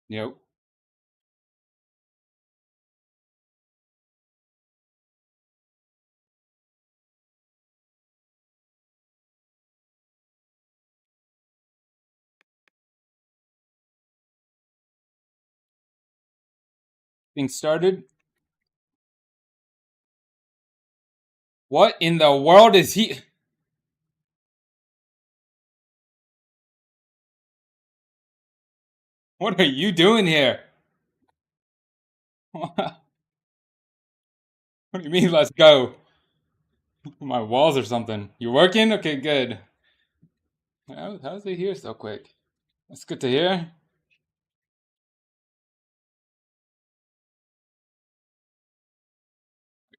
Yep. Things started. What in the world is he? What are you doing here? What do you mean, let's go? My walls or something. You working? Okay, good. How's it here so quick? That's good to hear.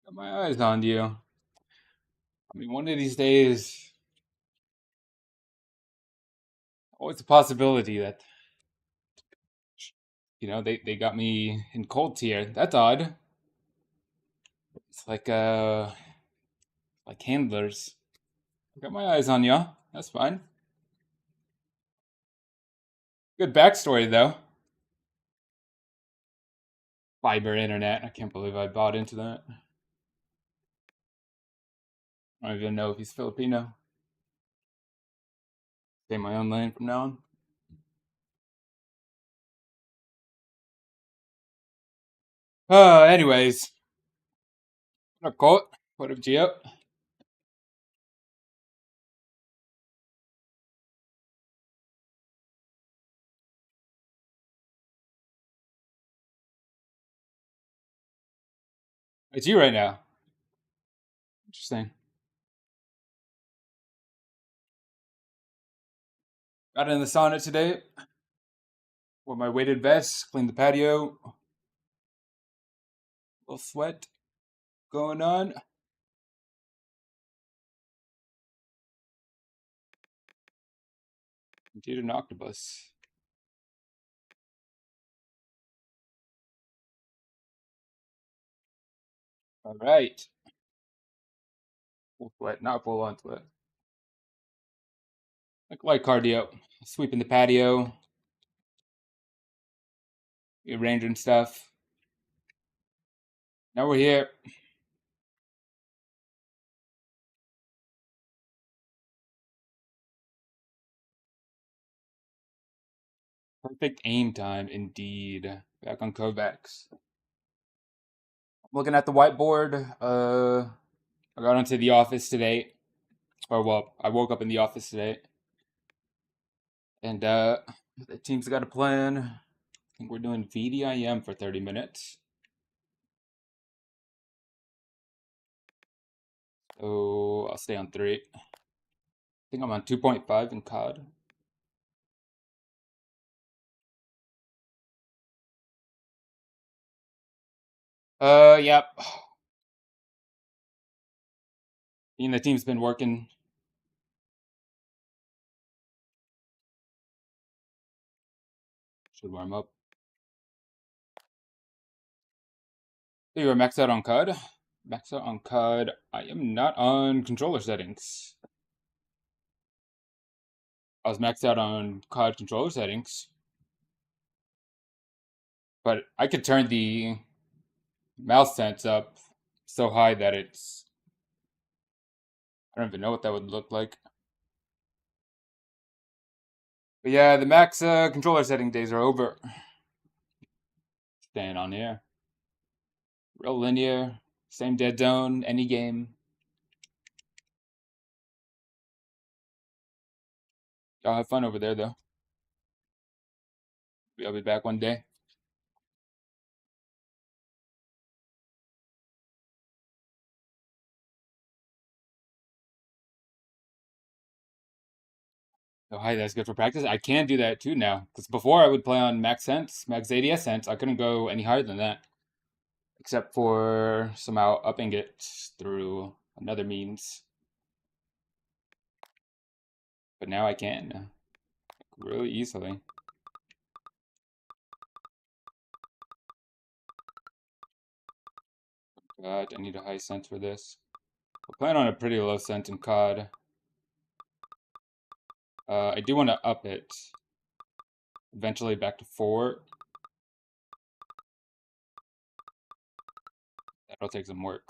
Got my eyes on you. I mean, one of these days, always a possibility that, they got me in cold tier. That's odd. It's like handlers. I got my eyes on you. That's fine. Good backstory though. Fiber internet. I can't believe I bought into that. I don't even know if he's Filipino. Stay my own lane from now on. Anyways. What up, Colt? What up, Gio? It's you right now. Interesting. Got in the sauna today. Wore my weighted vest, cleaned the patio. A little sweat going on. Indeed, an octopus. All right. Full sweat, not full on sweat. Like light cardio. Sweeping the patio, arranging stuff. Now we're here. Perfect aim time, indeed. Back on Kovacs. Looking at the whiteboard. I got into the office today. Or, well, I woke up in the office today. And the team's got a plan. I think we're doing VDIM for 30 minutes. So I'll stay on 3. I think I'm on 2.5 in COD. Yep. The team's been working. Should warm up. So you are maxed out on COD? Maxed out on COD. I am not on controller settings. I was maxed out on COD controller settings. But I could turn the mouse sense up so high that I don't even know what that would look like. But yeah, the max controller setting days are over. Staying on here. Real linear. Same dead zone, any game. Y'all have fun over there, though. I'll be back one day. Oh, hi, that's good for practice. I can do that too now. Because before I would play on max sense, max ADS sense. I couldn't go any higher than that. Except for somehow upping it through another means. But now I can. Really easily. God, I need a high sense for this. We're playing on a pretty low sense in COD. I do want to up it eventually back to 4. That'll take some work.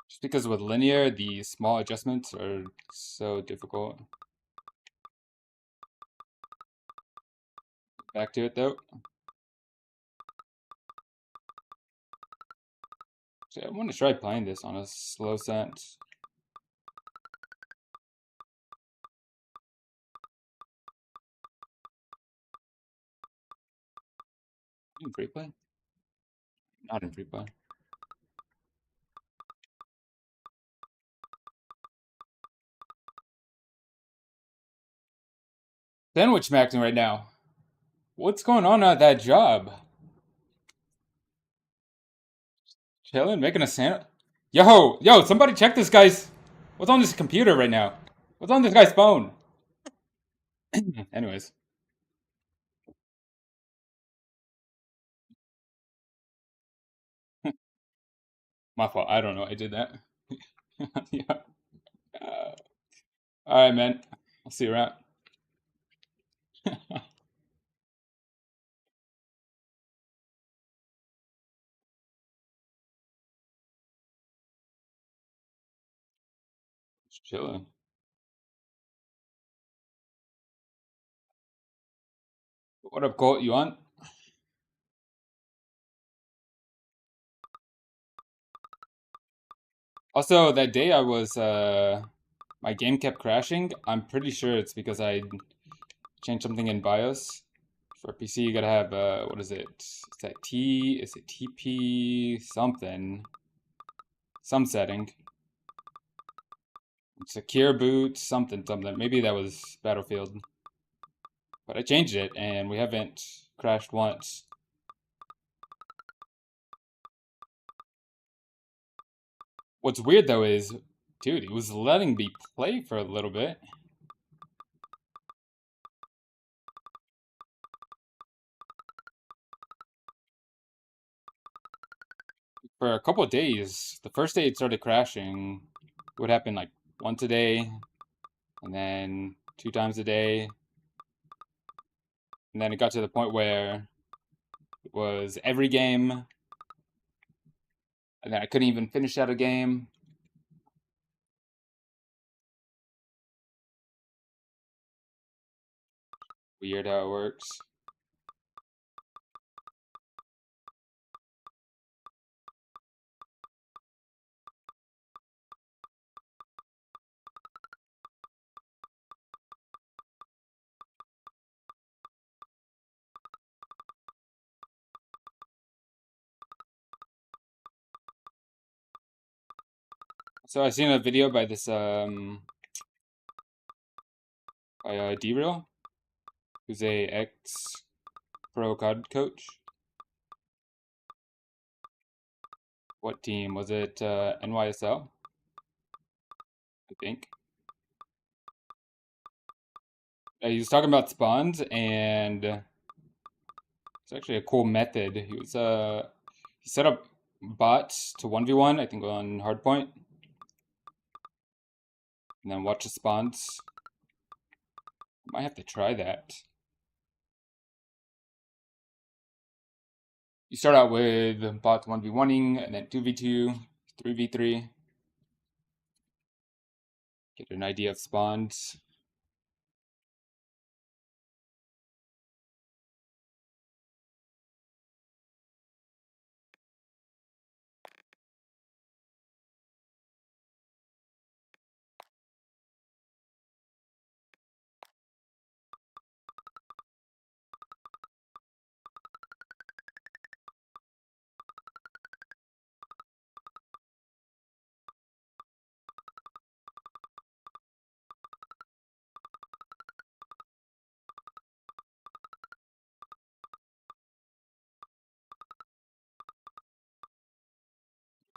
Just because with linear, the small adjustments are so difficult. Back to it though. So I want to try playing this on a slow sense. In free play? Not in free play. Sandwich maxing right now. What's going on at that job? Chilling, making a sandwich. Yo, somebody check this guy's. What's on this computer right now? What's on this guy's phone? Anyways, my fault. I don't know. I did that. Yeah. All right, man. I'll see you around. Just chilling. What up, Colt? You on? Also, that day I was my game kept crashing. I'm pretty sure it's because I changed something in BIOS. For PC, you gotta have what is it? Is that T? Is it TP something? Some setting. Secure boot, something. Maybe that was Battlefield. But I changed it, and we haven't crashed once. What's weird though is, dude, he was letting me play for a little bit. For a couple of days. The first day it started crashing. It would happen like once a day, and then 2 times a day. And then it got to the point where it was every game, and then I couldn't even finish out a game. Weird how it works. So I seen a video by this by D-Real, who's a ex-pro COD coach. What team was it? NYSL, I think. He was talking about spawns, and it's actually a cool method. He set up bots to 1v1, I think on hardpoint, and then watch the spawns. Might have to try that. You start out with bots 1v1ing, and then 2v2, 3v3. Get an idea of spawns.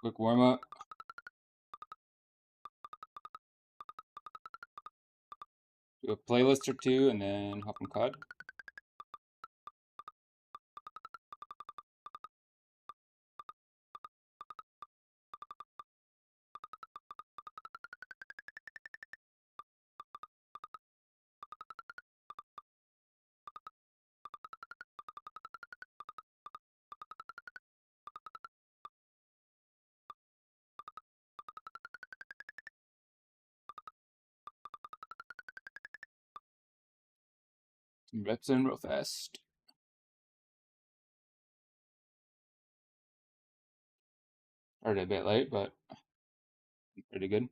Quick warm up. Do a playlist or two, and then hop in COD. Reps in real fast. Started a bit late, but pretty good.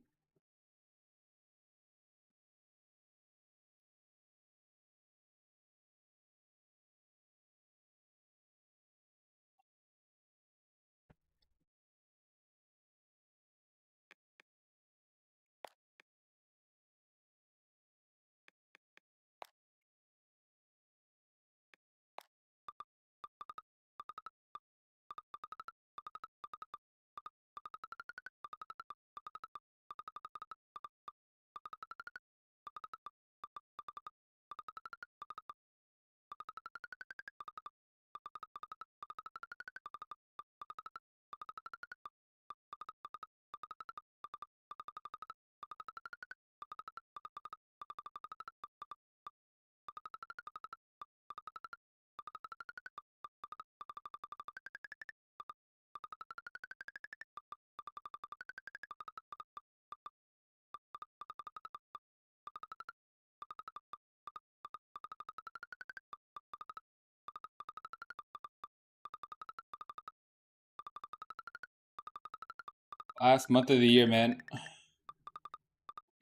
Last month of the year, man.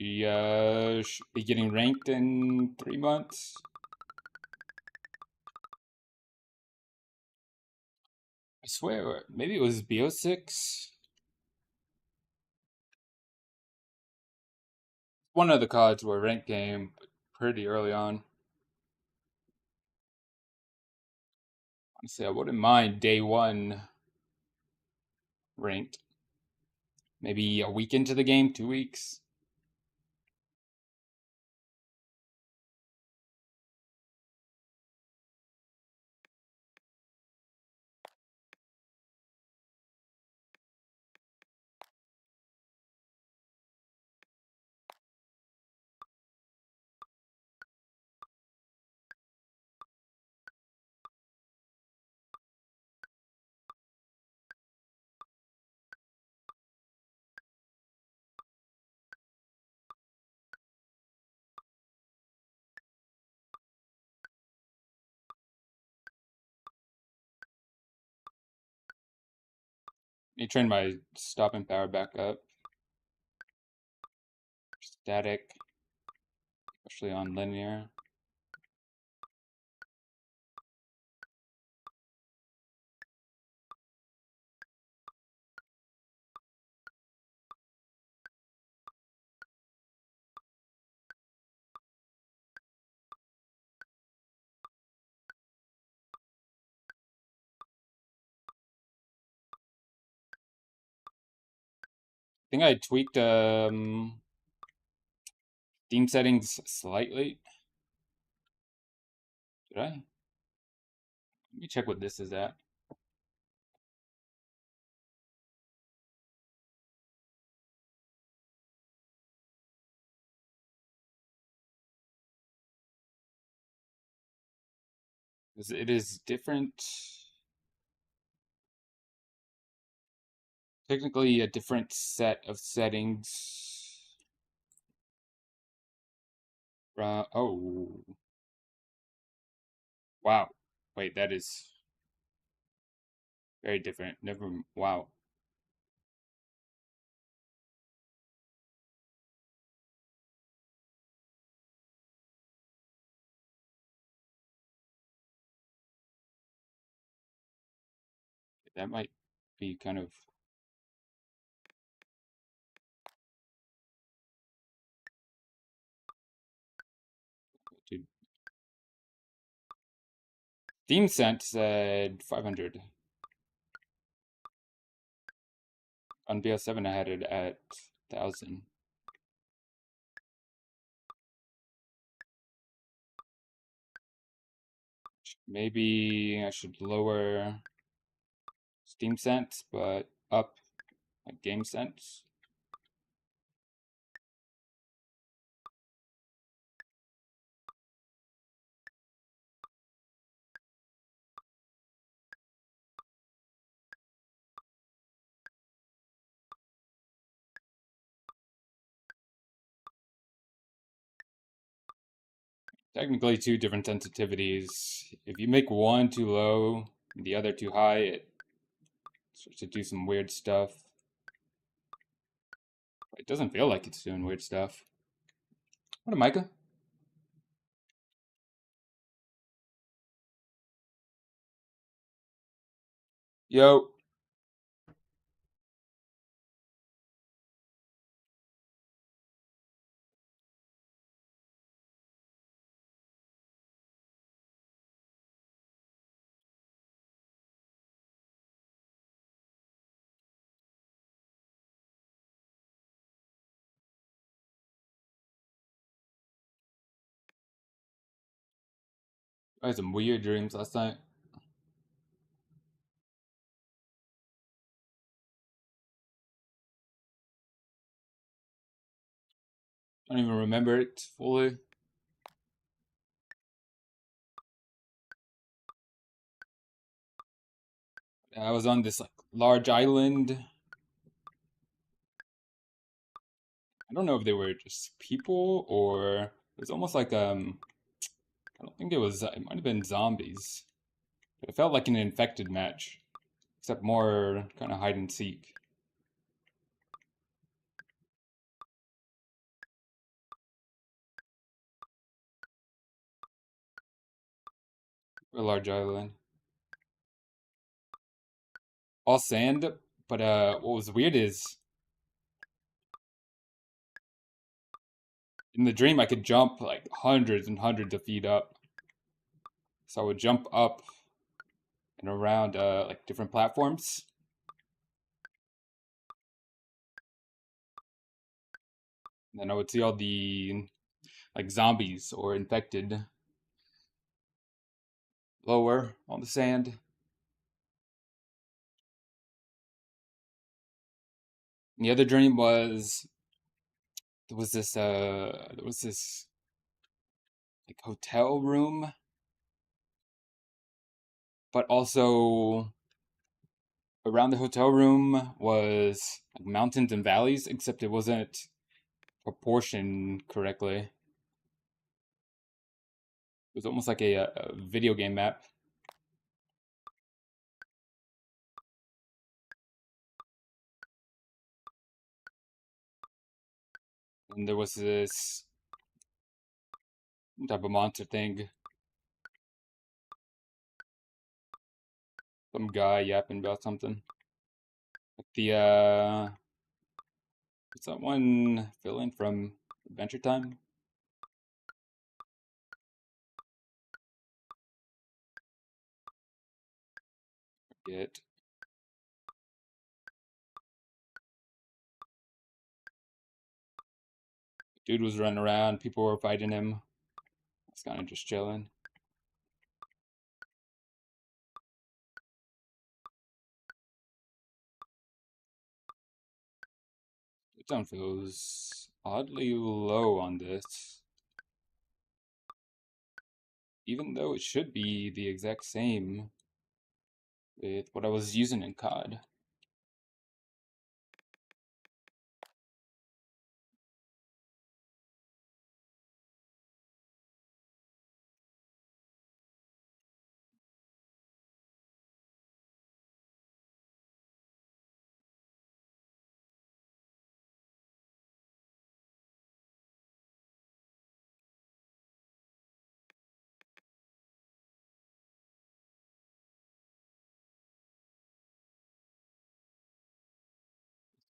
We should be getting ranked in 3 months. I swear, maybe it was BO6. One of the cards were ranked game pretty early on. Honestly, I wouldn't mind day one ranked. Maybe a week into the game, 2 weeks. Let me turn my stopping power back up. Static, especially on linear. I think I tweaked theme settings slightly. Did I? Let me check what this is at. It is different. Technically a different set of settings. Oh, wow. Wait, that is very different. Wow. That might be kind of. Dude. Theme scent said 500. On BO7, I had it at 1,000. Maybe I should lower Steam Sense, but up like Game Sense. technically two different sensitivities. If you make one too low and the other too high, it starts to do some weird stuff. It doesn't feel like it's doing weird stuff. What, Micah? Yo. I had some weird dreams last night. I don't even remember it fully. I was on this like large island. I don't know if they were just people or it was almost like I don't think it was. It might have been zombies, but it felt like an infected match, except more kind of hide and seek. A large island, all sand. But what was weird is in the dream I could jump like hundreds and hundreds of feet up. So I would jump up and around like different platforms. And then I would see all the like zombies or infected lower on the sand. And the other dream was there was this like hotel room, but also around the hotel room was like mountains and valleys, except it wasn't proportioned correctly. It was almost like a video game map. And there was this type of monster thing. Some guy yapping about something. Like the what's that one villain from Adventure Time? Forget. Dude was running around, people were fighting him. I was kind of just chilling. The tone feels oddly low on this, even though it should be the exact same with what I was using in COD.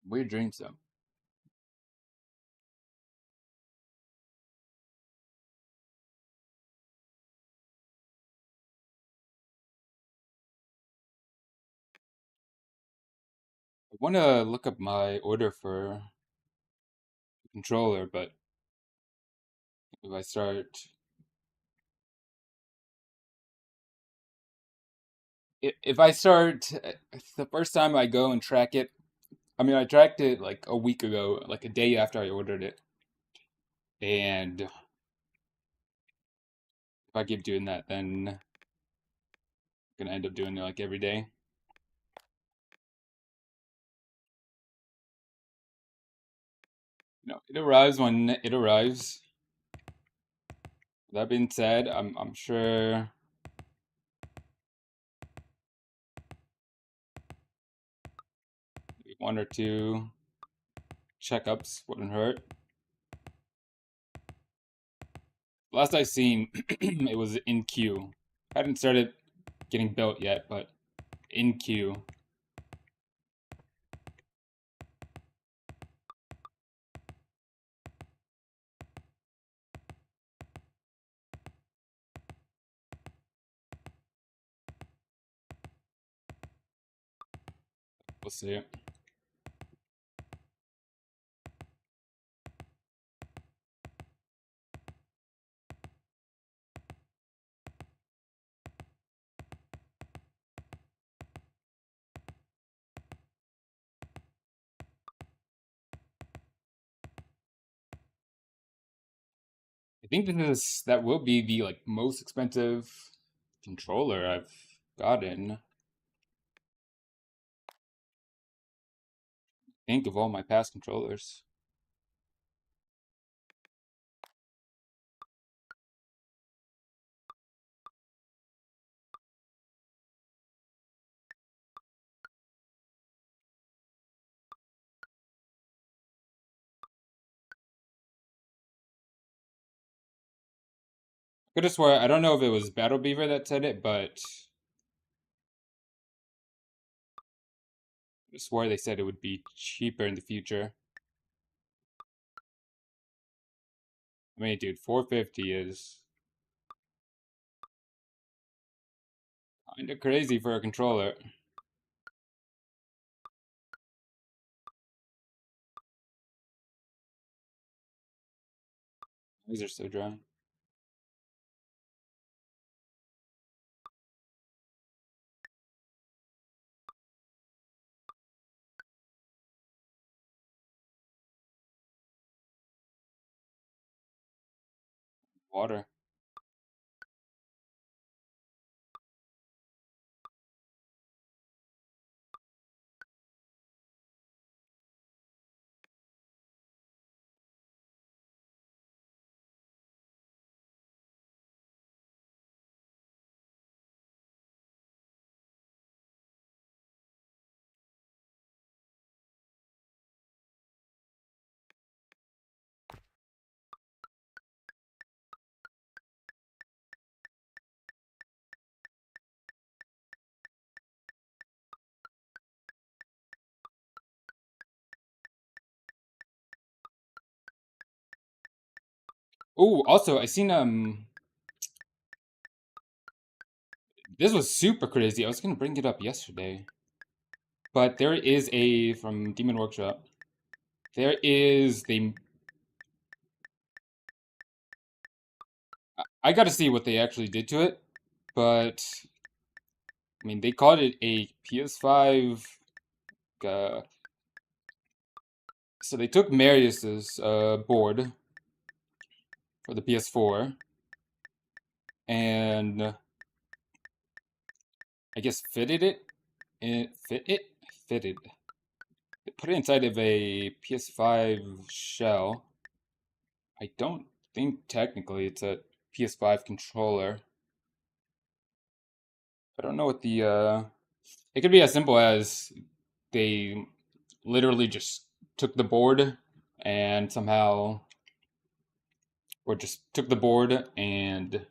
Weird dreams though. I want to look up my order for the controller, but if I start, if I start, the first time I go and track it, I mean, I tracked it like a week ago, like a day after I ordered it, and if I keep doing that, then I'm gonna end up doing it like every day. You know, it arrives when it arrives. That being said, I'm sure one or two checkups wouldn't hurt. Last I seen, it was in queue. Hadn't started getting built yet, but in queue. We'll see. I think that will be the like most expensive controller I've gotten. Think of all my past controllers. Could have swore I don't know if it was Battle Beaver that said it, but I swore they said it would be cheaper in the future. I mean, dude, 450 is kinda crazy for a controller. These are so dry. Water. Oh, also I seen this was super crazy. I was gonna bring it up yesterday, but there is a from Demon Workshop. There is the I got to see what they actually did to it, but I mean they called it a PS5. Uh, so they took Marius's board for the PS4 and I guess fitted it. Fitted. They put it inside of a PS5 shell. I don't think technically it's a PS5 controller. I don't know what the it could be as simple as they literally just took the board and somehow or just took the board and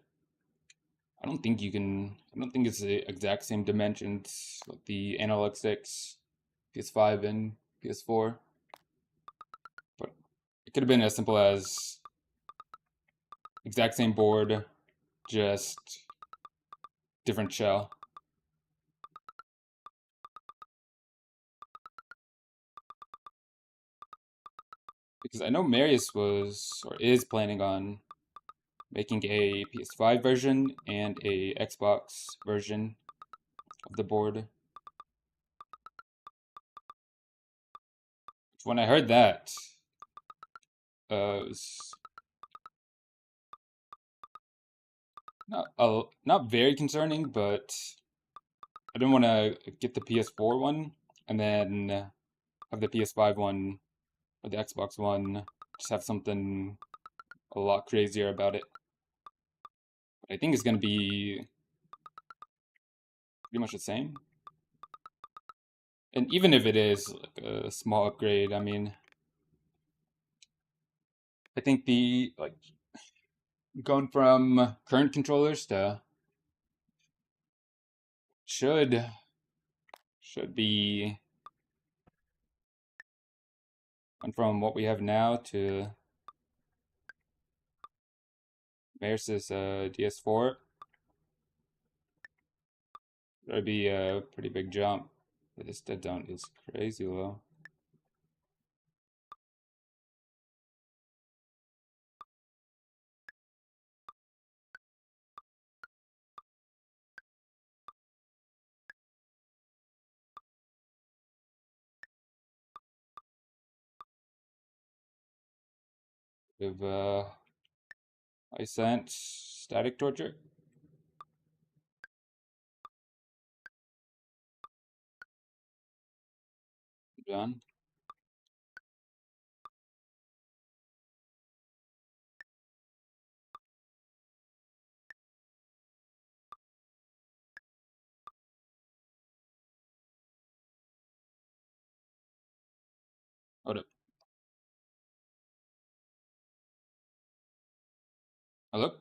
I don't think it's the exact same dimensions like the Analog Sticks, PS5 and PS4. But it could have been as simple as exact same board, just different shell. Because I know Marius was or is planning on making a PS5 version and a Xbox version of the board. When I heard that, it was not very concerning, but I didn't want to get the PS4 one and then have the PS5 one or the Xbox one just have something a lot crazier about it. I think it's gonna be pretty much the same. And even if it is like a small upgrade, I mean, I think the like going from current controllers to should should be and from what we have now to versus DS4, that'd be a pretty big jump. But this dead zone is crazy low. With I sent static torture. Done. Hold up. Hello?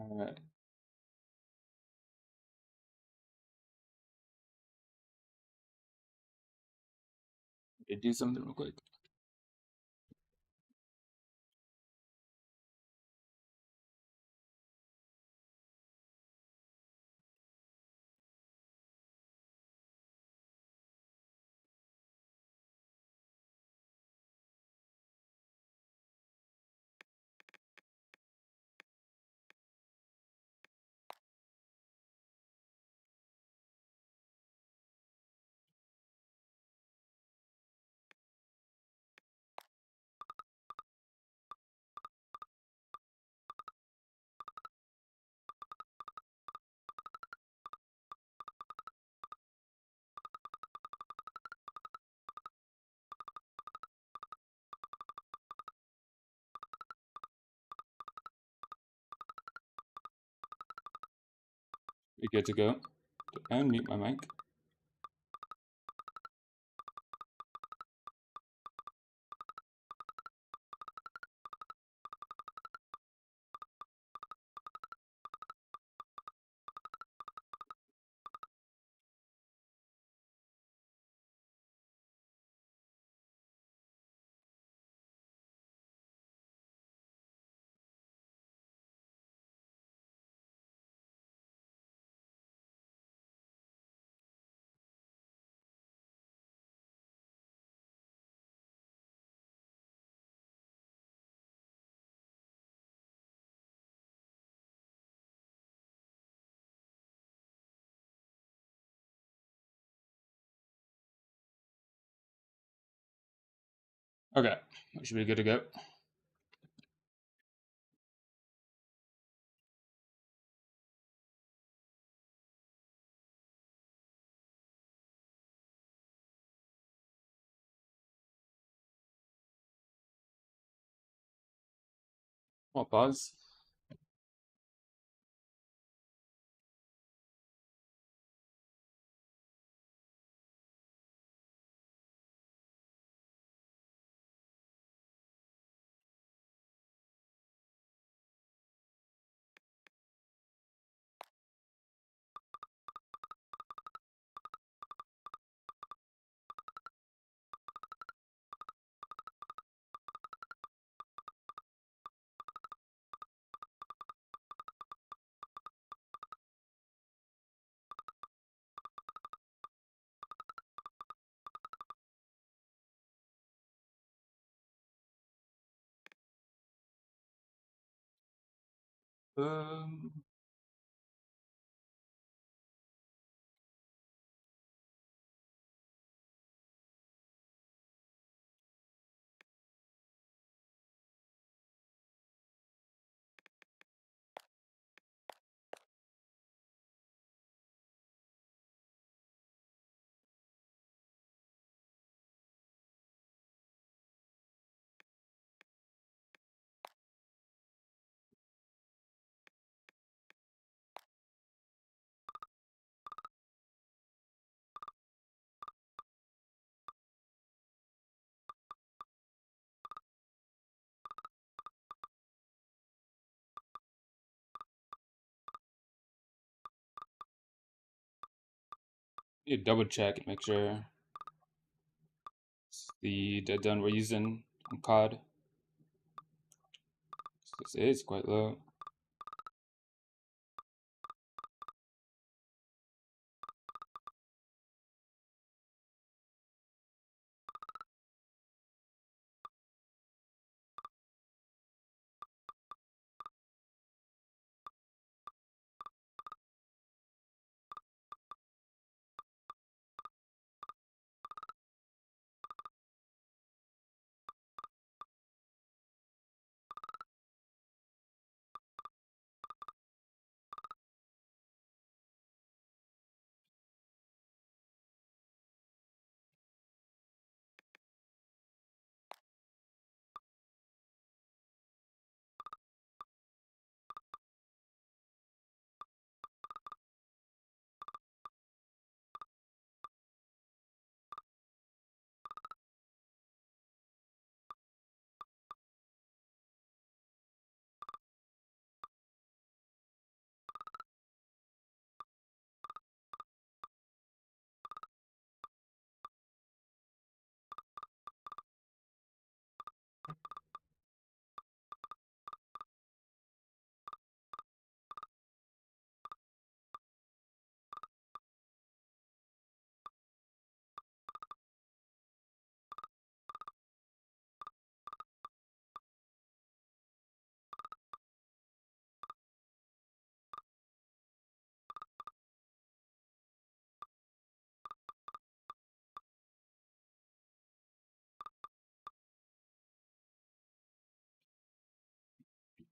Alright, do something real quick. We good to go. And mute my mic. Okay, we should be good to go. I'll pause. Um, need to double check and make sure it's the dead zone we're using on COD. This is quite low.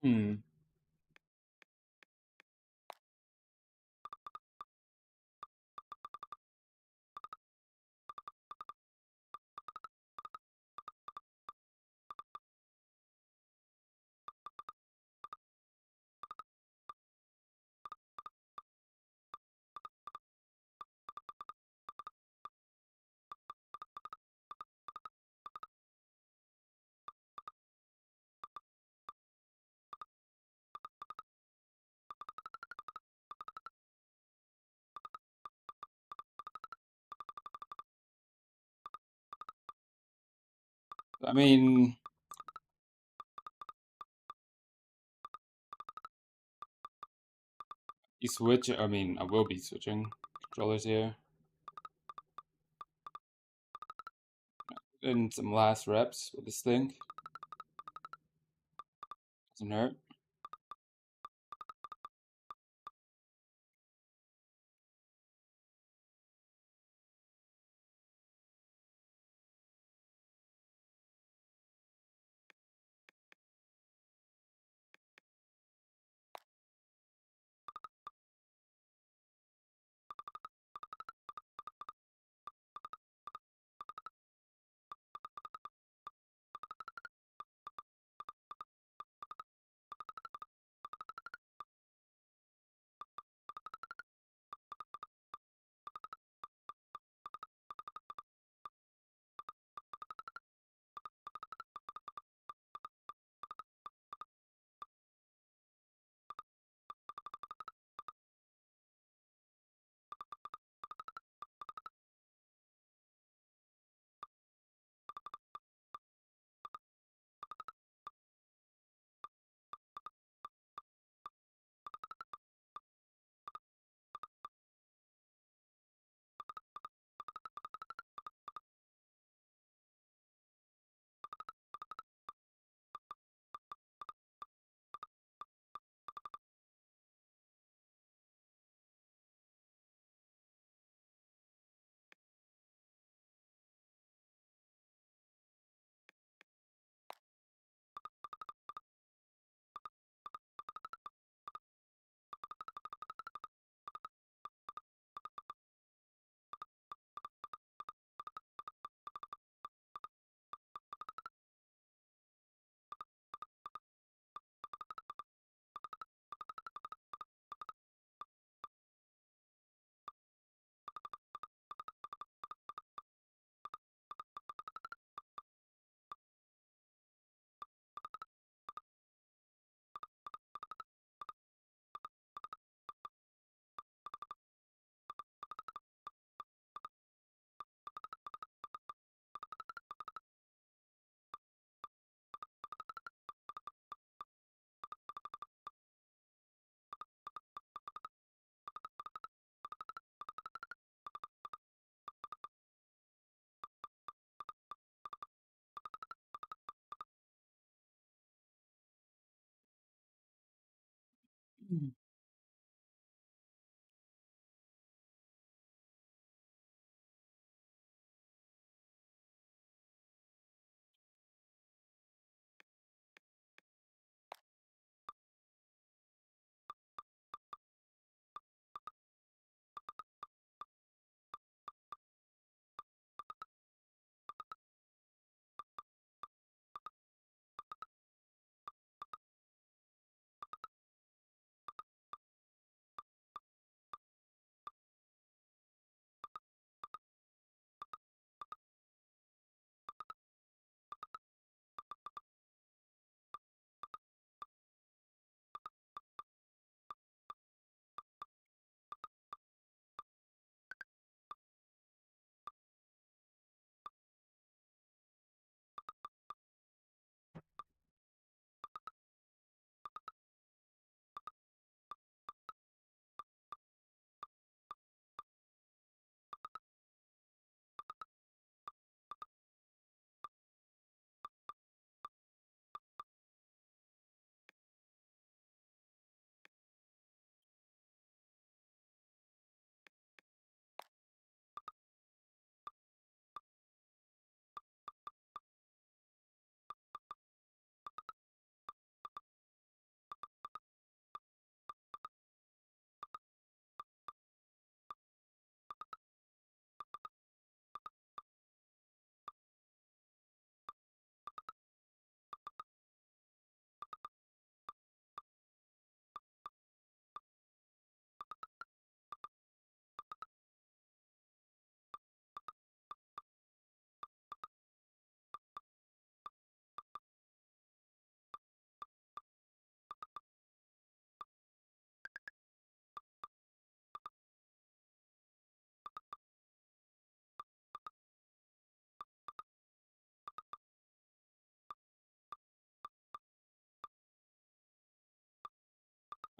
Hmm. I mean, you switch. I mean, I will be switching controllers here. And some last reps with this thing. Doesn't hurt.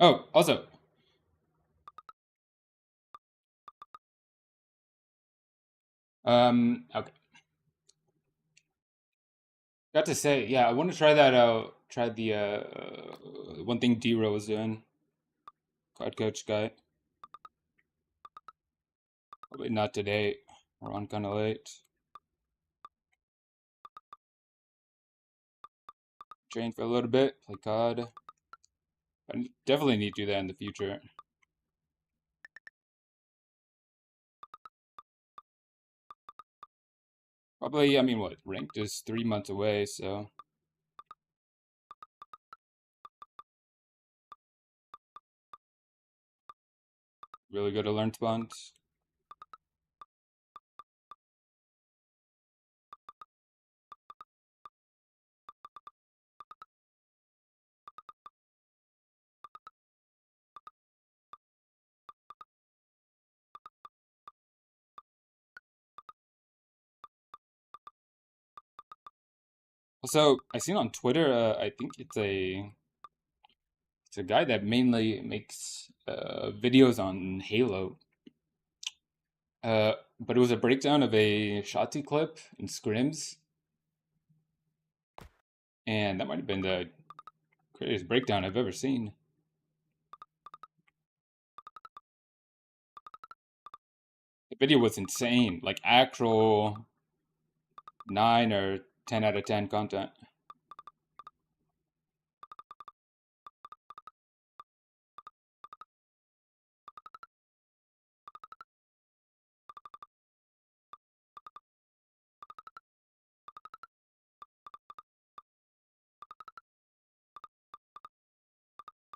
Oh, also, okay. Got to say, yeah, I want to try that out. Try the one thing D-Row was doing, card coach guy. Probably not today. We're on kind of late. Train for a little bit, play COD. I definitely need to do that in the future. Probably, I mean, what, ranked is 3 months away, so really good to learn Spunt. Also, I seen on Twitter, I think it's a guy that mainly makes videos on Halo. But it was a breakdown of a Shotzi clip in scrims, and that might have been the greatest breakdown I've ever seen. The video was insane, like actual 9 or 10 out of 10 content.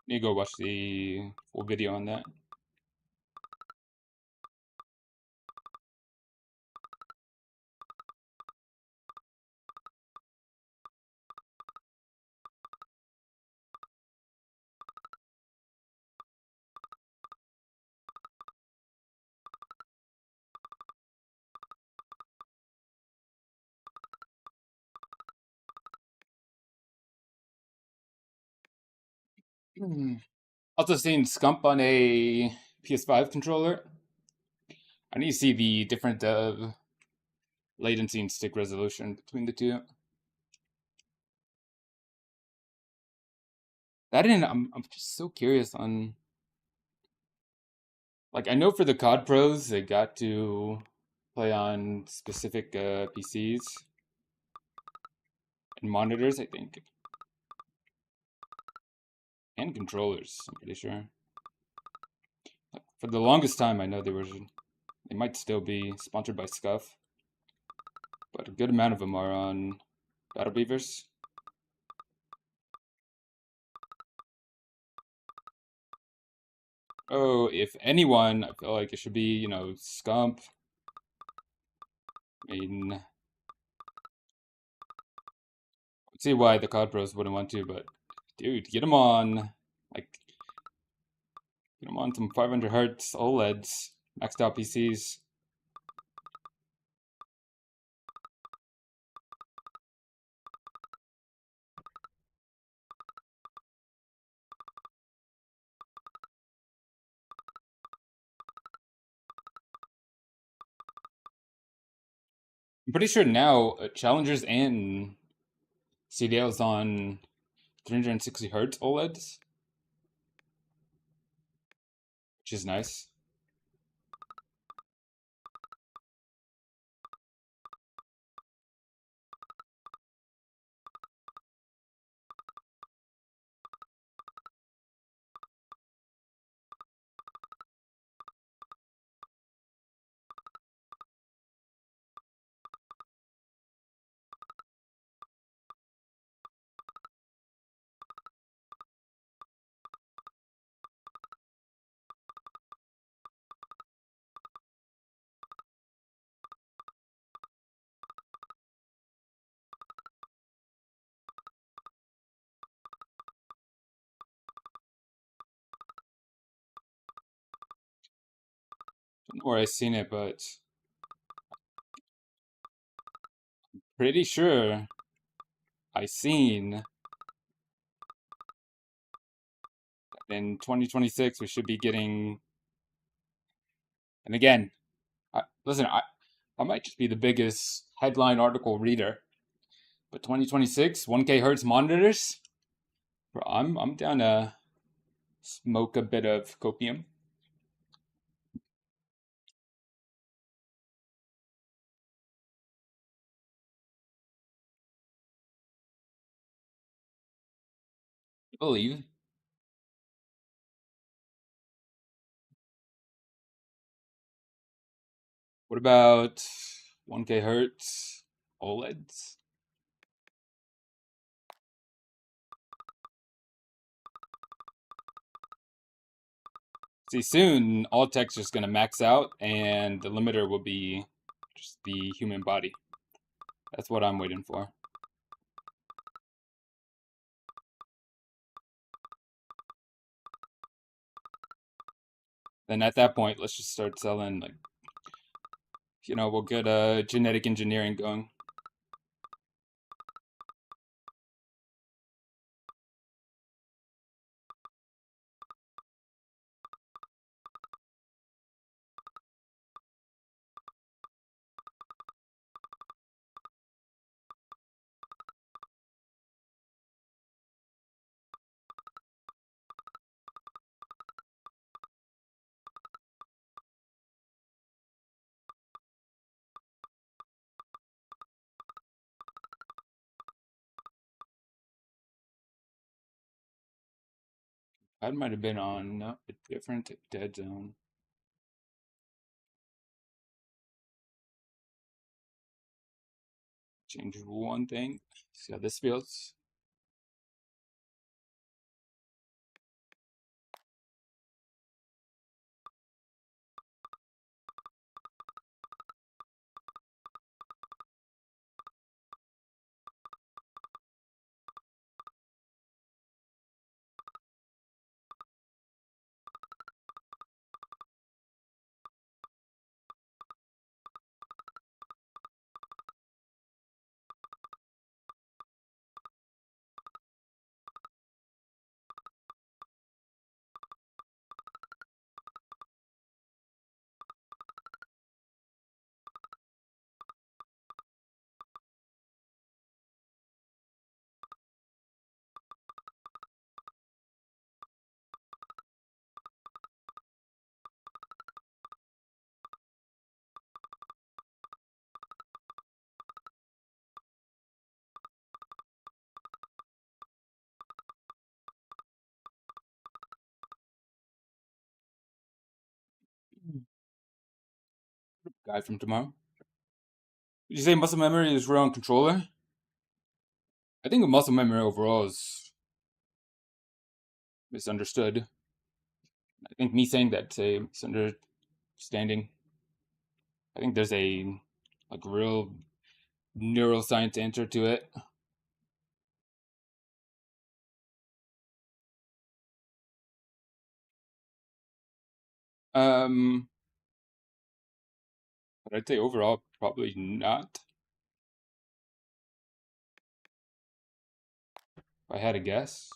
You go watch the full video on that. Hmm. Also seen Scump on a PS5 controller. I need to see the different latency and stick resolution between the two. That and I'm just so curious on, like, I know for the COD pros they got to play on specific PCs and monitors, I think, and controllers. I'm pretty sure. For the longest time, I know they might still be sponsored by Scuff, but a good amount of them are on Battle Beavers. Oh, if anyone, I feel like it should be, Scump. I mean, I see why the COD pros wouldn't want to, but dude, get them on, like, get them on some 500 hertz OLEDs, maxed out PCs. I'm pretty sure now Challengers and CDLs on 360 hertz OLEDs, which is nice. Don't know where I seen it, but pretty sure I seen In 2026, we should be getting. And again, listen, I might just be the biggest headline article reader, but 2026, 1K hertz monitors. Bro, I'm down to smoke a bit of copium. I believe. What about 1K hertz OLEDs? See, soon all tech's just gonna max out, and the limiter will be just the human body. That's what I'm waiting for. Then at that point, let's just start selling, like, we'll get genetic engineering going. I might have been on a different dead zone. Change one thing. See how this feels. Guy from tomorrow. Did you say muscle memory is real on controller? I think muscle memory overall is misunderstood. I think me saying that a misunderstanding. I think there's a real neuroscience answer to it. Um, but I'd say overall probably not. If I had a guess.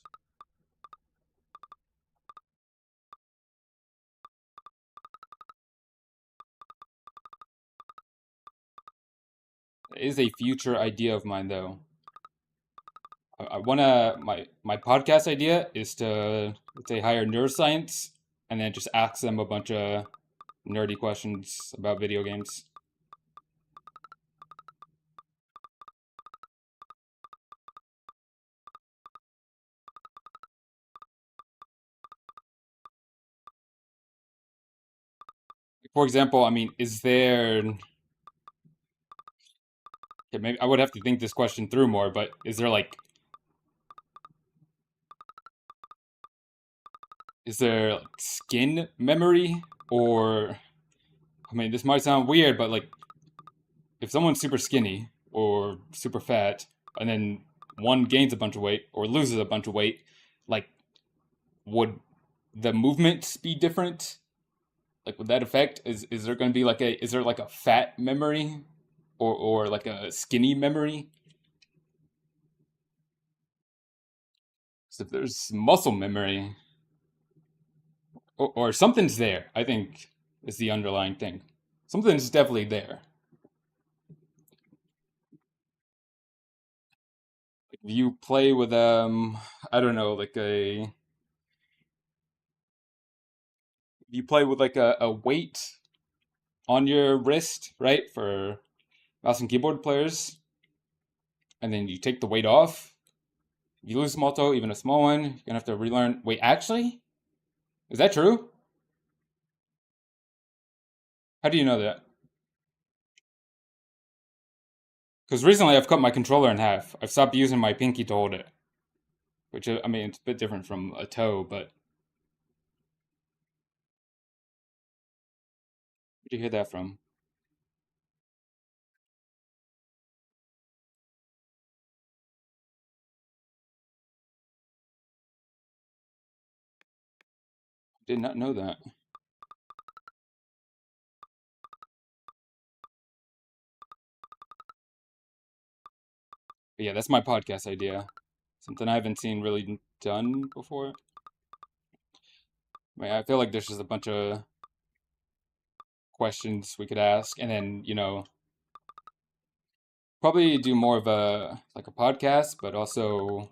It is a future idea of mine though. I wanna my podcast idea is to, let's say, hire neuroscience and then just ask them a bunch of nerdy questions about video games. For example, I mean, is there? Okay, maybe I would have to think this question through more, but is there like skin memory, or I mean, this might sound weird, but like if someone's super skinny or super fat, and then one gains a bunch of weight or loses a bunch of weight, like would the movements be different? Like would that affect? Is there going to be like a is there like a fat memory or like a skinny memory? So if there's muscle memory, or something's there. I think is the underlying thing. Something's definitely there. Like if you play with I don't know, like a you play with like a weight on your wrist, right? For mouse and keyboard players, and then you take the weight off. If you lose a small toe, even a small one, you're gonna have to relearn. Wait, actually, is that true? How do you know that? Because recently I've cut my controller in half. I've stopped using my pinky to hold it, which I mean it's a bit different from a toe, but where'd you hear that from? Did not know that. But yeah, that's my podcast idea. Something I haven't seen really done before. I mean, I feel like there's just a bunch of questions we could ask, and then probably do more of a like a podcast, but also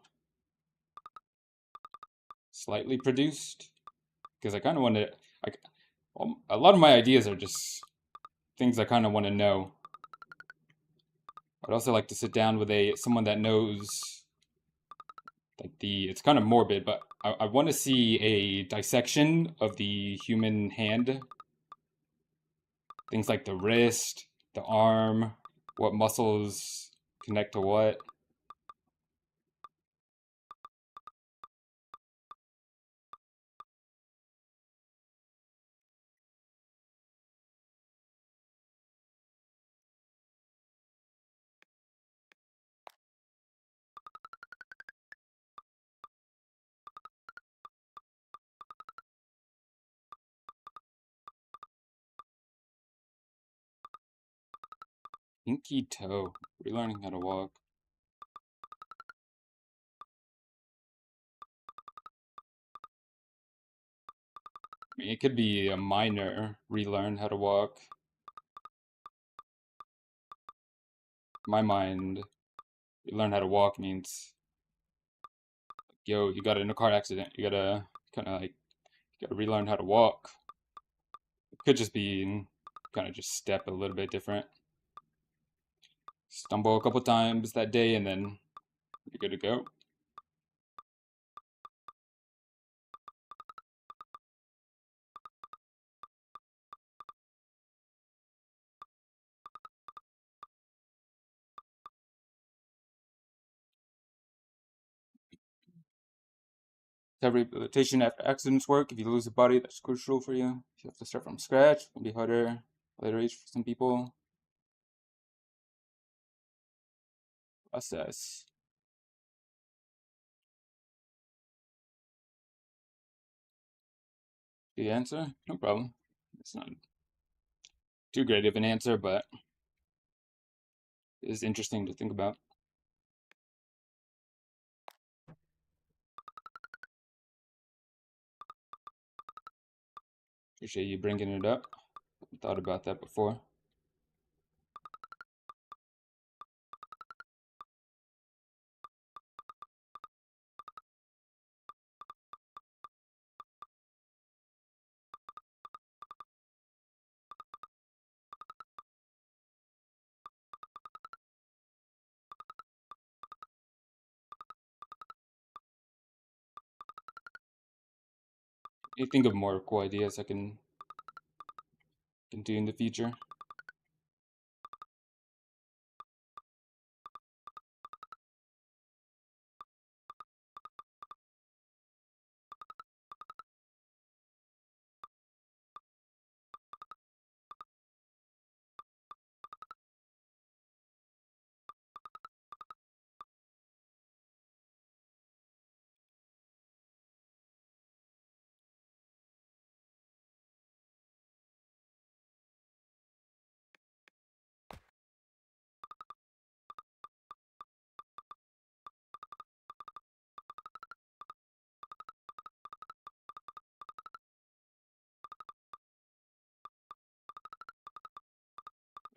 slightly produced because I kind of want to. Like, a lot of my ideas are just things I kind of want to know. I'd also like to sit down with a someone that knows like the. It's kind of morbid, but I want to see a dissection of the human hand. Things like the wrist, the arm, what muscles connect to what. Pinky toe. Relearning how to walk. I mean, it could be a minor relearn how to walk. In my mind, relearn how to walk means, yo, you got in a car accident. You gotta kind of like, you gotta relearn how to walk. It could just be kind of just step a little bit different. Stumble a couple times that day and then you're good to go. How rehabilitation after accidents work. If you lose a body, that's crucial for you. If you have to start from scratch, it can be harder at a later age for some people. Process. The answer? No problem. It's not too great of an answer, but it is interesting to think about. Appreciate you bringing it up. Haven't thought about that before. You think of more cool ideas I can do in the future.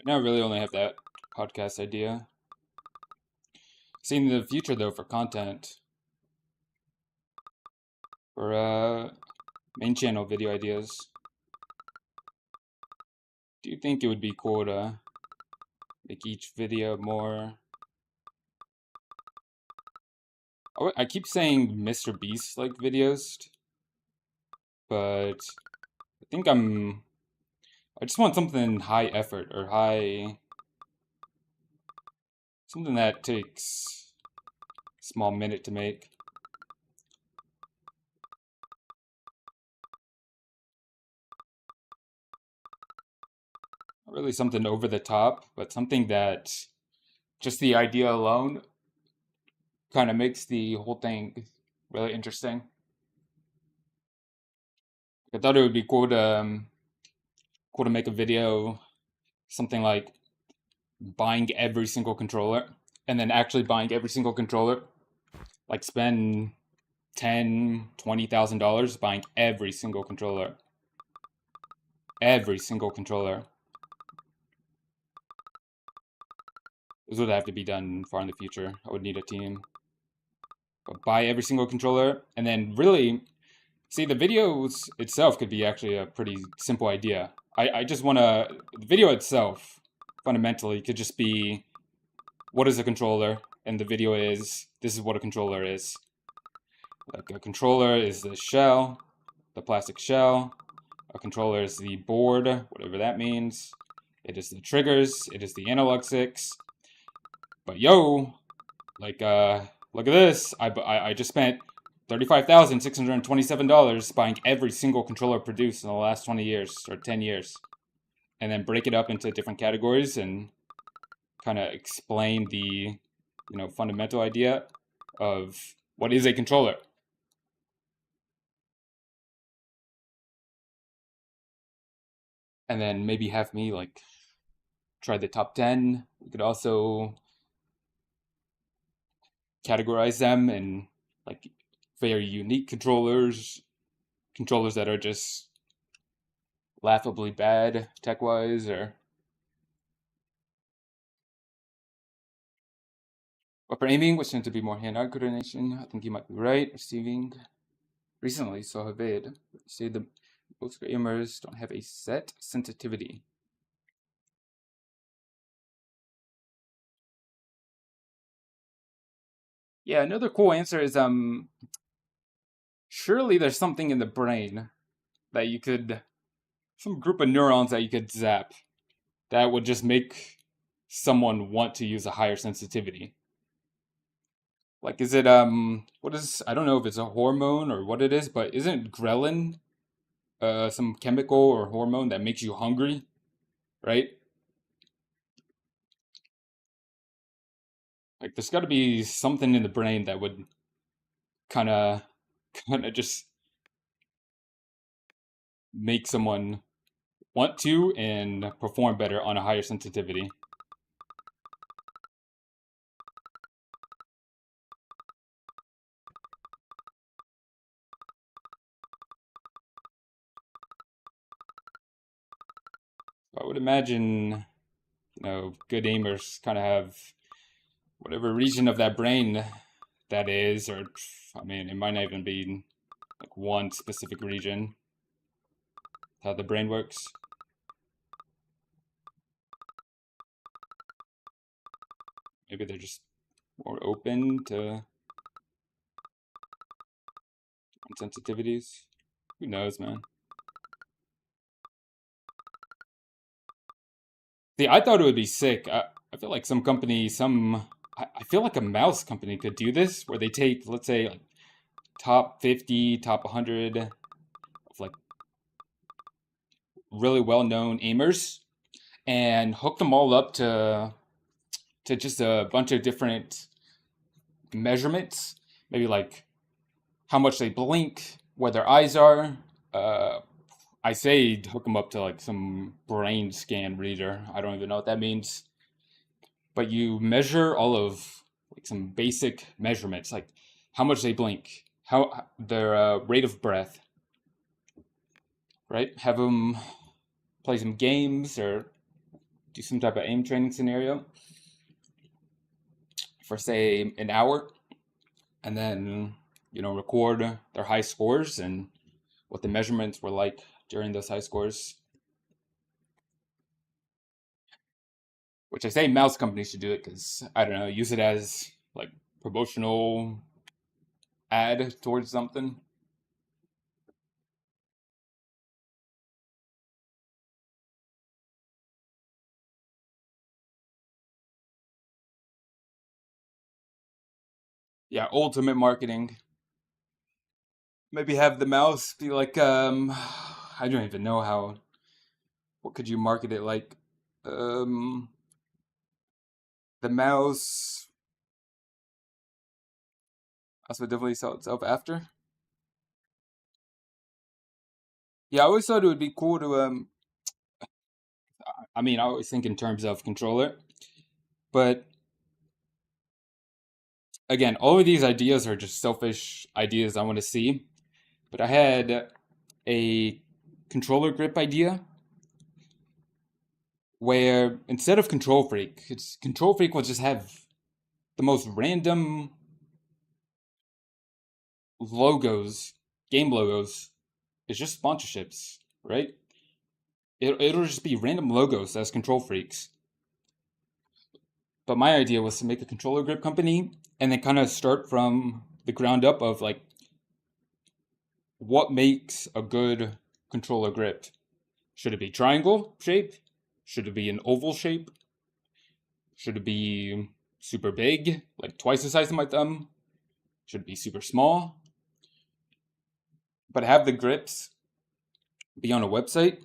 Now I really only have that podcast idea. Seeing the future though for content for main channel video ideas. Do you think it would be cool to make each video more? I keep saying Mr. Beast like videos, but I think I just want something high effort or something that takes a small minute to make. Not really something over the top, but something that just the idea alone kind of makes the whole thing really interesting. I thought it would be cool to make a video, something like buying every single controller, and then actually buying every single controller, like spend $10,000, $20,000 buying every single controller. Every single controller. This would have to be done far in the future. I would need a team. But buy every single controller, and then really, see, the videos itself could be actually a pretty simple idea. I just want to, the video itself, fundamentally, could just be, what is a controller? And the video is, this is what a controller is. Like a controller is the shell, the plastic shell. A controller is the board, whatever that means. It is the triggers, it is the analog sticks. But yo, like, look at this. I just spent $35,627 buying every single controller produced in the last 20 years or 10 years. And then break it up into different categories and kind of explain the, fundamental idea of what is a controller. And then maybe have me like try the top 10. We could also categorize them in like very unique controllers, controllers that are just laughably bad tech-wise, or but for aiming, which tends to be more hand-eye coordination, I think you might be right. Receiving, recently saw a vid say the most aimers don't have a set sensitivity. Yeah, another cool answer is surely there's something in the brain that you could, some group of neurons that you could zap that would just make someone want to use a higher sensitivity. Like, is it what is, I don't know if it's a hormone or what it is, but isn't ghrelin some chemical or hormone that makes you hungry, right? Like, there's got to be something in the brain that would kind of kind of just make someone want to and perform better on a higher sensitivity. I would imagine, good aimers kind of have whatever region of that brain that is, or I mean, it might not even be like one specific region, how the brain works. Maybe they're just more open to sensitivities. Who knows, man? See, I thought it would be sick. I feel like some company, I feel like a mouse company could do this, where they take, let's say, like top 50, top 100 of like really well-known aimers, and hook them all up to just a bunch of different measurements, maybe like how much they blink, where their eyes are. I say hook them up to like some brain scan reader. I don't even know what that means. But you measure all of like some basic measurements, like how much they blink, how their rate of breath, right? Have them play some games or do some type of aim training scenario for say an hour, and then record their high scores and what the measurements were like during those high scores. Which I say mouse companies should do it because I don't know, use it as like promotional ad towards something. Yeah, ultimate marketing. Maybe have the mouse be like I don't even know how, what could you market it like? Um the mouse also definitely sell itself after. Yeah, I always thought it would be cool to I mean, I always think in terms of controller, but again, all of these ideas are just selfish ideas I want to see. But I had a controller grip idea where instead of Control Freak will just have the most random logos, game logos. It's just sponsorships, right? It'll just be random logos as Control Freaks. But my idea was to make a controller grip company and then kind of start from the ground up of like what makes a good controller grip. Should it be triangle shape? Should it be an oval shape? Should it be super big, like twice the size of my thumb? Should it be super small? But have the grips be on a website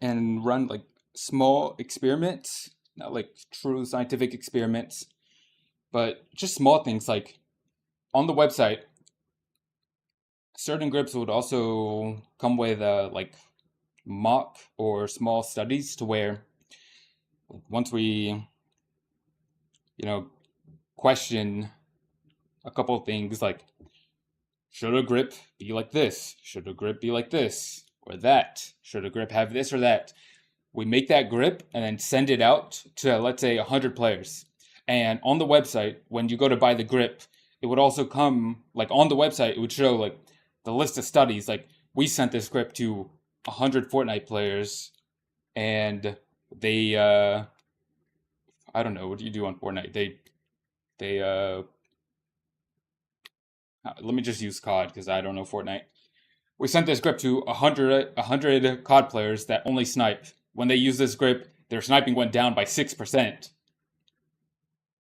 and run like small experiments, not like true scientific experiments, but just small things like on the website, certain grips would also come with like mock or small studies to where once we, question a couple of things like should a grip be like this? Should a grip be like this or that? Should a grip have this or that? We make that grip and then send it out to, let's say, 100 players. And on the website, when you go to buy the grip, it would also come, like on the website, it would show like the list of studies. Like we sent this grip to 100 Fortnite players and they, I don't know, what do you do on Fortnite? They let me just use COD because I don't know Fortnite. We sent this grip to 100 COD players that only snipe. When they use this grip, their sniping went down by 6%.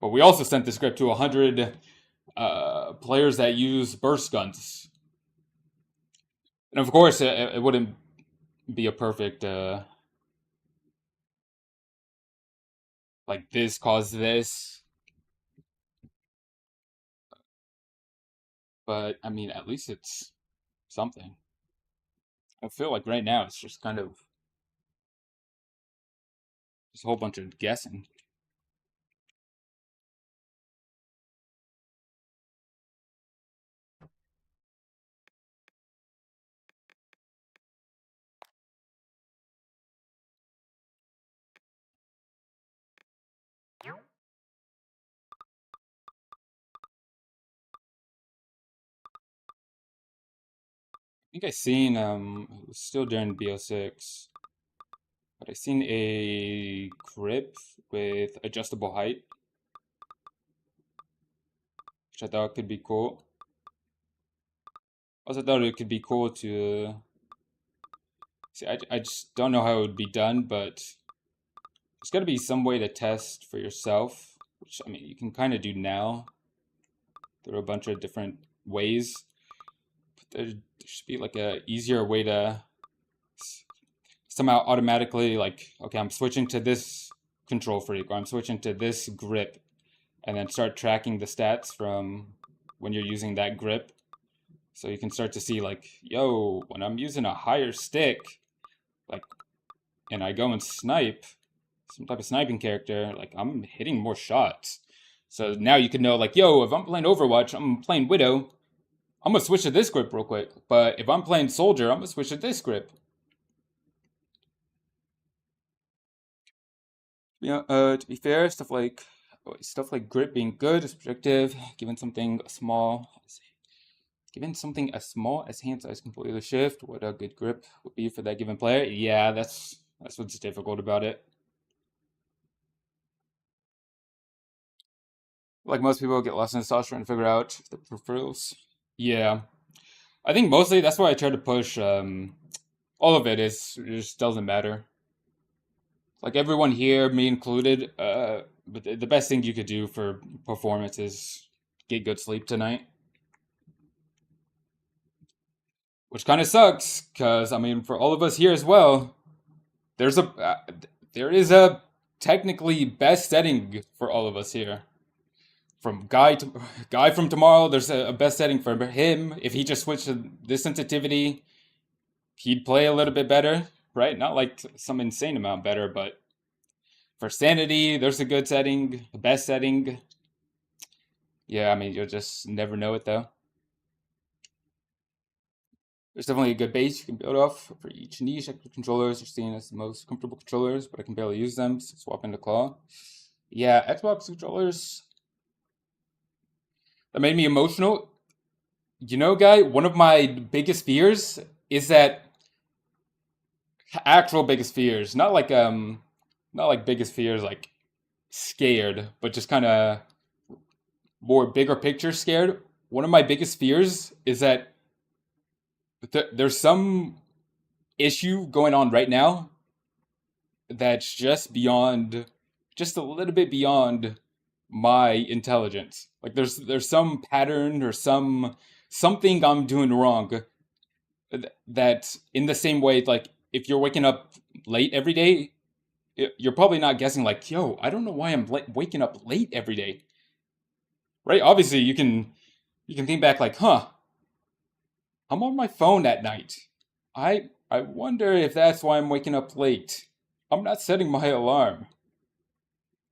But we also sent this grip to 100 players that use burst guns. And of course, it wouldn't be a perfect, like this caused this. But I mean, at least it's something. I feel like right now it's just kind of just a whole bunch of guessing. I think I seen it was still during BO6, but I seen a grip with adjustable height, which I thought could be cool. Also thought it could be cool to see. I just don't know how it would be done, but there's got to be some way to test for yourself, which I mean you can kind of do now through a bunch of different ways. But there should be like a easier way to somehow automatically like, okay, I'm switching to this control freak or I'm switching to this grip, and then start tracking the stats from when you're using that grip. So you can start to see like, yo, when I'm using a higher stick, like, and I go and snipe some type of sniping character, like I'm hitting more shots. So now you can know like, yo, if I'm playing Overwatch, I'm playing Widow, I'm gonna switch to this grip real quick. But if I'm playing Soldier, I'm gonna switch to this grip. Yeah, to be fair, stuff like grip being good is subjective. Given something as small as hand size completely shift, what a good grip would be for that given player. Yeah, that's what's difficult about it. Like most people get lost in the sauce trying to figure out the peripherals. Yeah, I think mostly that's why I try to push. All of it just doesn't matter. Like everyone here, me included. But the best thing you could do for performance is get good sleep tonight, which kind of sucks because I mean, for all of us here as well, there's a there is a technically best setting for all of us here. From guy from tomorrow, there's a best setting for him. If he just switched to this sensitivity, he'd play a little bit better, right? Not like some insane amount better, but for sanity, there's a good setting, the best setting. Yeah, I mean, you'll just never know it though. There's definitely a good base you can build off for each niche. Active controllers are seen as the most comfortable controllers, but I can barely use them, so swap into claw. Yeah, Xbox controllers, that made me emotional. You know, guy, one of my biggest fears is that actual biggest fears, not like biggest fears like scared, but just kind of more bigger picture scared. One of my biggest fears is that there's some issue going on right now that's just beyond, just a little bit beyond my intelligence. Like there's some pattern or something I'm doing wrong that in the same way, like if you're waking up late every day, you're probably not guessing like, yo, I don't know why I'm waking up late every day, right? Obviously, you can think back like, huh, I'm on my phone at night. I wonder if that's why I'm waking up late. I'm not setting my alarm.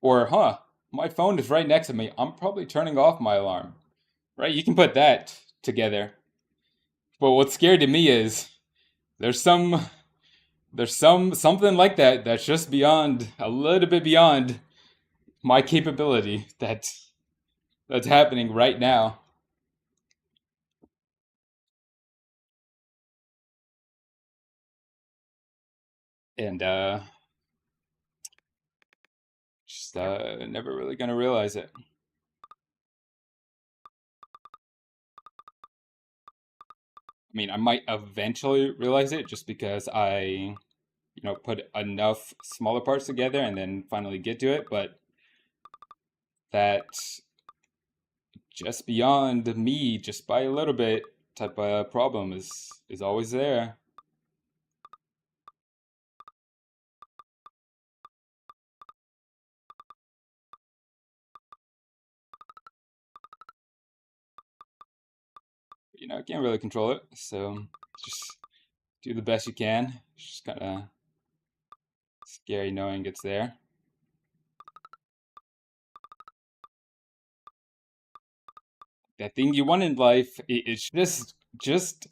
Or, huh, my phone is right next to me. I'm probably turning off my alarm. Right? You can put that together. But what's scary to me is there's some something like that that's just beyond, a little bit beyond my capability that's happening right now. And just never really gonna realize it. I mean, I might eventually realize it just because put enough smaller parts together and then finally get to it, but that just beyond me, just by a little bit type of problem is always there. I can't really control it, so just do the best you can. It's just kind of scary knowing it's there. That thing you want in life is just just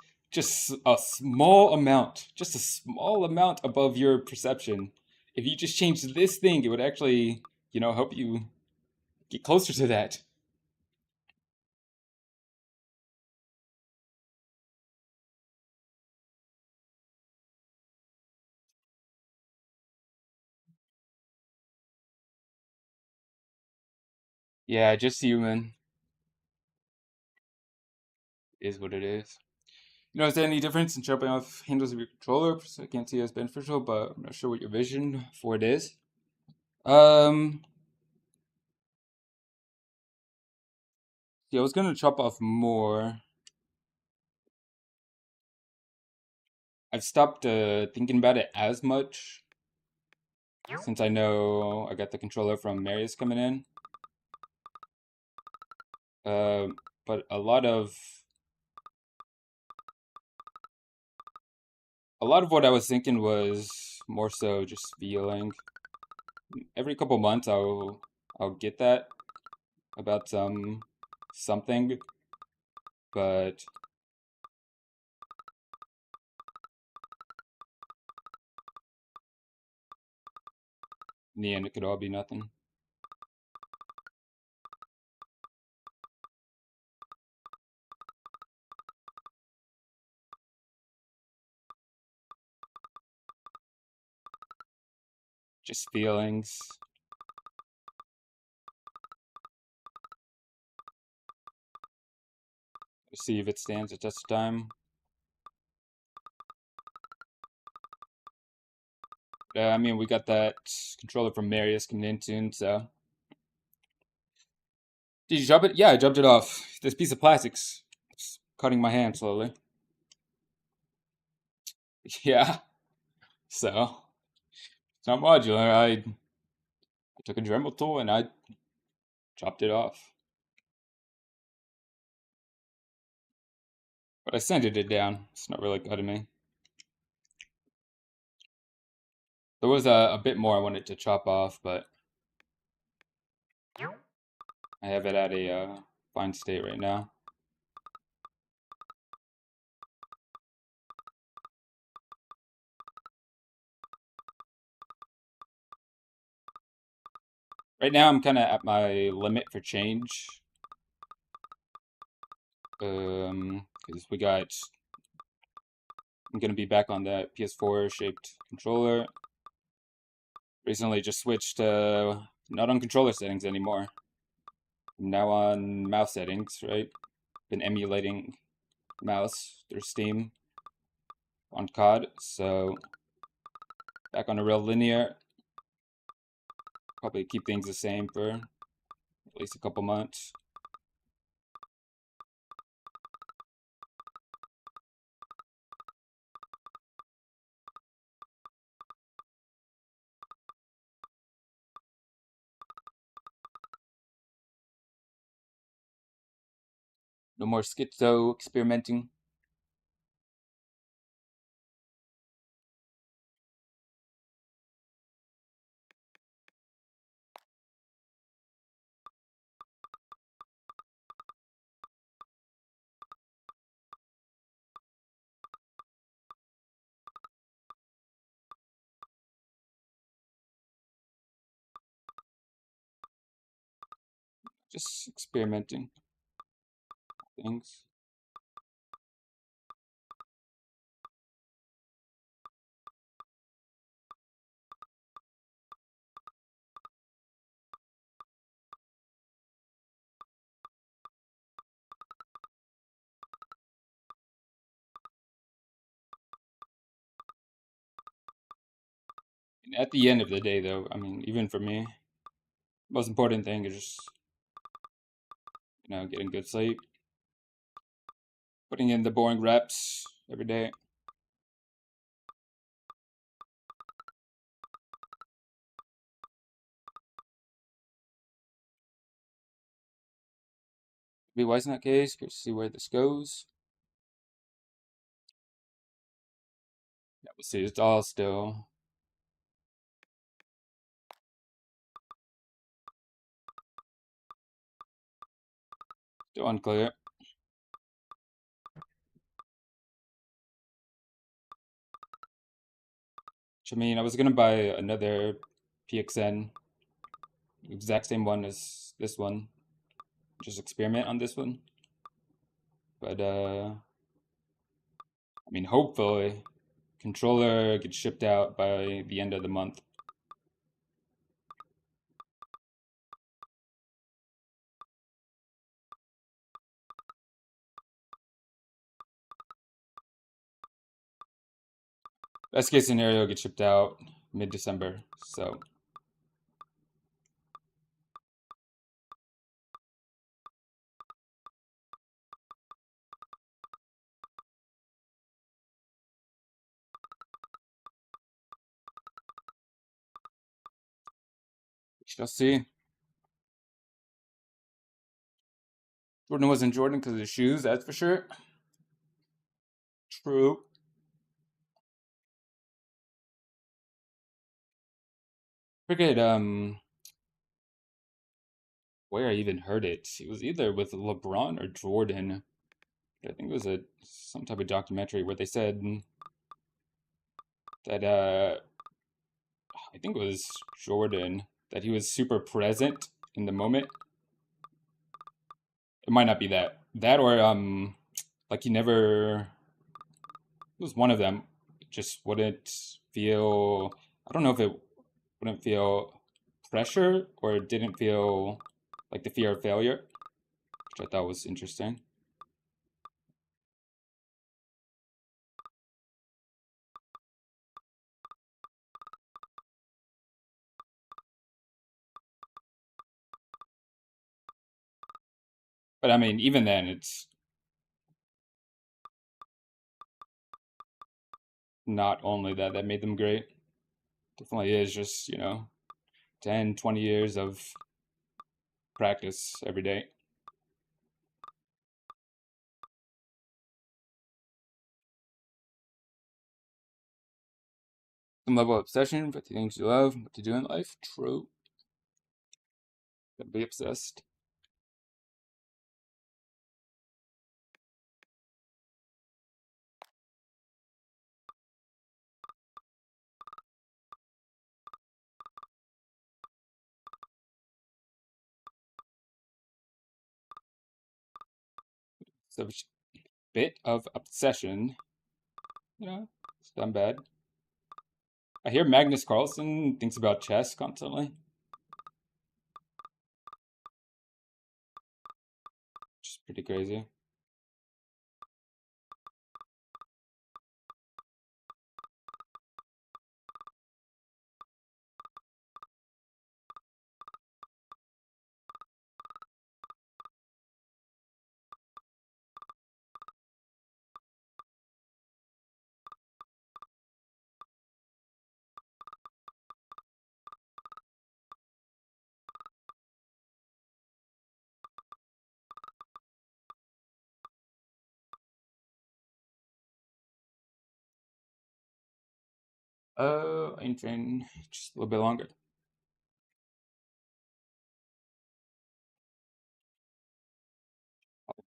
a small amount, just a small amount above your perception. If you just change this thing, it would actually, help you get closer to that. Yeah, just human is what it is. Is there any difference in chopping off handles of your controller? So I can't see as beneficial, but I'm not sure what your vision for it is. Um, yeah, I was gonna chop off more. I've stopped thinking about it as much since I know I got the controller from Marius coming in. But a lot of what I was thinking was more so just feeling. Every couple months, I'll get that about something, but In the end, it could all be nothing. Just feelings. See if it stands the test of time. I mean, we got that controller from Marius coming in soon, so. Did you drop it? Yeah, I dropped it off. This piece of plastic's cutting my hand slowly. Yeah, so. It's not modular. I took a Dremel tool and I chopped it off. But I sanded it down. It's not really cutting me. There was a bit more I wanted to chop off, but I have it at a fine state right now. Right now, I'm kind of at my limit for change. Because I'm gonna be back on that PS4 shaped controller. Recently, just switched to not on controller settings anymore. I'm now on mouse settings, right? Been emulating mouse through Steam on COD, so back on a real linear. Probably keep things the same for at least a couple months. No more schizo experimenting. Just experimenting things. And at the end of the day, though, I mean, even for me, most important thing is just, getting good sleep, putting in the boring reps every day. Be wise in that case. Let's see where this goes. Yeah, we'll see. It's all still unclear. Which, I mean, I was gonna buy another PXN, exact same one as this one. Just experiment on this one. But I mean, hopefully, controller gets shipped out by the end of the month. Best case scenario gets shipped out mid-December. So we shall see. Jordan wasn't Jordan because of the shoes, that's for sure. True. Forget where I even heard it. It was either with LeBron or Jordan. I think it was some type of documentary where they said that I think it was Jordan, that he was super present in the moment. It might not be that or like he never. It was one of them. Just wouldn't feel. I don't know if it wouldn't feel pressure or it didn't feel like the fear of failure, which I thought was interesting. But I mean, even then, it's not only that made them great. Definitely is just, 10, 20 years of practice every day. Some level of obsession with the things you love, what to do in life. True. Gotta be obsessed. So a bit of obsession, it's done bad. I hear Magnus Carlsen thinks about chess constantly, which is pretty crazy. I can train just a little bit longer.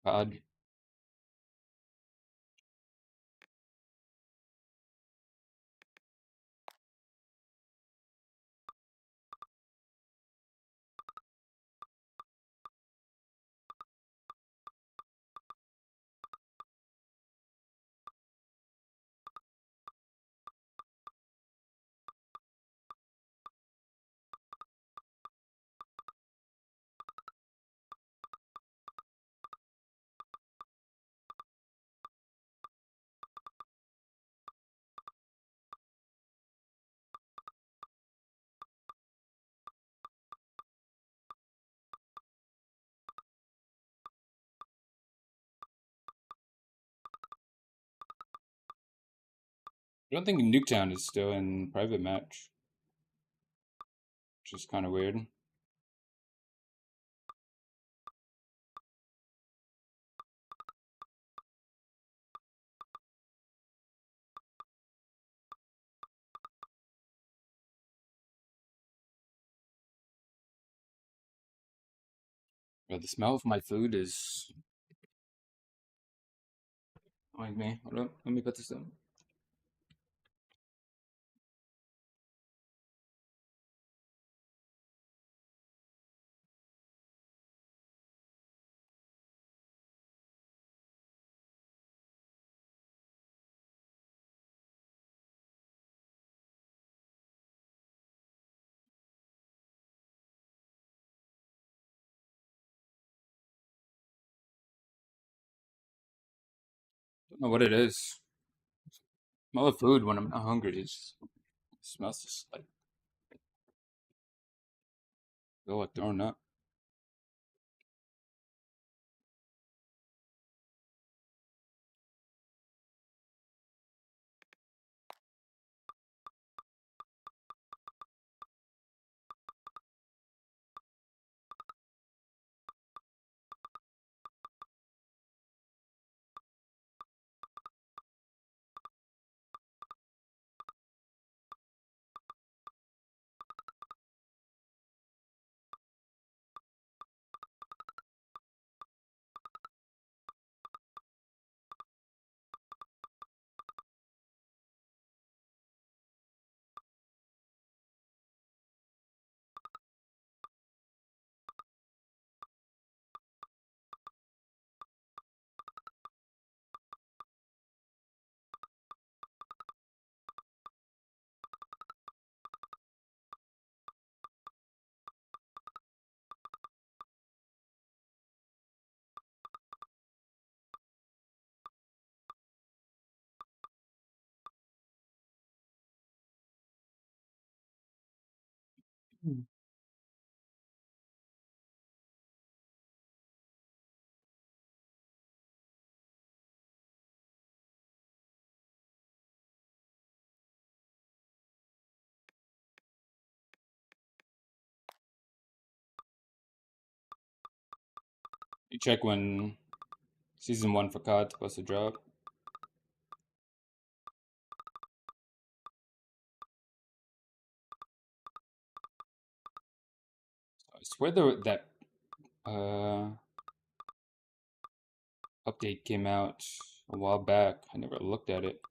God. I don't think Nuketown is still in private match, which is kind of weird. Yeah, the smell of my food is annoying me. Hold on, let me put this in. Don't know what it is. Smell of food when I'm not hungry. It smells just like feel like throwing up. You check when season 1 for COD's supposed to drop. I swear that uh, update came out a while back. I never looked at it.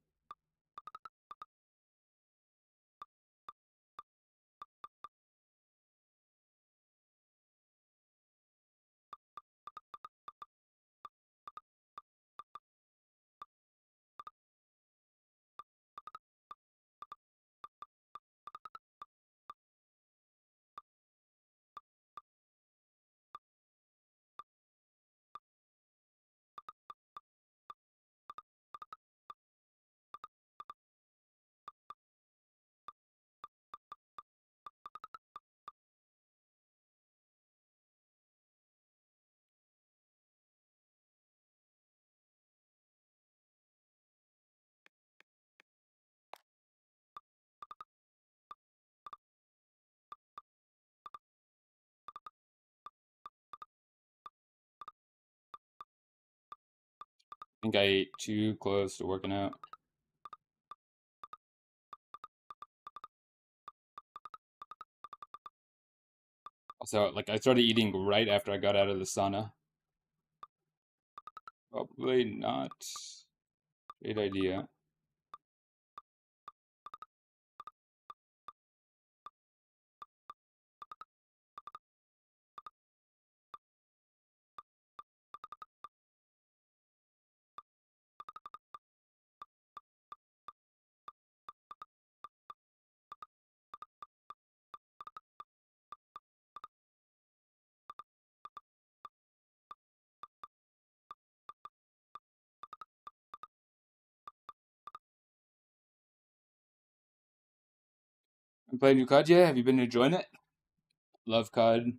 I think I ate too close to working out. Also, like I started eating right after I got out of the sauna. Probably not a great idea. You played new COD yet? Have you been enjoying it? Love COD.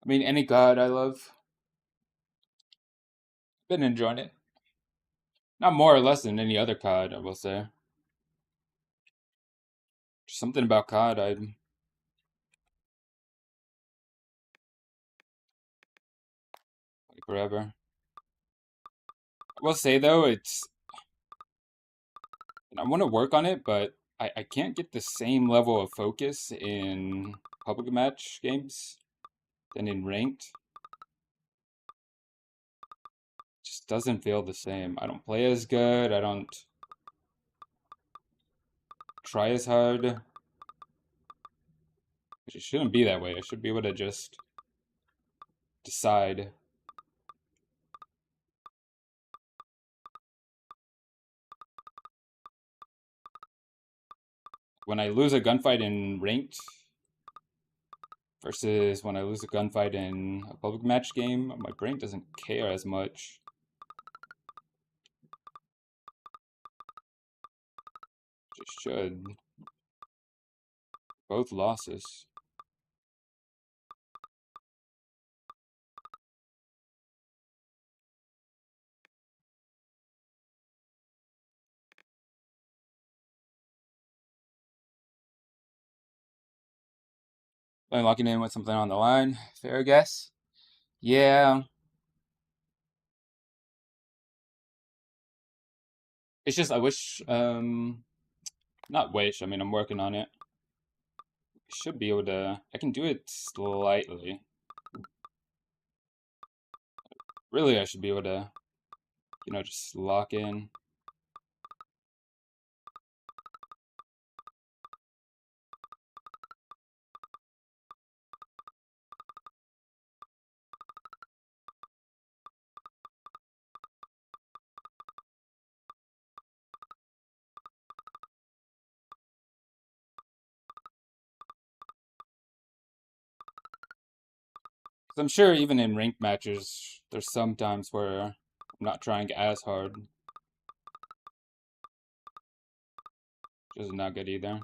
I mean, any COD I love. Been enjoying it. Not more or less than any other COD, I will say. Just something about COD I like forever. I will say though, I want to work on it, but I can't get the same level of focus in public match games than in ranked. Just doesn't feel the same. I don't play as good. I don't try as hard. Which it shouldn't be that way. I should be able to just decide. When I lose a gunfight in ranked versus when I lose a gunfight in a public match game, my brain doesn't care as much. Just should. Both losses. I'm locking in with something on the line. Fair guess? Yeah. It's just I wish not wish, I mean I'm working on it. I should be able to I can do it slightly. Really I should be able to, just lock in. Cause I'm sure even in ranked matches, there's some times where I'm not trying as hard, which is not good either.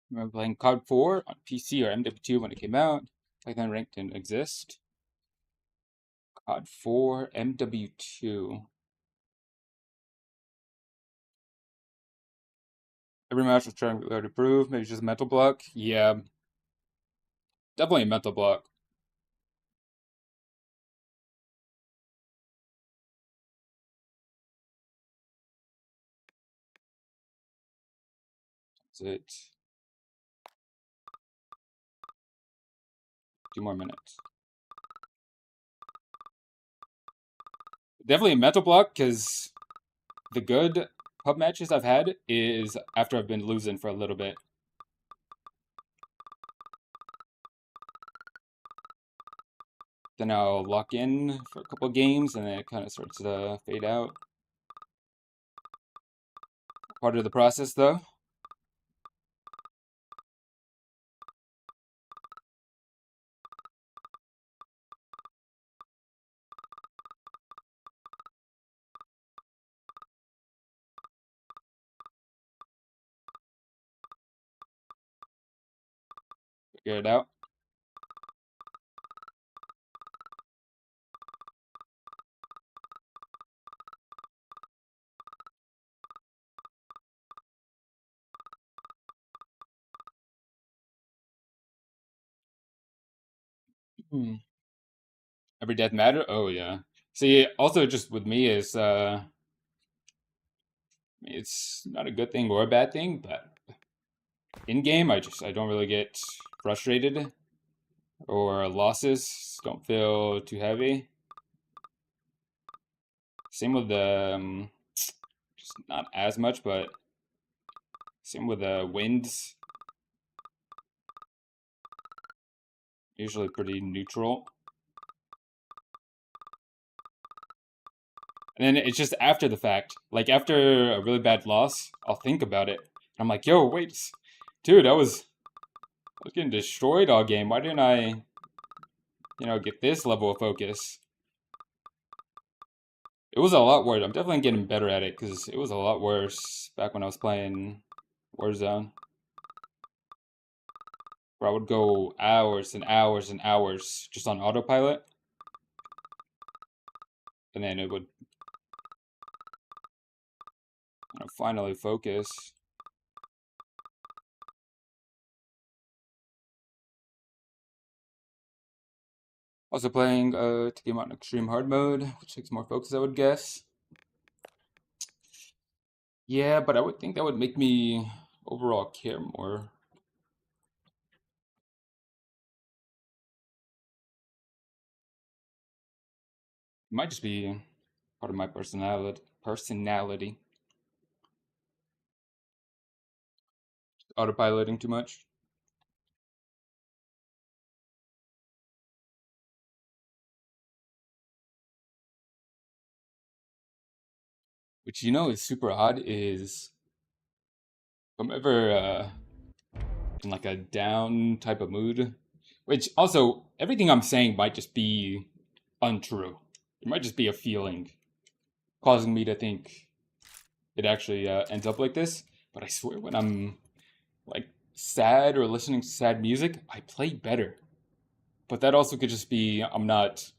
I remember playing COD 4 on PC or MW2 when it came out. Back then, ranked didn't exist. COD 4 MW2. Every match was trying to improve. Maybe just a mental block. Yeah, definitely a mental block. That's it. 2 more minutes. Definitely a mental block because the good pub matches I've had is after I've been losing for a little bit. Then I'll lock in for a couple games and then it kind of starts to fade out. Part of the process though. Figure it out. Hmm. Every death matter? Oh yeah. See, also just with me is it's not a good thing or a bad thing, but in game I don't really get frustrated or losses don't feel too heavy. Same with the just not as much, but same with the wins. Usually pretty neutral. And then it's just after the fact. Like after a really bad loss, I'll think about it. And I'm like, yo, wait, dude, I was getting destroyed all game. Why didn't I, get this level of focus? It was a lot worse. I'm definitely getting better at it because it was a lot worse back when I was playing Warzone. Where I would go hours and hours and hours just on autopilot. And then it would finally focus. Also playing to game on extreme hard mode, which takes more focus, I would guess. Yeah, but I would think that would make me overall care more. It might just be part of my personality. Autopiloting too much. Which is super odd is if I'm ever in like a down type of mood. Which also everything I'm saying might just be untrue. It might just be a feeling causing me to think it actually ends up like this. But I swear when I'm like sad or listening to sad music, I play better. But that also could just be I'm not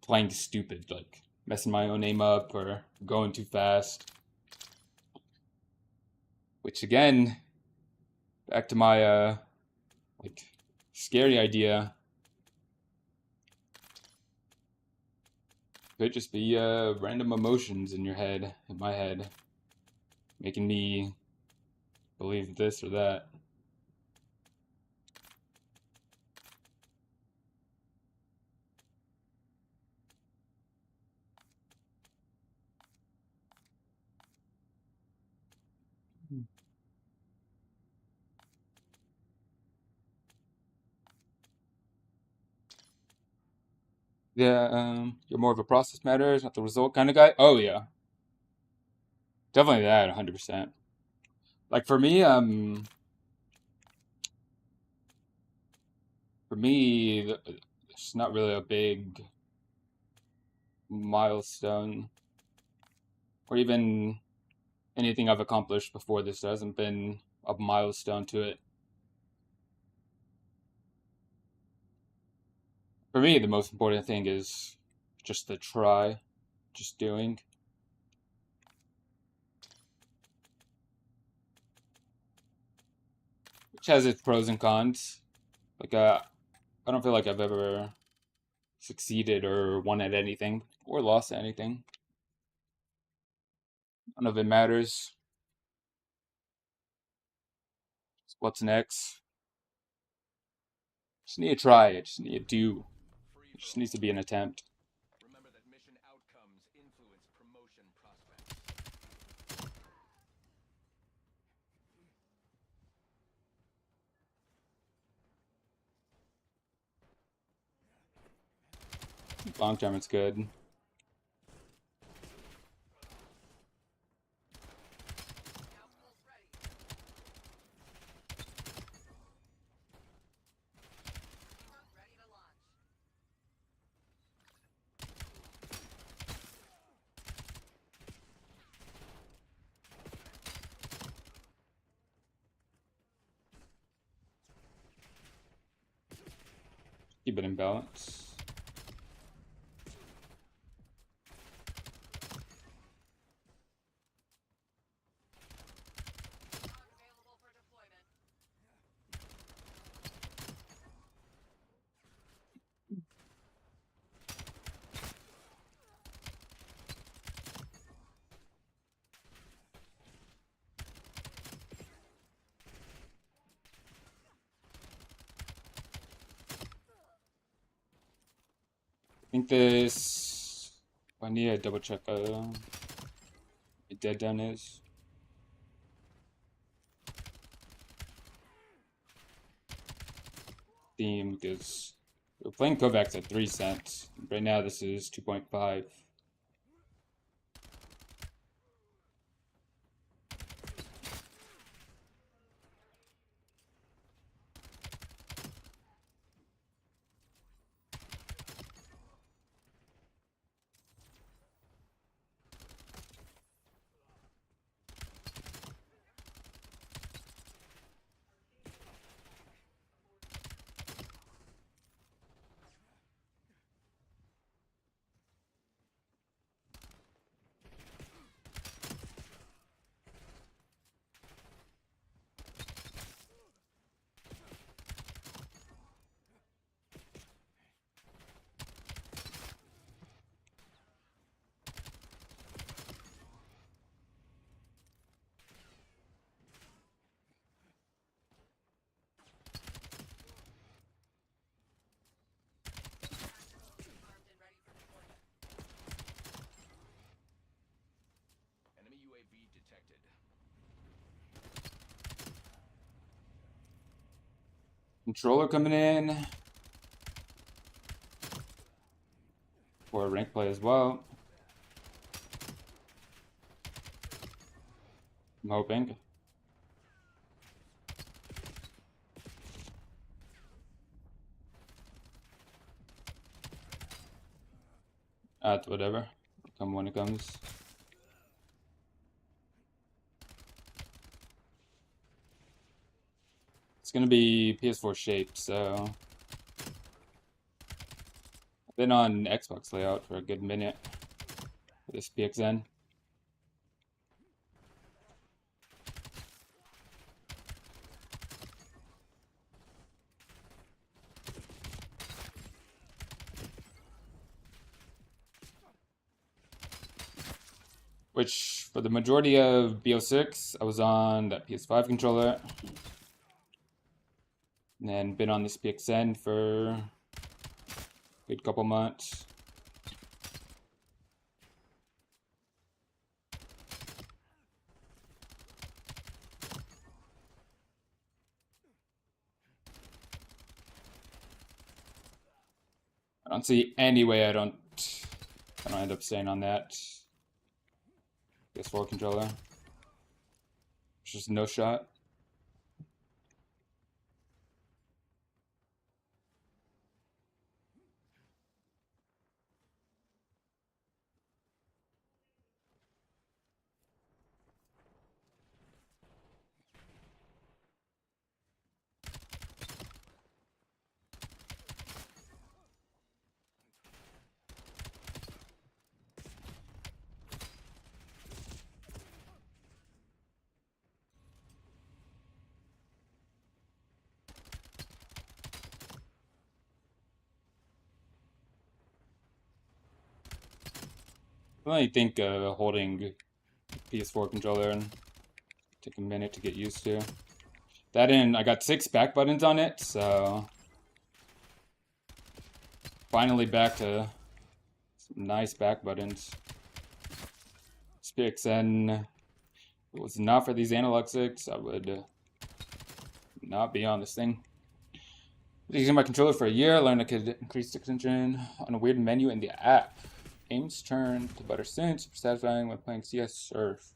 playing stupid, like messing my own name up or going too fast. Which again, back to my like scary idea, could just be random emotions in your head, in my head, making me believe this or that. Yeah, you're more of a process matters, not the result kind of guy. Oh yeah, definitely that, 100%. Like for me, it's not really a big milestone or even anything I've accomplished before this. There hasn't been a milestone to it. For me, the most important thing is just the try, just doing. Which has its pros and cons. Like, I don't feel like I've ever succeeded or won at anything or lost at anything. None of it matters. What's next? Just need to try it. Just need to do. It just needs to be an attempt. Remember that mission outcomes influence promotion prospects. Long term, it's good. Keep it in balance. I think this. I need to double check. The dead down is. Theme because we're playing Kovacs at 3 cents. Right now, this is 2.5. Enemy UAV detected. Controller coming in. For a rank play as well. I'm hoping. Whatever. Come when it comes. It's gonna be PS4 shaped, so I've been on Xbox layout for a good minute for this PXN. Which, for the majority of BO6, I was on that PS5 controller. And then been on this PXN for a good couple months. I don't see any way I don't end up staying on that PS4 controller. It's just no shot. I think holding PS4 controller and take a minute to get used to. That and I got 6 back buttons on it, so finally back to some nice back buttons. SPXN, if it was not for these analog sticks, I would not be on this thing. Using my controller for a year, I learned I could increase stick tension on a weird menu in the app. Aims turn to better sense, super satisfying when playing CS Surf.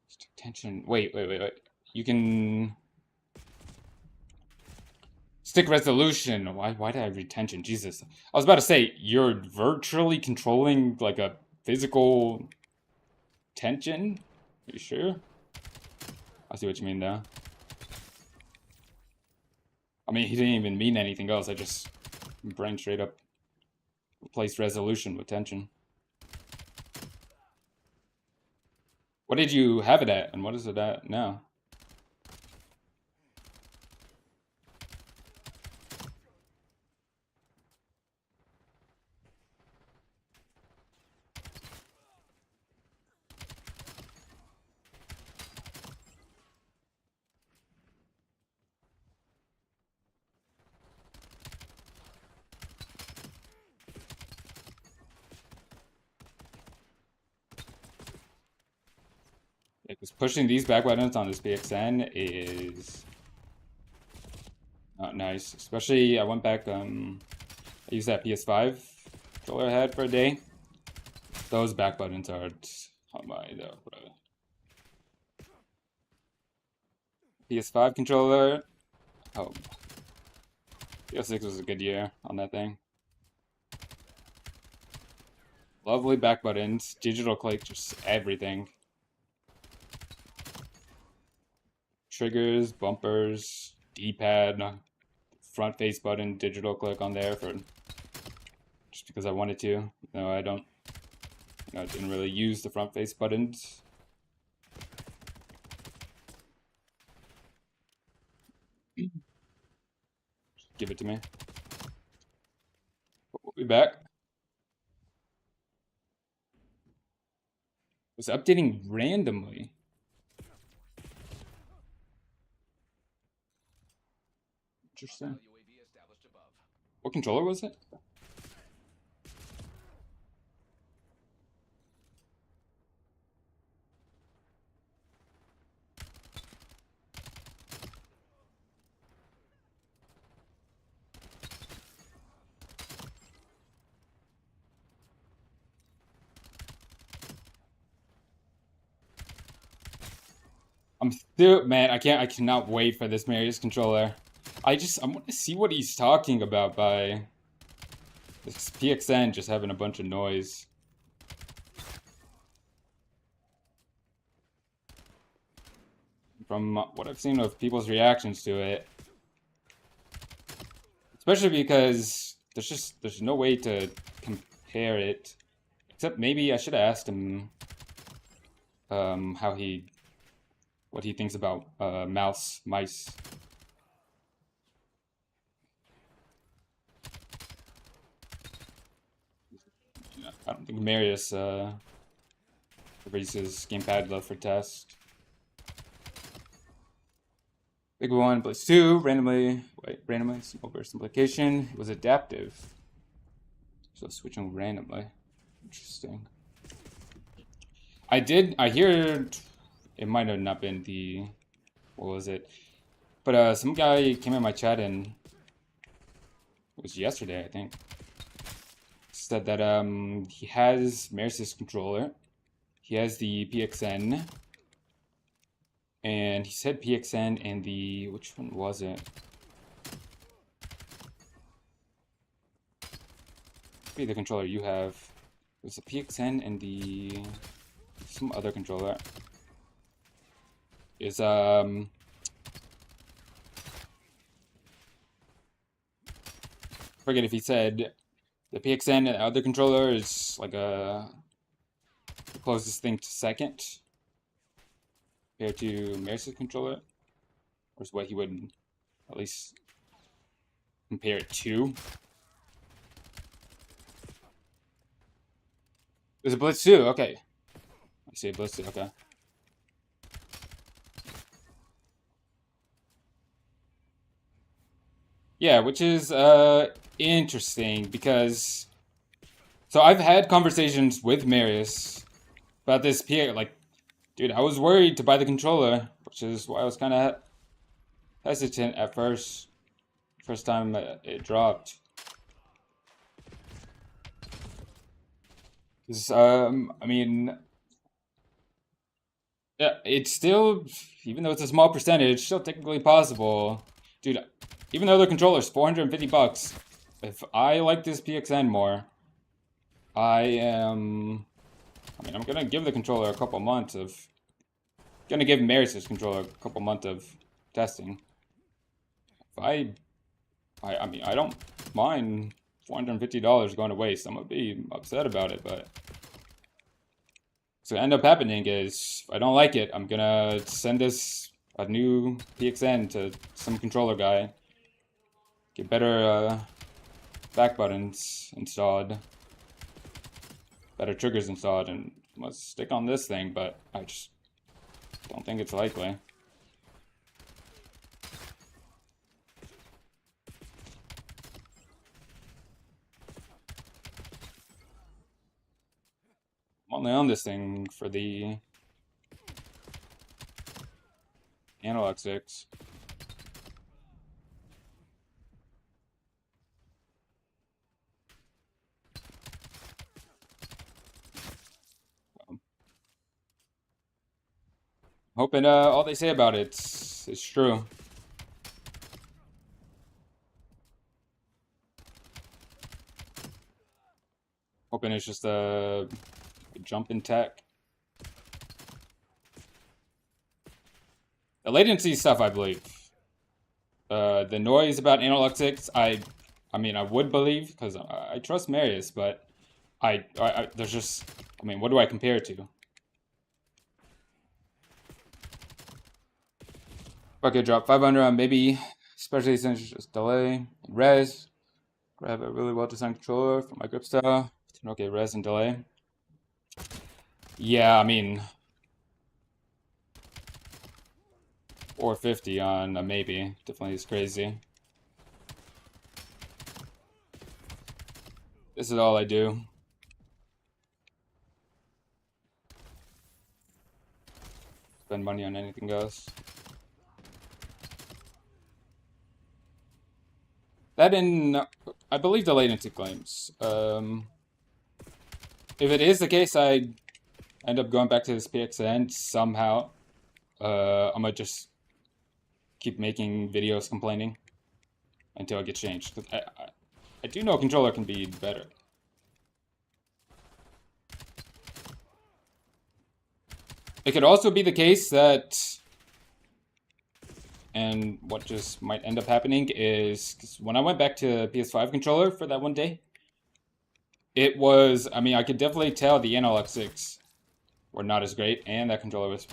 Stick tension. Wait. You can stick resolution. Why did I read tension? Jesus. I was about to say you're virtually controlling like a physical tension. Are you sure? I see what you mean though. I mean, he didn't even mean anything else. I just brain straight up replaced resolution with tension. What did you have it at, and what is it at now? Because pushing these back buttons on this PXN is not nice. Especially, I went back, I used that PS5 controller I had for a day. Those back buttons are, how am I, whatever. PS5 controller, oh. PS6 was a good year on that thing. Lovely back buttons, digital click, just everything. Triggers, bumpers, D-pad, front face button, digital click on there for just because I wanted to. No, I don't. I didn't really use the front face buttons. Give it to me. We'll be back. It was updating randomly. Interesting. What controller was it? I'm still, man, I cannot wait for this Marius controller. I want to see what he's talking about by this PXN just having a bunch of noise. From what I've seen of people's reactions to it. Especially because there's no way to compare it. Except maybe I should have asked him what he thinks about mice. I don't think Marius releases gamepad love for test. Big one, place 2, randomly, oversimplification. It was adaptive. So switching randomly. Interesting. I hear it might have not been the, what was it? But some guy came in my chat and it was yesterday, I think. Said that he has Marius's controller. He has the PXN. And he said PXN and the, which one was it? Maybe the controller you have. It was the PXN and the, some other controller. Is forget if he said the PXN and the other controller is like the closest thing to second compared to Marius's controller, or is what he would at least compare it to. There's a Blitz 2, okay. I see a Blitz 2, okay. Yeah, which is interesting because so I've had conversations with Marius about this PA. Like, dude, I was worried to buy the controller, which is why I was kind of hesitant at first time it dropped. 'Cause, I mean, yeah, it's still, even though it's a small percentage, still technically possible. Dude, even though the controller's $450, if I like this PXN more, I am. I mean, I'm gonna give the controller a couple months of. Gonna give Marius' controller a couple months of testing. If I mean, I don't mind $450 going to waste. I'm gonna be upset about it, but what's gonna end up happening is if I don't like it, I'm gonna send this a new PXN to some controller guy, get better back buttons installed, better triggers installed, and must stick on this thing. But I just don't think it's likely. I'm only on this thing for the analog sticks. Hoping all they say about it's true. Hoping it's just a jump in tech. The latency stuff, I believe. The noise about analog sticks, I mean, I would believe because I trust Marius, but there's just, I mean, what do I compare it to? If I could drop 500 on maybe, especially since it's just delay, res, grab a really well designed controller for my grip style. Okay, res and delay. Yeah, I mean, 450 on a maybe definitely is crazy. This is all I do. Spend money on anything goes. That in, I believe the latency claims. If it is the case, I end up going back to this PXN somehow. I might just keep making videos complaining until it gets changed. 'Cause I do know a controller can be better. It could also be the case that, and what just might end up happening is, 'cause when I went back to PS5 controller for that one day, it was, I mean, I could definitely tell the analog sticks were not as great, and that controller was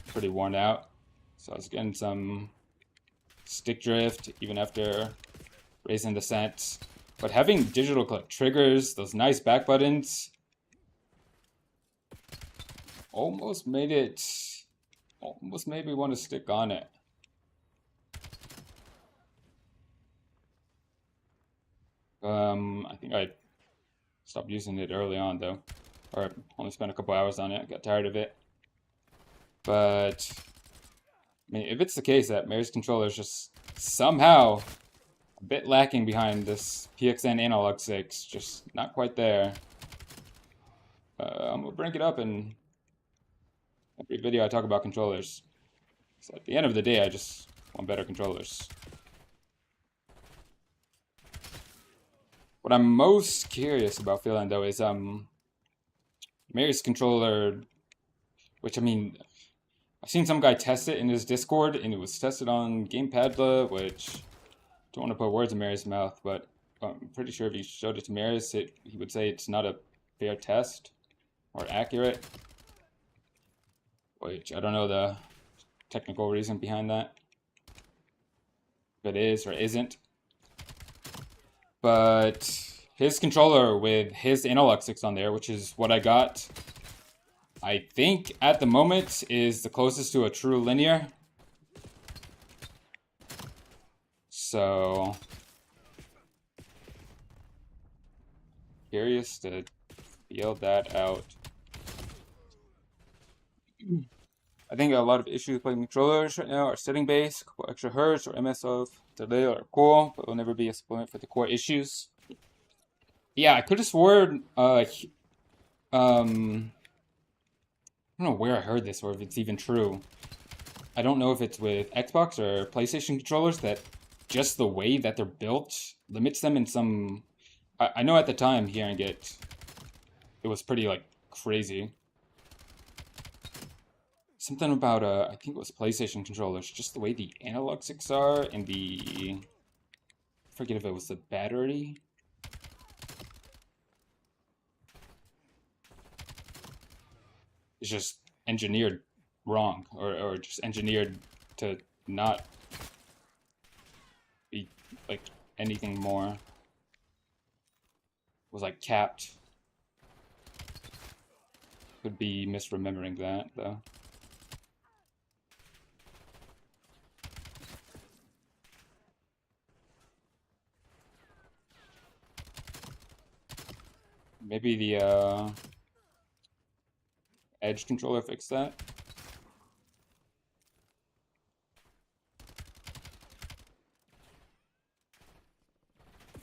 pretty worn out. So I was getting some stick drift even after raising the sense. But having digital click triggers, those nice back buttons, almost made me want to stick on it. I think I stopped using it early on though, or only spent a couple hours on it. I got tired of it. But I mean, if it's the case that Marius controller is just somehow a bit lacking behind this PXN analog 6, just not quite there, I'm gonna bring it up in every video I talk about controllers. So at the end of the day, I just want better controllers. What I'm most curious about feeling though is Marius controller, which I mean, I've seen some guy test it in his Discord, and it was tested on Gamepadla, which don't want to put words in Marius' mouth, but I'm pretty sure if he showed it to Marius, he would say it's not a fair test or accurate. Which I don't know the technical reason behind that, if it is or isn't. But his controller with his analog sticks on there, which is what I got. I think at the moment is the closest to a true linear. So curious to feel that out. I think a lot of issues playing controllers right now are setting based, a couple extra hertz or MS of delay are cool, but will never be a supplement for the core issues. Yeah, I could have sworn I don't know where I heard this or if it's even true. I don't know if it's with Xbox or PlayStation controllers that just the way that they're built limits them in some. I know at the time hearing it was pretty like crazy. Something about I think it was PlayStation controllers, just the way the analog sticks are and the. I forget if it was the battery. It's just engineered wrong or just engineered to not be like anything more. It was like capped. Could be misremembering that though. Maybe the Edge controller fixed that.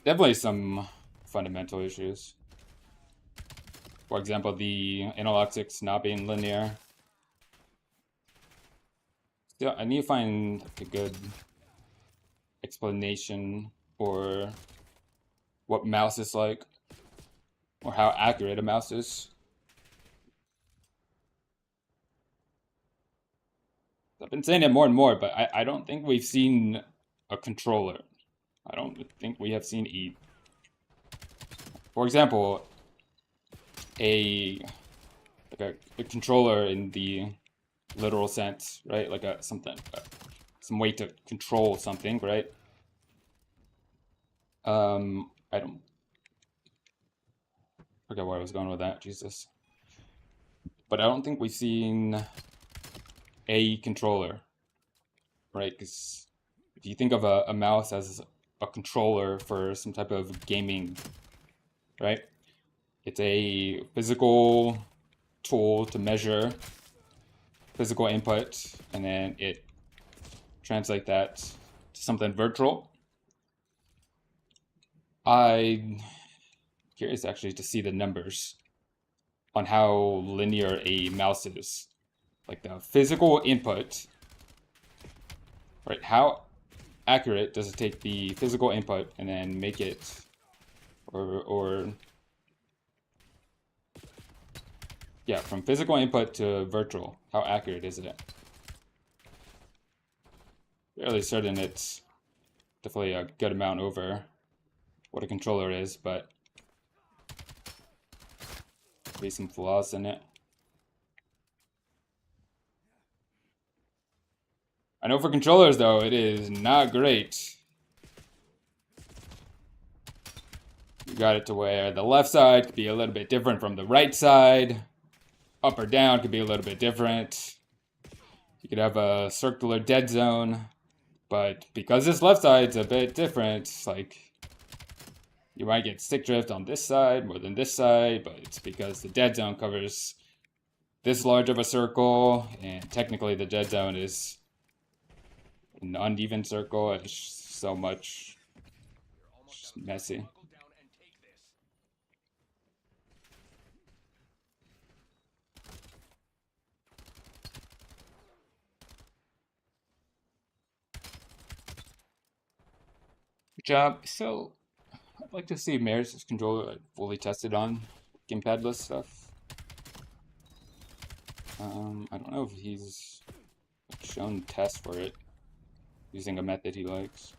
Definitely some fundamental issues. For example, the analog sticks not being linear. Still, I need to find like a good explanation for what mouse is like, or how accurate a mouse is. I've been saying it more and more, but I don't think we've seen a controller. I don't think we have seen a, for example, a controller in the literal sense, right? Like a something, some way to control something, right? I don't forget where I was going with that. Jesus, but I don't think we've seen a controller, right? Because if you think of a mouse as a controller for some type of gaming, right? It's a physical tool to measure physical input, and then it translate that to something virtual. I'm curious actually to see the numbers on how linear a mouse is. Like the physical input, right? How accurate does it take the physical input and then make it, or yeah, from physical input to virtual, how accurate is it? Fairly certain it's definitely a good amount over what a controller is, but maybe some flaws in it. I know for controllers though, it is not great. You got it to where the left side could be a little bit different from the right side. Up or down could be a little bit different. You could have a circular dead zone, but because this left side's a bit different, like you might get stick drift on this side more than this side, but it's because the dead zone covers this large of a circle, and technically the dead zone is an uneven circle. It's so much just messy. Good job. So I'd like to see Maris' controller like, fully tested on gamepadless stuff. I don't know if he's like, shown tests for it using a method he likes.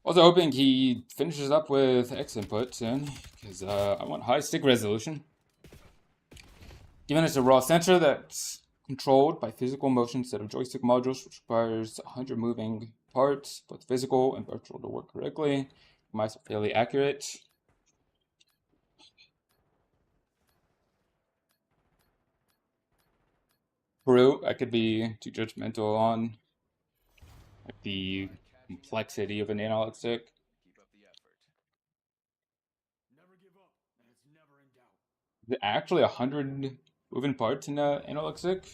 Also hoping he finishes up with X input soon, because I want high stick resolution. Given it's a raw sensor that's controlled by physical motion instead of joystick modules, which requires 100 moving parts, both physical and virtual, to work correctly. Mice are fairly accurate. True, I could be too judgmental on like the complexity of an analog stick. Keep up the effort. Never give up, and it's never in doubt. Is it actually 100 moving parts in an analog stick?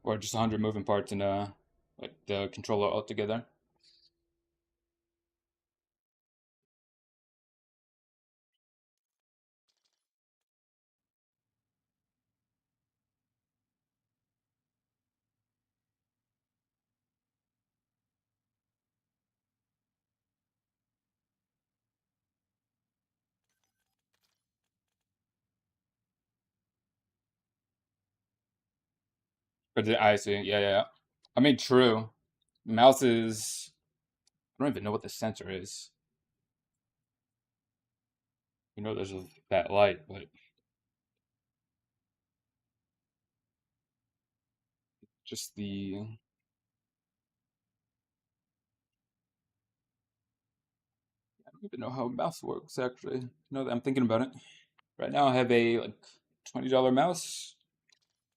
Or just 100 moving parts in like the controller altogether? But I see, yeah. I mean, true. Mouse is. I don't even know what the sensor is. You know, there's that light, but just the. I don't even know how a mouse works, actually. Now that I'm thinking about it. Right now, I have a like $20 mouse.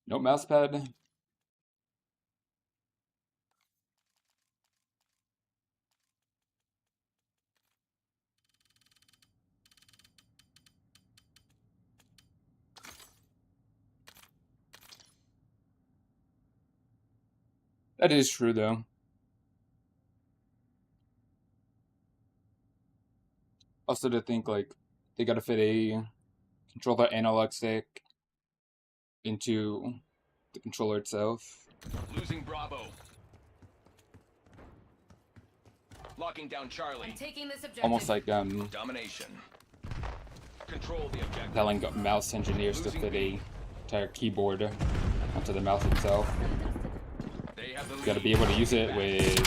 No mouse pad. That is true, though. Also, to think like they gotta fit a controller analog stick into the controller itself. Losing Bravo. Locking down Charlie. I'm taking this objective. Almost like Domination. Control the objective. telling mouse engineers to fit a entire keyboard onto the mouse itself. They have the You gotta lead. be able to use it with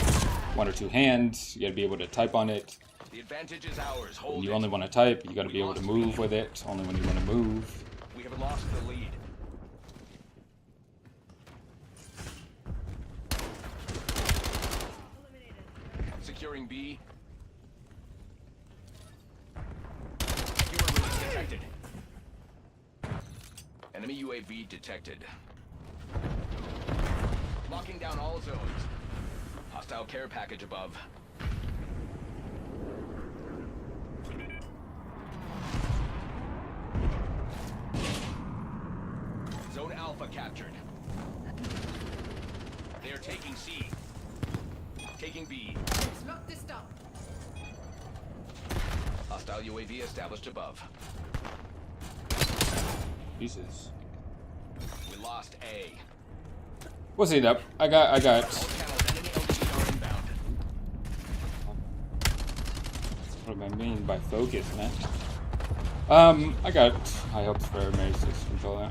one or two hands. You gotta be able to type on it. The advantage is ours. Hold When you it. only want to type, you gotta be able to move with it. Only when you want to move. We have lost the lead. Securing B. Keyword release detected. Enemy UAV detected. Locking down all zones. Hostile care package above. Zone Alpha captured. They are taking C. Taking B. Lock this down. Hostile UAV established above. Jesus. We lost A. We'll see that. I got. All channels enemy LTE are inbound. What do I mean by focus, man? I got high hopes for Mary 6 controller.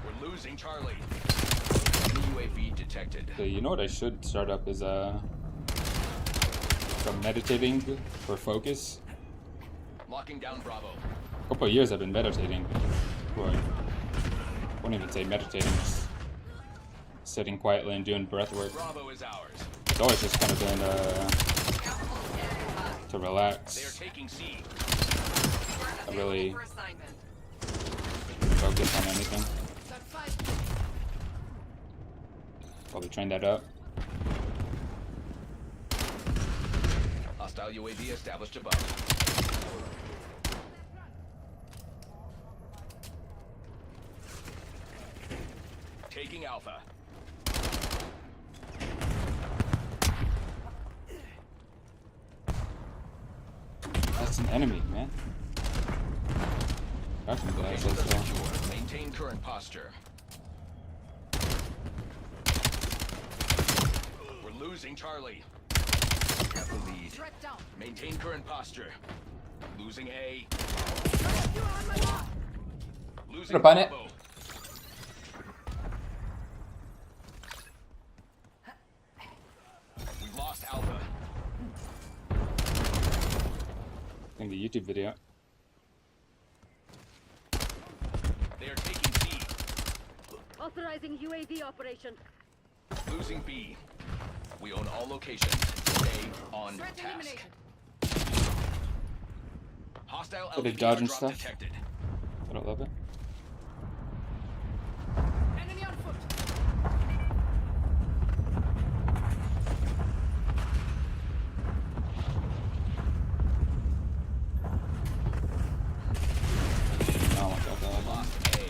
We're losing Charlie. Enemy UAV detected. So you know what I should start up is some meditating for focus. Locking down Bravo. A couple of years I've been meditating. Or I won't even say meditating, just sitting quietly and doing breath work. Bravo is ours. It's always just kind of been to They are relax. taking C. I really For assignment. focus on anything. Got 5. Probably train that up. Hostile UAV established above. Taking Alpha. That's an enemy, man. Cracking glass as well. Secure. Maintain current posture. We're losing Charlie. Have the lead. Threat down. Maintain current posture. Losing A. You are on my mark. Losing Gonna bun it. Bravo. We lost Alpha. the YouTube video. They are taking B. Authorizing UAV operation. Losing B. We own all locations. Stay on Threat task. eliminated. Hostile Bit of LVP dodging drop stuff. detected. I don't love it. Enemy on foot. Oh my god, that Lost A.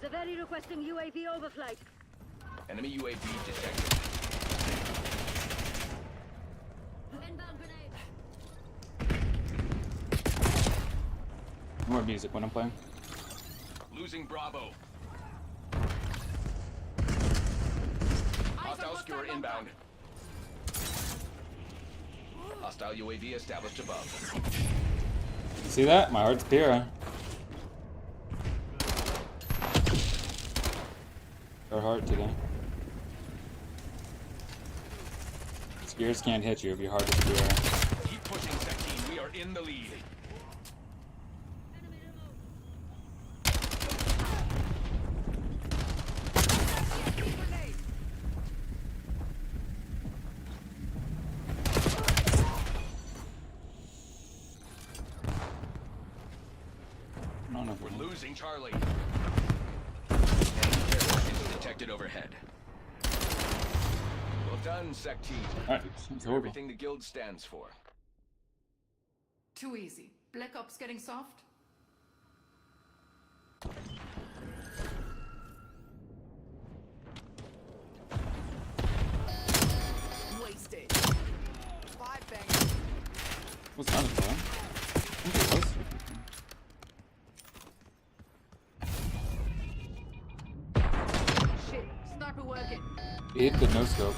Zaveri requesting UAV overflight. Enemy UAV detected. Inbound grenade. More music when I'm playing. Losing Bravo. Eyes on Hostile skewer hostile inbound. Hostile UAV established above. You see that? My heart's pure. Your heart today. Spears can't hit you if your heart is pure. Keep pushing, Sec Team. We are in the lead. Enemy remote. Grenade. No, no, We're losing Charlie. Enemy care package detected overhead. Well done, Sec Team. Alright, it's You're horrible. everything the guild stands for. Too easy. Black Ops getting soft. Wasted. 5 bang. What's on it, though? I think it was. Shit. Sniper working. He hit the no scope.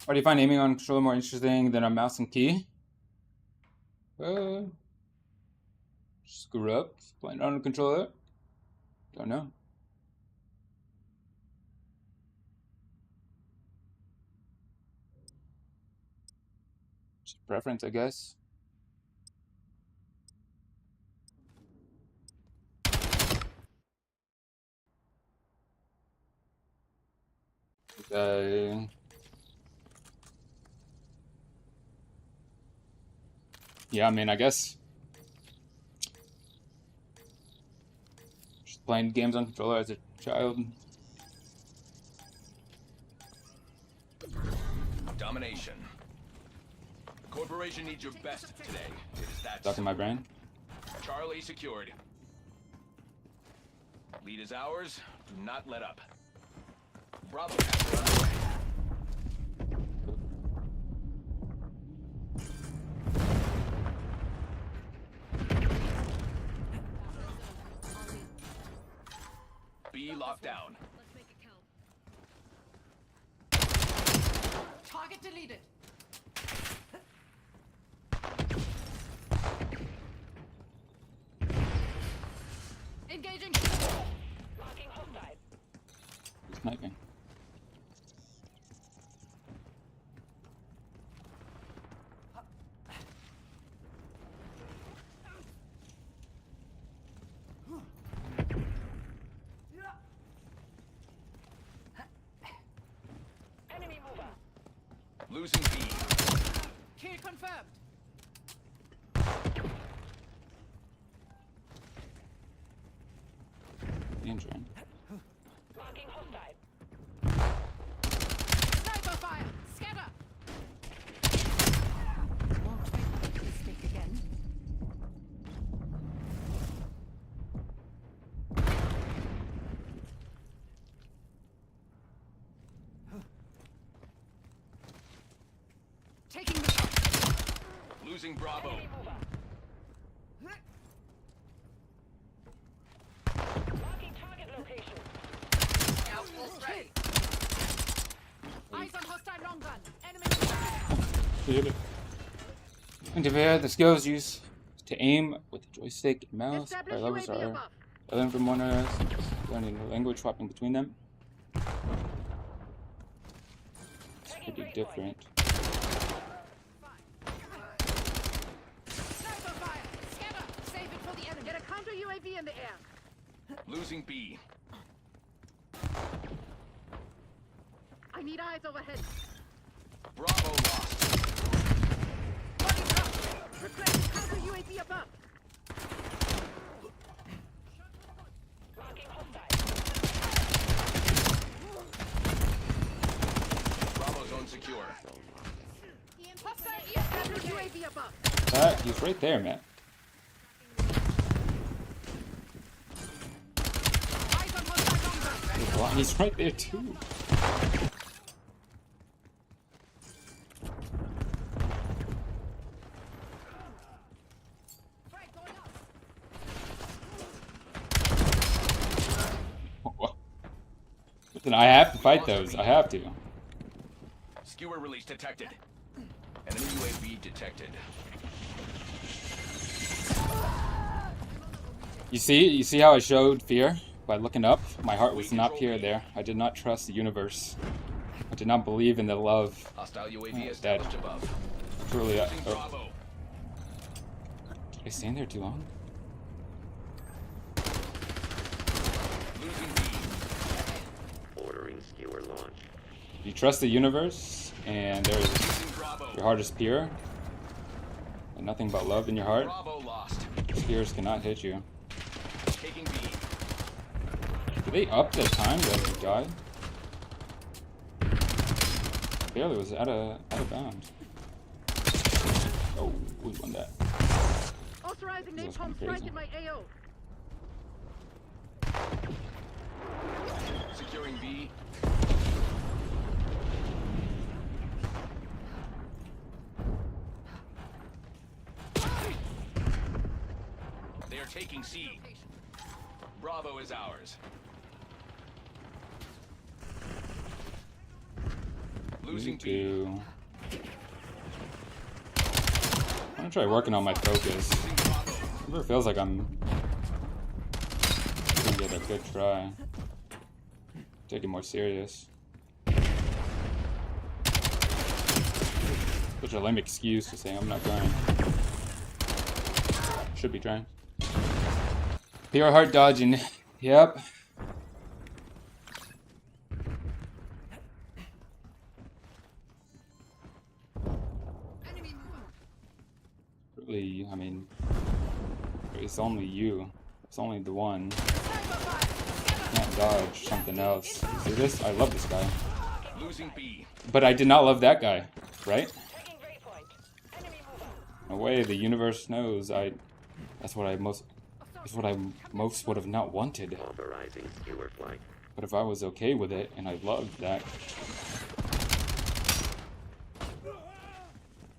Why do you find aiming on controller more interesting than a mouse and key? Screw up. Playing on a controller? Don't know. Just preference, I guess. Okay. Yeah, I mean, I guess. Just playing games on controller as a child. Domination. The corporation needs your best today. It is that Stuck in my brain. Charlie secured. Lead is ours. Do not let up. Bravo capture underway. B locked down. Let's make it count. Target deleted. Engaging. Marking hostile. Sniping. Losing B. Kill confirmed. Injuring. Marking hostile. Sniper fire. Scatter. Mistake again. Taking the shot. Losing Bravo. Enemy mover. Marking target location. Okay. Eyes on hostile long gun. Enemy. Hit it. And Devere, the skills used to aim with the joystick and mouse. Our levels are 11 from one another, learning the language, swapping between them. It's pretty different. Sniper fire. Scatter. Save it for the enemy. Get a counter UAV in the air. Losing B. I need eyes overhead. Bravo lost. Body drop. Request counter UAV above. Marking hostile. Bravo zone secure. Hostile counter UAV above. He's right there, man. Eyes on hostile long gun. He's right there too. Frag going up. Listen, I have to fight those. I have to. Skewer release detected. Enemy UAV detected. You see how I showed fear by looking up? My heart was not pure there. I did not trust the universe. I did not believe in the love. Hostile UAV Oh, established dead. above. Truly, Losing Bravo. did I stand there too long? Losing B. Ordering skewer launch. You trust the universe, and there's Losing Bravo. your heart is pure, and nothing but love in your heart. Bravo lost. Spears cannot hit you. Taking B. Did they up the time that he died? Barely was out of bounds. Oh, we won that. Authorizing This is napalm crazy. strike in my AO. Securing B. They are taking C. Bravo is ours. Losing B. To... I'm gonna try working on my focus. Losing Bravo. It never feels like I'm gonna get a good try. Take it more serious. Such a lame excuse to say I'm not trying. Should be trying. Pure heart dodging. Yep. Enemy mover. Really, I mean, it's only you. It's only the one. Sniper fire. Can't dodge something else. See this? I love this guy. Losing B. But I did not love that guy, right? Taking waypoint. Enemy mover. No way, the universe knows that's what I most would have not wanted. Authorizing skewer flight. But if I was okay with it and I loved that,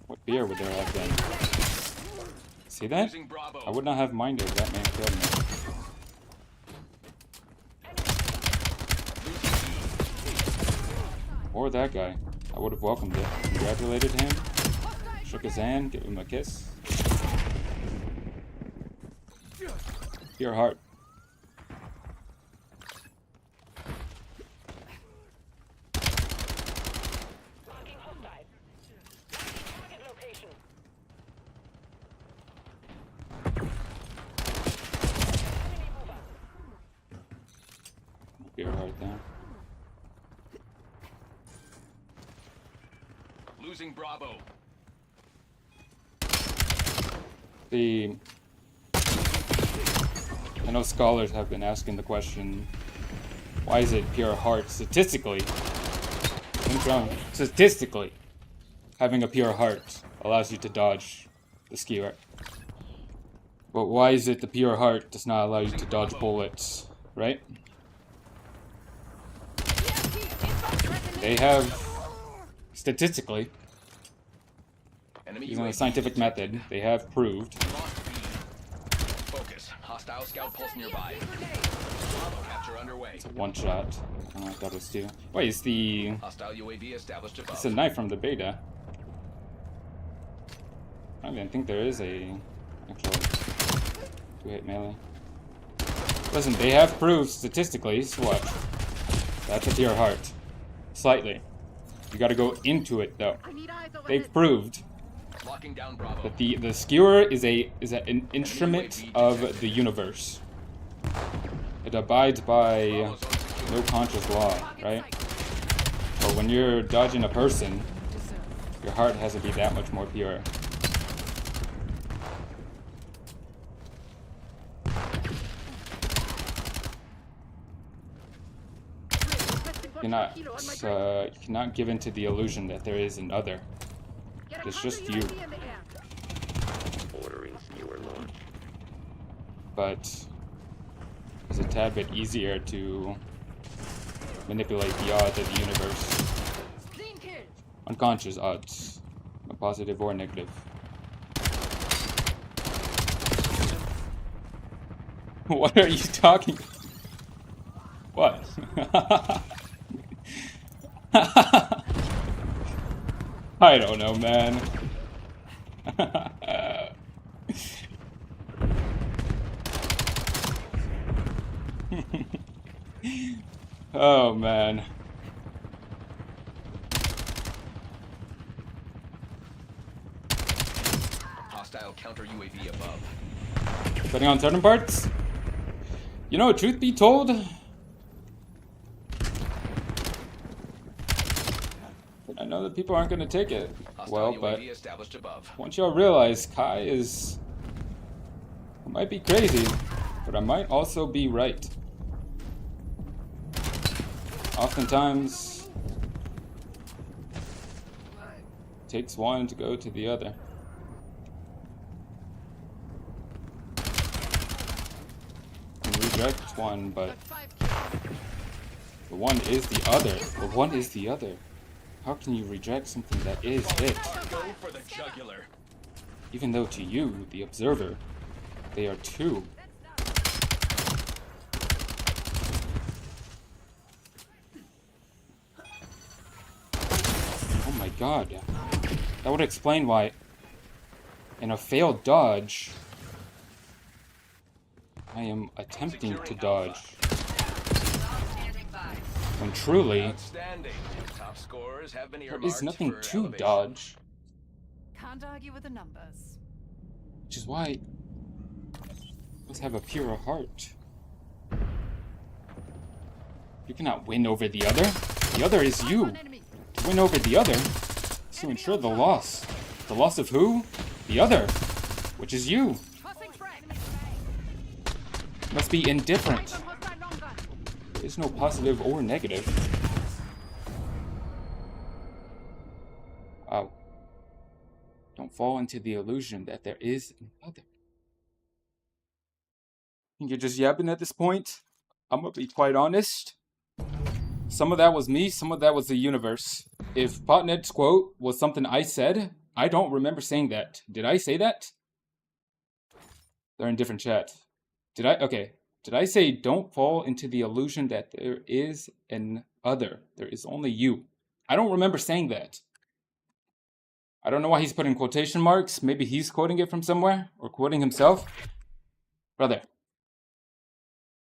what fear would there have been? See that? Losing Bravo. I would not have minded if that man killed me. Or that guy. I would have welcomed it. Congratulated him, shook his hand, gave him a kiss. Pure heart. Marking hostile. Target location. Enemy mover. Pure heart there. losing Bravo. I know scholars have been asking the question, why is it pure heart statistically? Statistically, having a pure heart allows you to dodge the skewer. But why is it the pure heart does not allow you to dodge bullets, right? They have, statistically, Enemy using a UAV scientific detected. method, they have proved. Lost B. Focus. Hostile scout pulse nearby. Bravo capture underway. It's a one shot. I thought it was two. Wait, it's the... Hostile UAV established above. It's a knife from the beta. I don't even think there is a actual two-hit melee. Listen, they have proved statistically, so what? That's a pure heart. Slightly. You gotta go into it though. I need eyes over They've proved Locking down Bravo. that the skewer is an instrument of the universe. It abides by Bravo zone secure. no conscious law, right? But when you're dodging a person, your heart has to be that much more pure. You cannot give in to the illusion that there is another. It's just you. Ordering skewer launch. But it's a tad bit easier to manipulate the odds of the universe. Clean kill. Unconscious odds, positive or negative. What are you talking? What? I don't know, man. Oh, man. Hostile counter UAV above. Depending on certain parts. You know, truth be told, I know that people aren't going to take it Hostile well, UAV but established above. once y'all realize Kai is... I might be crazy, but I might also be right. Oftentimes, it takes one to go to the other. You can reject one, but the one is the other. The one is the other. How can you reject something that is it? Go for the jugular. Even though to you, the observer, they are two. Oh my god. That would explain why in a failed dodge, I am attempting to dodge. When truly, Outstanding. Top scorers have been there earmarked is nothing for to elevation. dodge. Can't argue with the numbers. Which is why let's have a purer heart. You cannot win over the other. The other is you. One enemy. To win over the other is to ensure the loss. The loss of who? The other, which is you. Tossing frag. Must be indifferent. Eyes on hostile long gun. There is no positive or negative. Wow. Don't fall into the illusion that there is another. Think you're just yapping at this point? I'm gonna be quite honest. Some of that was me, some of that was the universe. If Potnet's quote was something I said, I don't remember saying that. Did I say that? They're in different chat. Did I? Okay. Did I say don't fall into the illusion that there is an other? There is only you. I don't remember saying that. I don't know why he's putting quotation marks. Maybe he's quoting it from somewhere or quoting himself. Brother,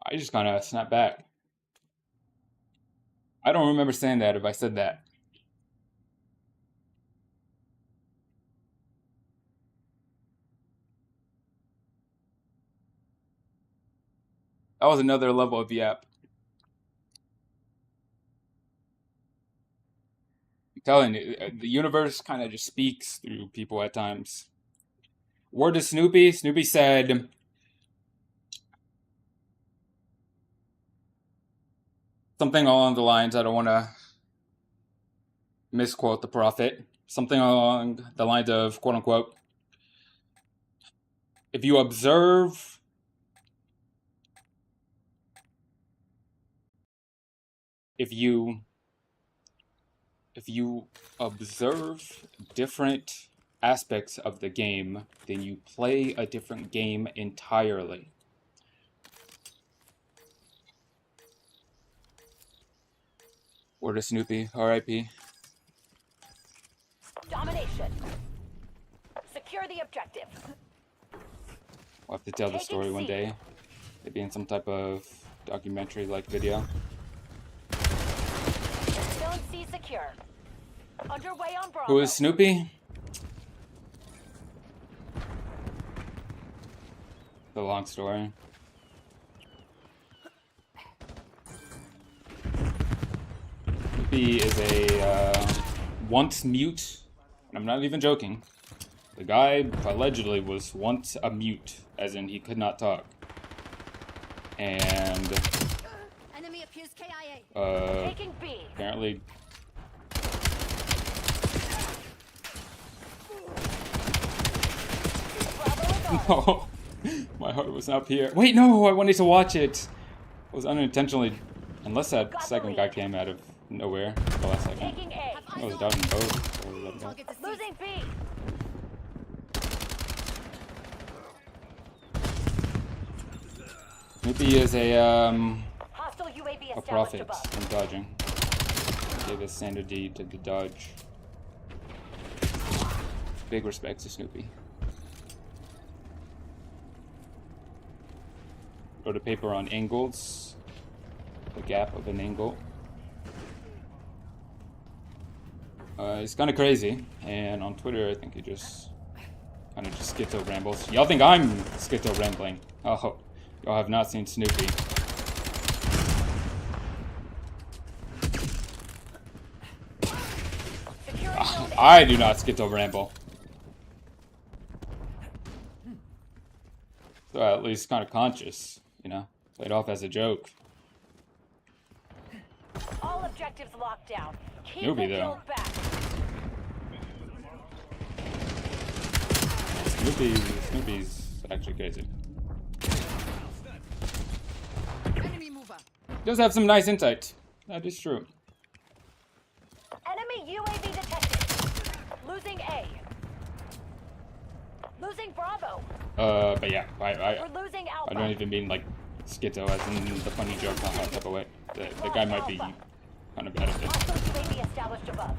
I just kind of snapped back. I don't remember saying that if I said that. That was another level of the app. telling you, the universe kind of just speaks through people at times. Word to Snoopy. Snoopy said, something along the lines, I don't want to misquote the prophet, something along the lines of, quote unquote, if you observe if you observe different aspects of the game, then you play a different game entirely. Word to Snoopy, R.I.P. Domination. Secure the objective. We'll have to tell the story one day. Maybe in some type of documentary-like video. Zone C secure. Underway on Bravo. Who is Snoopy? The long story. Snoopy is a once mute, and I'm not even joking. The guy allegedly was once a mute, as in he could not talk. And Enemy appears KIA. Taking B. apparently Bravo is on. no, my heart was up here. Wait, no, I wanted to watch it. It was unintentionally, unless that second guy came out of nowhere the last second. Taking A. I was dodging both. Or whatever. Target is Losing B. Snoopy is a Hostile UAV established prophet above. in dodging. Gave a standard D to the dodge. Big respect to Snoopy. Wrote a paper on angles, the gap of an angle. He's kind of crazy, and on Twitter I think he just kind of just schizo rambles. Y'all think I'm schizo rambling? Oh, y'all have not seen Snoopy. Securing zone A. I do not schizo ramble. So at least kind of conscious, you know, played off as a joke. All objectives locked down. Keep Snoopy, the though. kill back. Snoopy's actually crazy. enemy mover. Does have some nice insight. That is true. Enemy UAV detected. Losing A. Losing Bravo. But yeah, I We're losing Alpha. don't even mean like schizo as in the funny joke on that type of way. The guy might be kind of bad at it. Hostile UAV established above.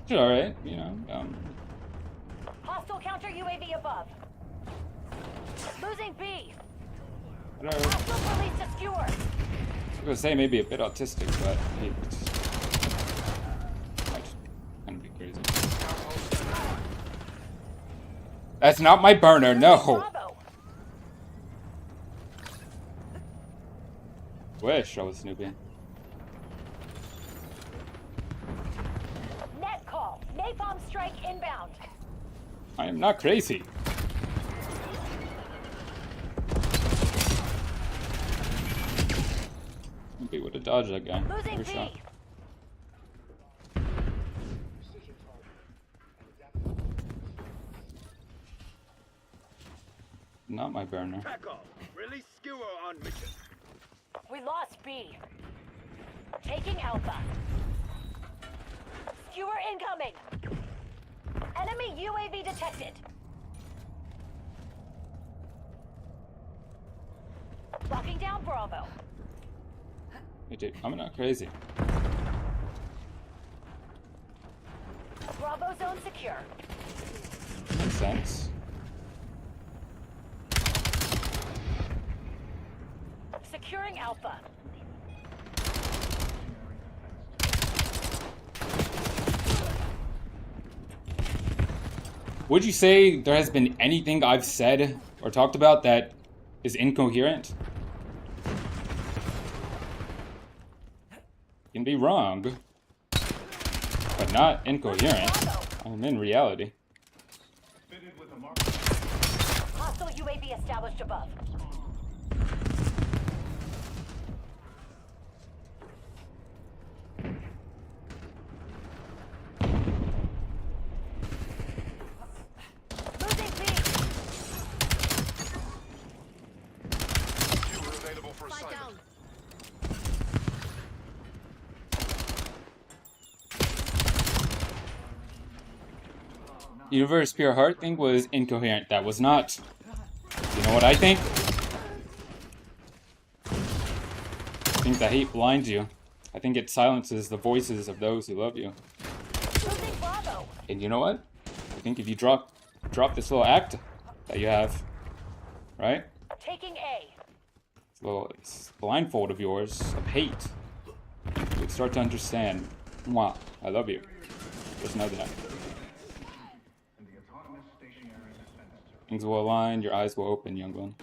It's alright, you know. Hostile counter UAV above. Losing B. Whatever. Hostile released a skewer. I was gonna say maybe a bit autistic, but he might just kind of be crazy. That's not my burner, no. Bravo. Wish I was Snoopy. Net call. Napalm strike inbound. I am not crazy. Snoopy would have dodged that guy. Losing Every B. shot. Not my burner. Back off. Release skewer on mission. We lost B. Taking Alpha. Skewer incoming. Enemy UAV detected. Locking down Bravo. Hey, dude, I'm not crazy. Bravo zone secure. Makes sense. Securing Alpha. Would you say there has been anything I've said or talked about that is incoherent? can be wrong, but not incoherent. I'm in reality. Hostile UAV established above. Losing B. You are available for Fight assignment. down. Universe Pure Heart thing was incoherent. That was not. You know what I think? I think the hate blinds you. I think it silences the voices of those who love you. Losing Bravo. And you know what? I think if you drop this little act that you have, right? Taking A. This little blindfold of yours of hate, you'll start to understand. Mwah, I love you. Just know that. Things will align, your eyes will open, young one.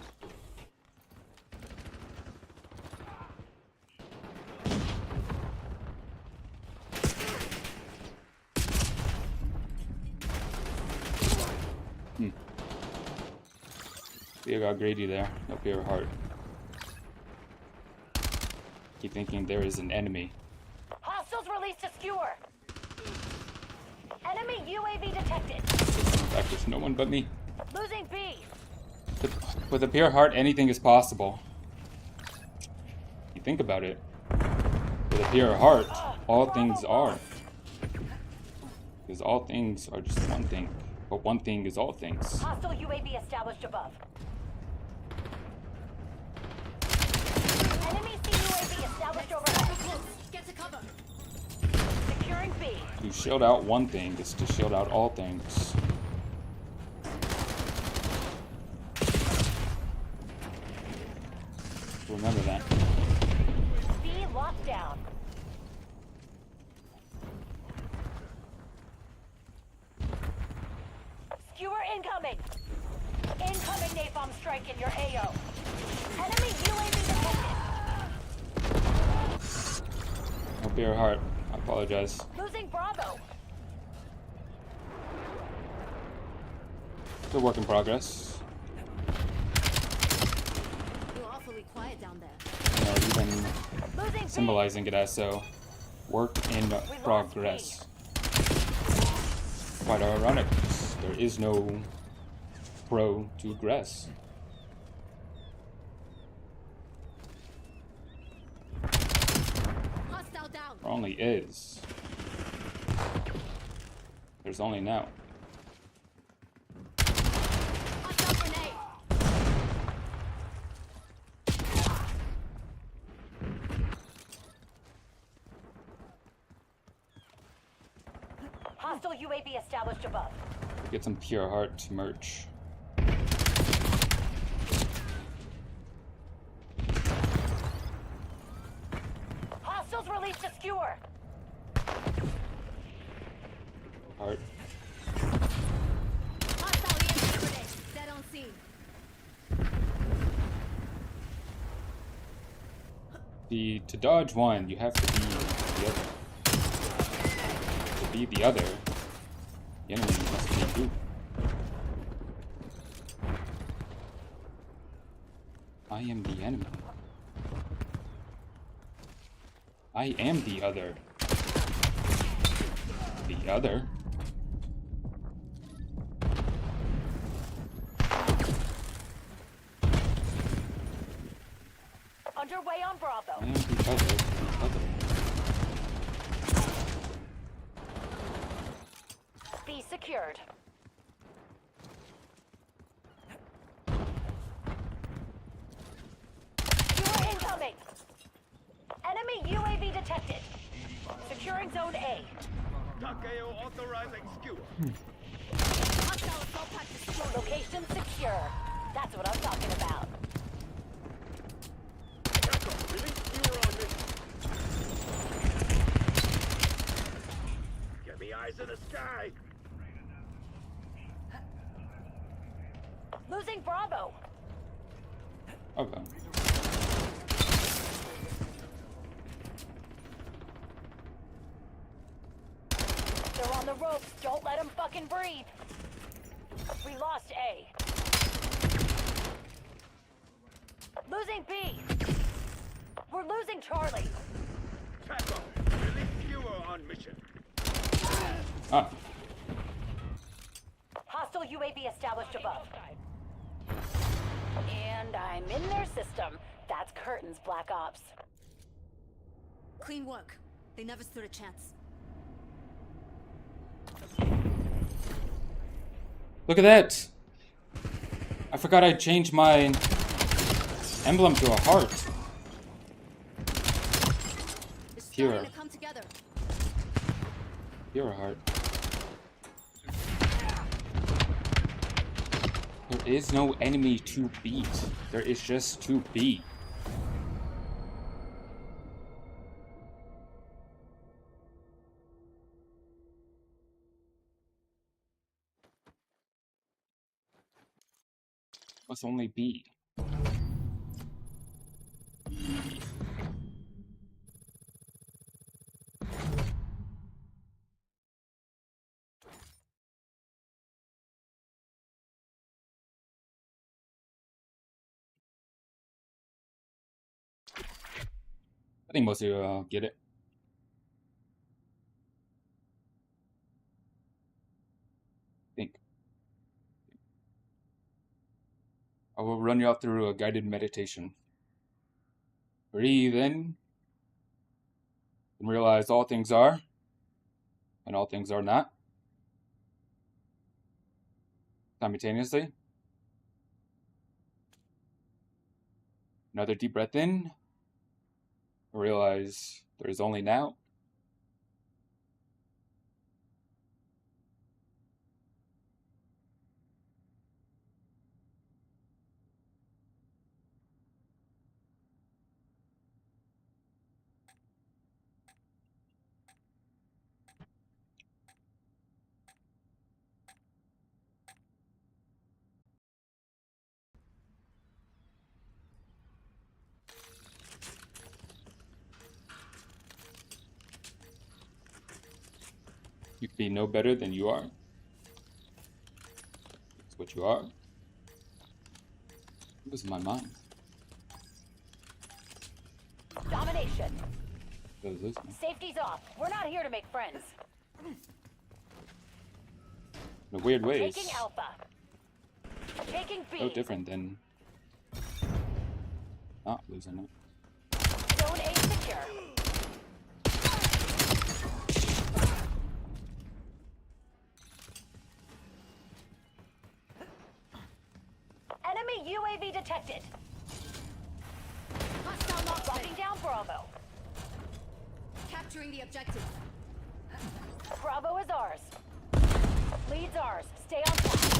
See, I got greedy there. No pure heart. Keep thinking there is an enemy. Hostiles released a skewer. Enemy UAV detected. In fact, there's no one but me. Losing B. With a pure heart, anything is possible. You think about it. With a pure heart, all things are. Because all things are just one thing. But one thing is all things. Hostile UAV established above. Enemy CUAV established overhead. Get to cover. Securing B. To shield out one thing is to shield out all things. Remember that. B locked down. Skewer incoming. Incoming napalm strike in your AO. Enemy UAV detected. No pure heart. I apologize. Losing Bravo. It's a work in progress. You're awfully quiet down there. You know, even Losing B. symbolizing it as so. Work in progress. Quite ironic. There is no progress. Hostile down. There only is. There's only now. Hostile grenade. Hostile UAV established above. Get some pure heart merch. Hostiles released a skewer. Heart. Hostile EMP grenade. Dead on scene. To dodge one, you have to be the other. To be the other, the enemy must be you. I am the enemy. I am the other. The other? Underway on Bravo. I am the other. The other. B secured. Skewer incoming. Enemy UAV detected. Securing zone A. Takeo authorizing skewer. Hostile assault pack destroyed. Location secure. That's what I'm talking about. Release skewer on me. Get me eyes in the sky. Losing Bravo. Okay. the ropes. Don't let him fucking breathe. We lost A. Losing B. We're losing Charlie. Tackle. Release skewer on mission. Ah, Hostile UAV established above. And I'm in their system. That's Curtin's Black Ops. Clean work. They never stood a chance. look at that! I forgot I changed my emblem to a heart. It's Pure. starting to come together. You're a heart. There is no enemy to beat. There is just to beat. Must only be. I think most of you get it. Think. I will run you all through a guided meditation. Breathe in and realize all things are and all things are not. Simultaneously. Another deep breath in. Realize there is only now. You can be no better than you are. It's what you are. It was in my mind. Domination. That was this one. Safety's off. We're not here to make friends. In a weird ways, Taking Alpha. Taking B. no different than not losing it. Zone A secure. Enemy UAV detected. Hostile marksman. Locking down Bravo. Capturing the objective. Bravo is ours. Lead's ours. Stay on track.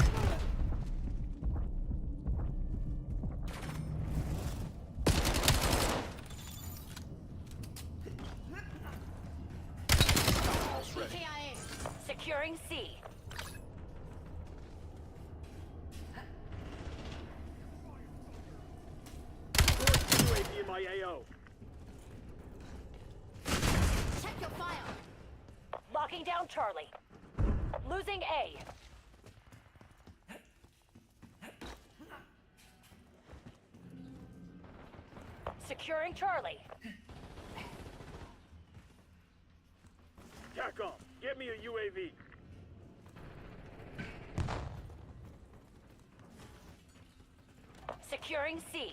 KIA. Securing C. UAV in my AO. Check your fire. Locking down Charlie. Losing A. Securing Charlie. TACOM, get me a UAV. Securing C.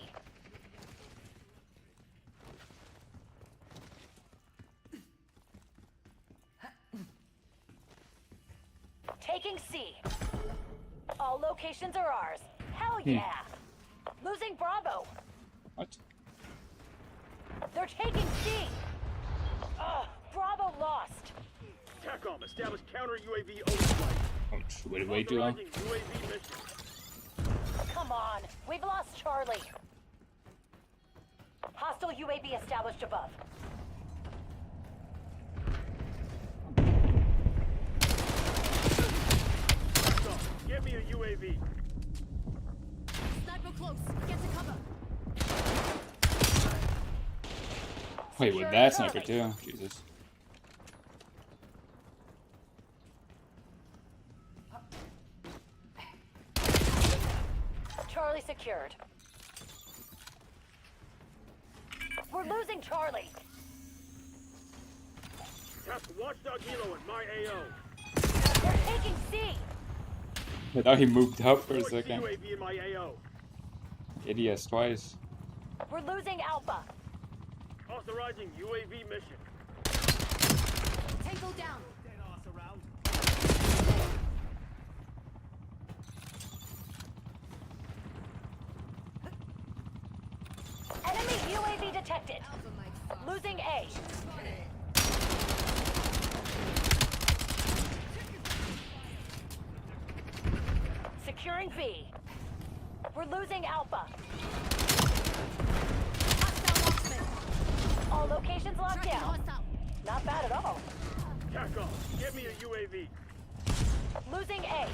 Taking C. All locations are ours. Hell yeah. Losing Bravo. What? They're taking C. Ugh, Bravo lost. TACOM, establish counter UAV overflight. Ouch, waited way too long. Authorizing UAV mission. Come on. We've lost Charlie. Hostile UAV established above. TACOM, get me a UAV. Sniper close. Get to cover. Wait, with that sniper too? Jesus. secured. We're losing Charlie. Test Watchdog Hilo at my AO. They're taking C. I thought he moved up for a Deploy second. UAV in my AO. Idiots twice. We're losing Alpha. Authorizing UAV mission. Tango down. Dead ass around. Enemy UAV detected. Alpha might fall. Losing A. Securing B. We're losing Alpha. Hostile marksman. All locations locked Tracking down. hostile. Not bad at all. Tack off. Get me a UAV. Losing A.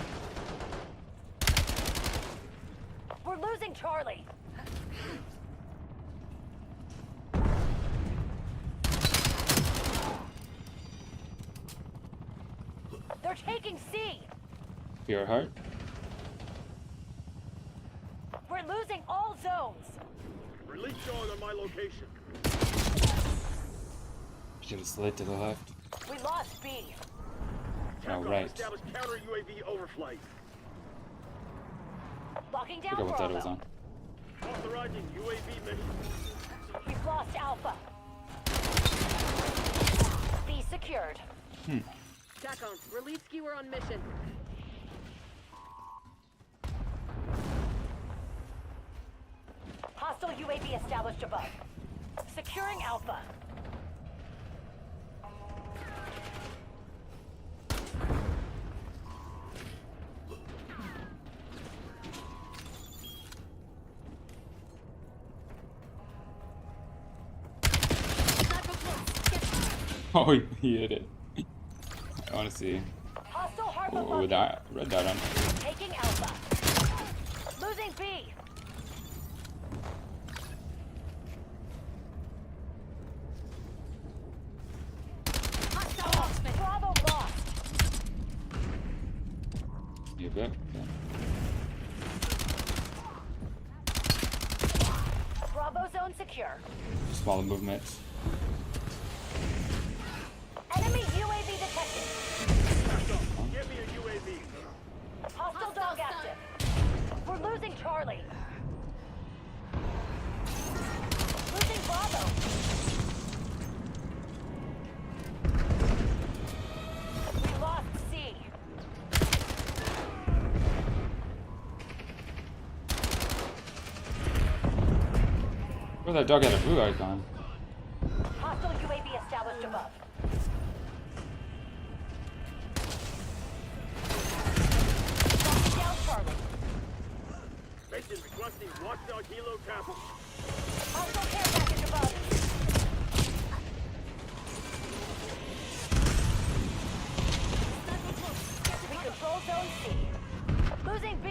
We're losing Charlie. They're taking C. Pure heart. We're losing all zones. Release dog on my location. Should have slid to the left. We lost B. Tack Oh, off. right. Establish counter UAV overflight. Locking down Forgot what that was Bravo. on. Authorizing UAV mission. We've lost Alpha. B secured. TACOM, release skewer on mission. Hostile UAV established above. Securing Alpha. Sniper close. Get Oh, he hit it. I want to see. Hostile harbor Oh, located. with that red dot on. Taking Alpha. Losing B. hostile marksman. Bravo lost. You bet. Yeah. Bravo zone secure. Smaller movements. Enemy UAV detected. Tack off. Get me a UAV. Hostile dog stun. active. We're losing Charlie. Losing Bravo. We lost C. Where's that dog had a blue icon? Hostile UAV established above. Locking down Charlie. Mission requesting Watchdog Hilo Kappa. Hostile care package above. Sniper close. Get to We cover. control zone C. Losing B.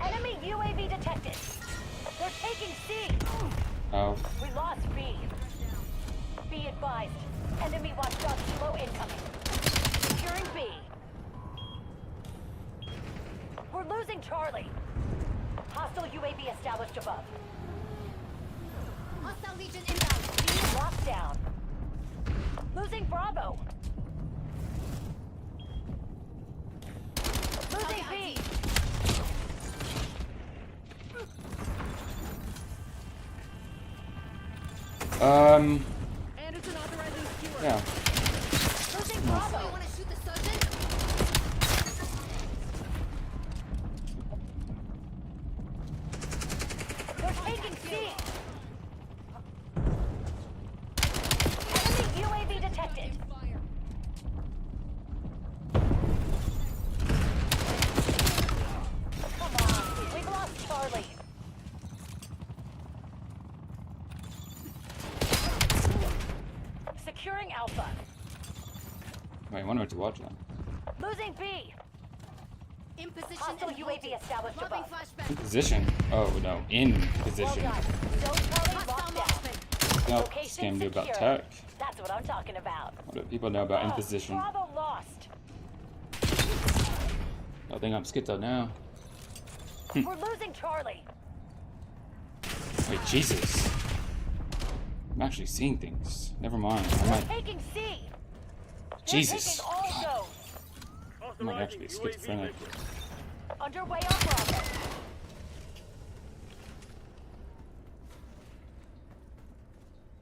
Enemy UAV detected. They're taking C. Oh, We lost B. Be advised. Enemy watchdog Kilo incoming. Securing B. We're losing Charlie. Hostile UAV established above. Hostile Legion inbound. Locked down. Losing Bravo. Losing B. Anderson authorizing skewer. yeah. Losing You Bravo. wanna shoot the sergeant? They're taking C. Enemy UAV detected. Fire. Come on. We've lost Charlie. Securing Alpha. Wait, I wonder what to watch then. Losing B. In position Hostile and UAV holding. established Lobbing above. In flashbang. position. Oh no, in Well position. done. Zone Charlie Hostile locked down. marksman. No, Location this game knew about secure. tech. That's what I'm talking about. What do people know about in Oh, position? Bravo lost. I think I'm schizo now. We're losing Charlie. Wait, Jesus. I'm actually seeing things. Never mind. I We're might, taking C. They're Jesus. taking all zones. I might actually be schizophrenic. Underway on Bravo.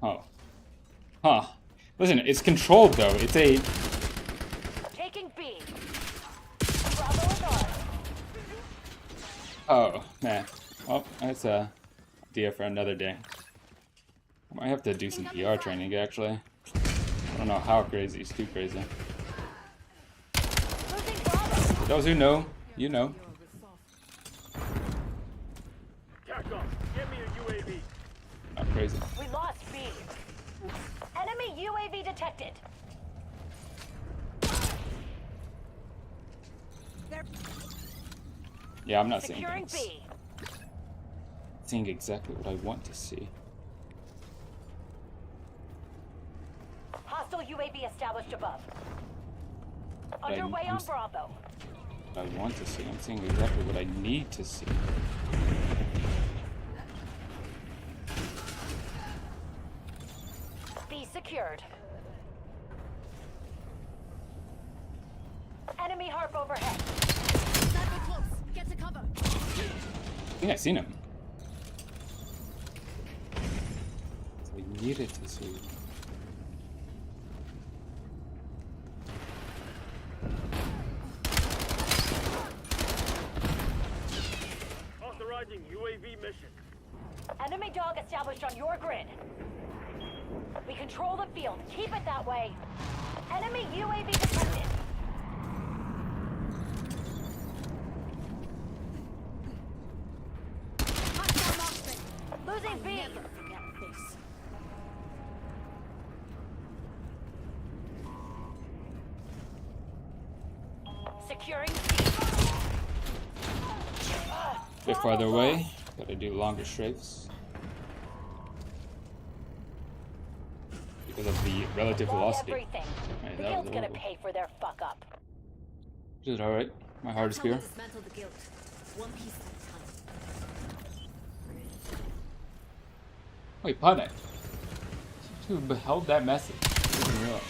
Oh. Huh. Listen, it's controlled though. It's a. Taking B. Bravo is ours. Oh, man. Well, that's a idea for another day. I might have to do some VR training actually. I don't know how crazy. It's too crazy. Losing Bravo. For those who know, you know. TACOM, get me a UAV. Not crazy. We lost B. Enemy UAV detected. Yeah, I'm not seeing Securing things. B. Seeing exactly what I want to see. Hostile UAV established above. I'm- Underway I'm on s- Bravo. What I want to see. I'm seeing exactly what I need to see. B secured. Enemy harp overhead. Sniper close. Get to cover. I think I seen him. So I needed to see. Authorizing UAV mission. Enemy dog established on your grid. We control the field. Keep it that way. Enemy UAV detected. Hostile marksman. Losing B. Never forget this. Securing C. A bit farther away. Gotta do longer strafes. Because of the relative Log velocity. everything. Right, The that was guild's gonna horrible. pay for their fuck up. Which is alright. My heart is That's how we pure. dismantle the guild. One piece at a time. Wait, Pune. Who beheld that message? I didn't realize.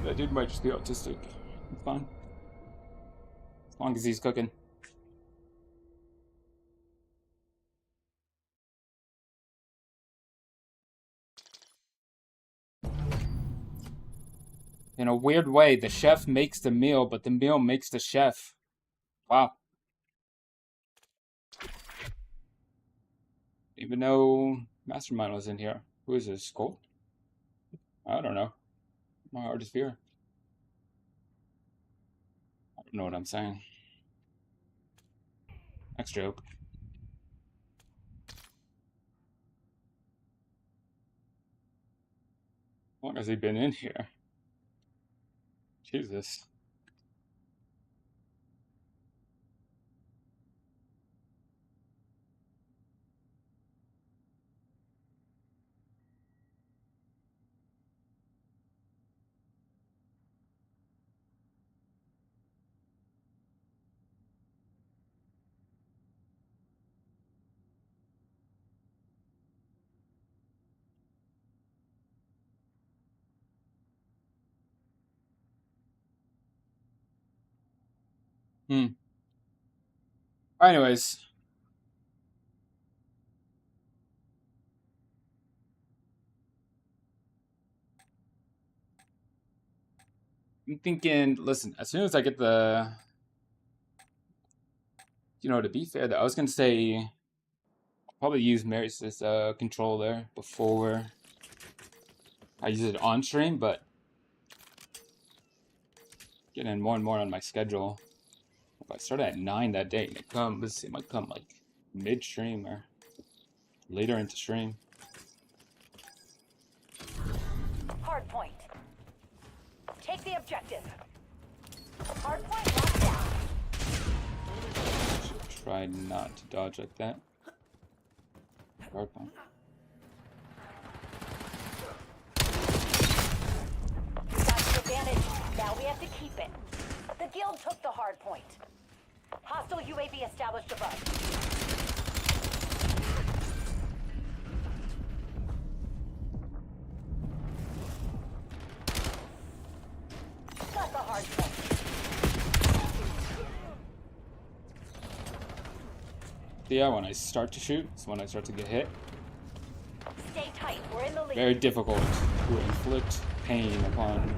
That dude might just be autistic. It's fine. As long as he's cooking. In a weird way, the chef makes the meal, but the meal makes the chef. Wow. Even though Mastermind was in here. Who is this? Cole? I don't know. My heart is pure. I don't know what I'm saying. Next joke. How long has he been in here? Jesus. Anyways. I'm thinking, listen, as soon as I get the... to be fair, though, I was going to say... I'll probably use Mary's controller before I use it on stream, but... Getting more and more on my schedule. If I start at 9 that day, it might come like mid-stream or later into stream. Hard point. Take the objective. Hard point locked down. Try not to dodge like that. Hardpoint. We got the advantage. Now we have to keep it. The guild took the hard point. Hostile UAV established above. Got the hard point. Yeah, when I start to shoot, it's when I start to get hit. Stay tight. We're in the lead. Very difficult to inflict pain upon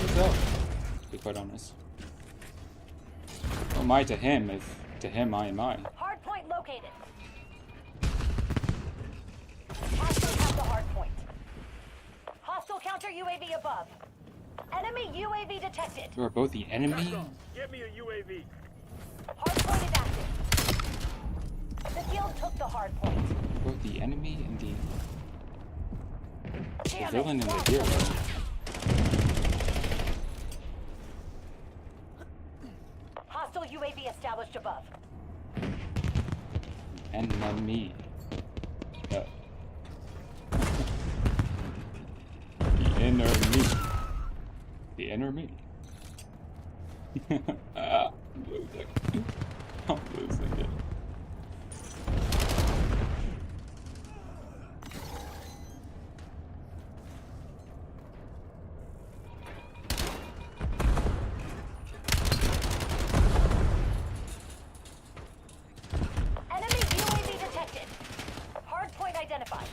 yourself, to be quite honest. Who am I to him if to him I am I? Hard point located. Hostiles have the hard point. Hostile counter UAV above. Enemy UAV detected. You are both the enemy? Get me a UAV. Hard point is active. The guild took the hard point. Both the enemy and the Damn it, villain and the lost hero. Hostile UAV established above. Enemy. The inner me. The inner me. I'm losing. I'm losing it. Enemy UAV detected. Hard point identified.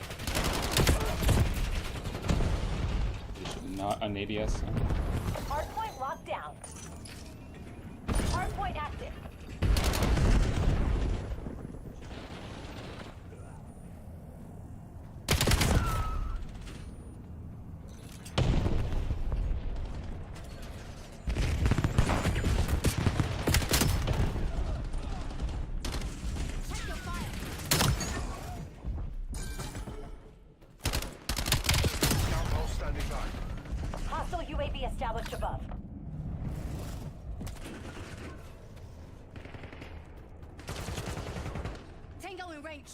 You should not an ADS. Hard point locked down. Hard point active. Check your fire. Hostile UAV established above. Tango in range.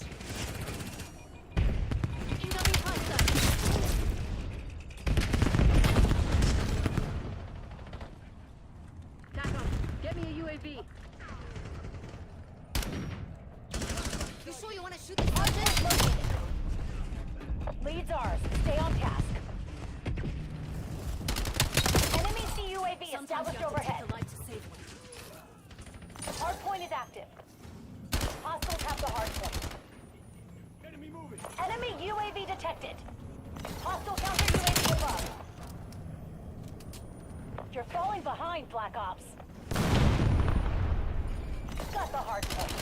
Incoming cluster. Taco, get me a UAV. You sure you want to shoot this Hard person? point located. Lead's ours. Stay on task. Enemy CUAV Sometimes you established have to overhead. take the light to save one. Hard point is active. Hostiles have the hard point. Enemy moving. Enemy UAV detected. Hostile counter UAV above. You're falling behind, Black Ops. Got the hard point.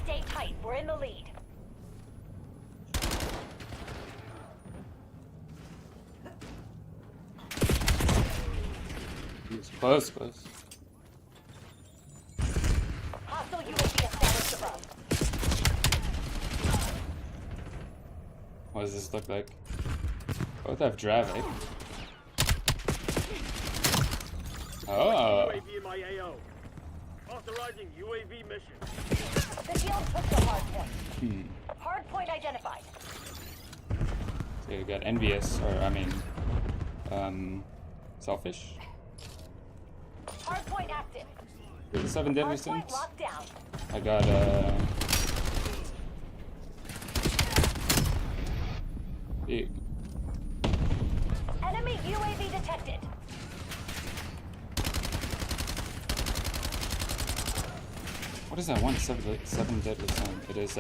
Stay tight. We're in the lead. It's close, close. Hostile UAV established above. What does this look like? Both have Dravik. Oh. UAV in my AO. Authorizing UAV mission. The guild took the hard point. Hard point identified. So you got envious, or I mean, selfish. Hard point active. 7 deadly Hard point sins. locked down. I got big. Enemy UAV detected. What is that one? 7 deadly sin. It is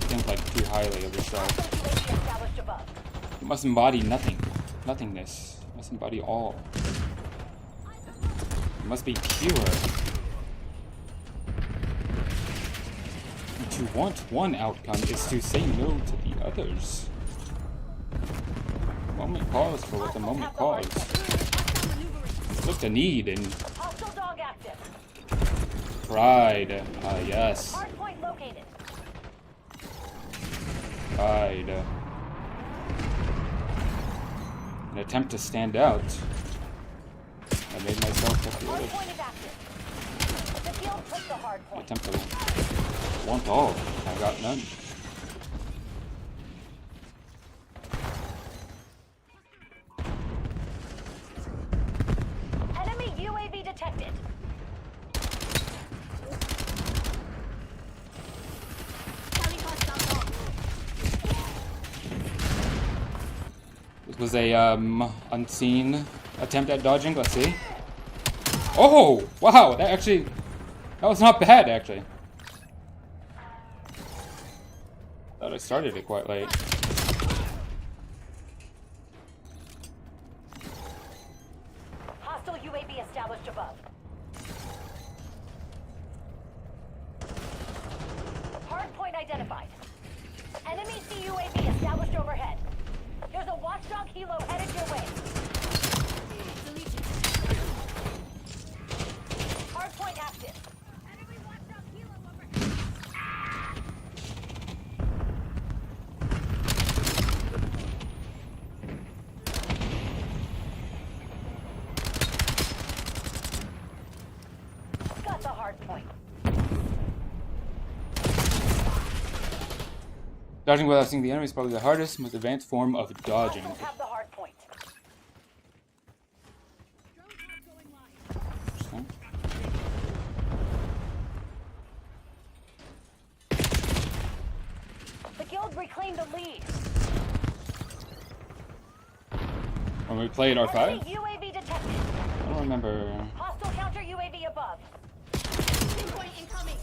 think like too highly of yourself. Hostile UAV established above. You must embody nothing. Nothingness. You must embody all. You must be pure. To want one outcome is to say no to the others. Moment calls for what the moment calls. Look to need and Hostile dog active. pride. Yes. Hard point located. An attempt to stand out. I made myself a Hard field. point is active. The field took the hard point. Attempt to want all. I got none. Enemy UAV detected. Carry hostile dog. This was a unseen attempt at dodging. Let's see. Oh wow! That was not bad actually. Thought I started it quite late. Hostile UAV established above. Hard point identified. Enemy CUAV established overhead. There's a watchdog helo headed your way. Deletion. Hard point active. Enemy watchdog helo overhead. Got the hard point. Dodging without seeing the enemy is probably the hardest, most advanced form of dodging. Hostiles have the hard point. Drone pod going live. Interesting. The guild reclaimed the lead. When we played R5, Enemy UAV detected. I don't remember. Hostile counter UAV above. Pinpoint incoming.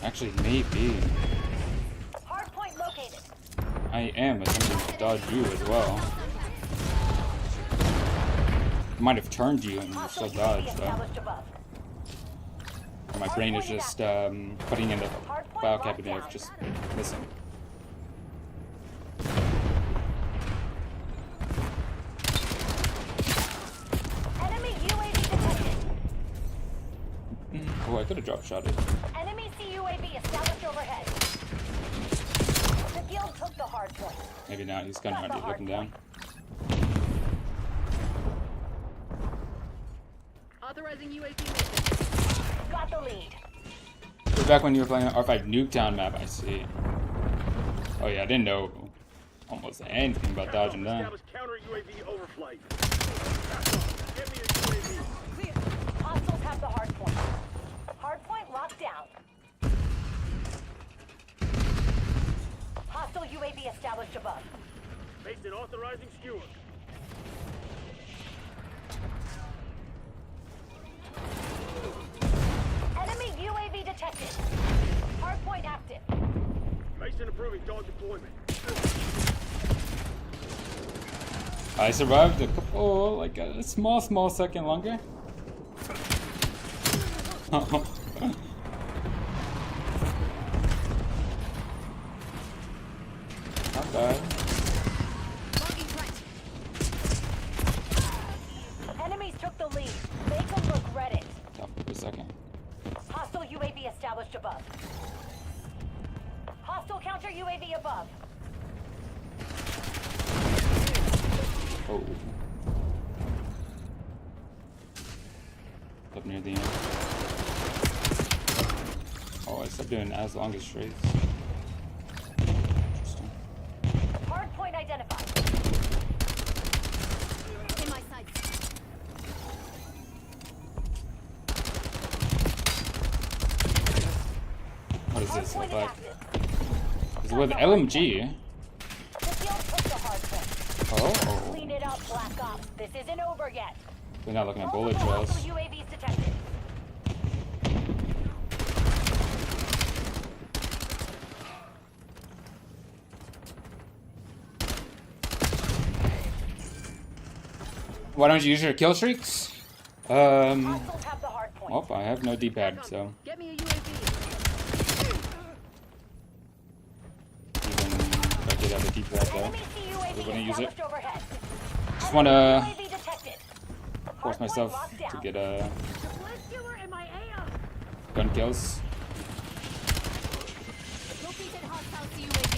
Actually, maybe. Hard point located. I am attempting to dodge you as well. Might have turned you and you Hostile still UAV dodged though. established above. Or my brain is just putting in the file cabinet of just missing. Enemy UAV detected. Oh, I could have drop shot it. Enemy CUAV established overhead. The guild took the hard point. Maybe not. He's kind of already looking down. Authorizing UAV mission. Got the lead. It was back when you were playing R5 Nuketown map. I see. Oh yeah, I didn't know almost anything about dodging that. Establish counter UAV overflight. Get me a UAV. Hostiles have the hard point. Hard point locked down. Hostile UAV established above. Based in authorizing skewer. Enemy UAV detected. Hard point active. Mason approving dog deployment. I survived a couple, like a small second longer. Not bad. Logging threat. Enemies took the lead. Make them regret it. Stop for a second. Hostile UAV established above. Hostile counter UAV above. Oh. Up near the end. Oh, I stopped doing as long as straights. Interesting. Hard point identified. In my sights. What is Hard this? point is Like, active. is it with LMG? The field took the hard point. Oh. Clean it up, Black Ops. This isn't over yet. They're not looking at bullet Multiple trails. hostile UAVs detected. Why don't you use your kill streaks? Hostiles have the hard point. Well, I have no D-pad, so Get me a UAV. even if I did have a D-pad though, Enemy CUAV we wouldn't use it. established overhead. Just wanna UAV detected. force Hard point myself locked to down. get Blitz killer in my AO. gun kills. Located hostile UAV.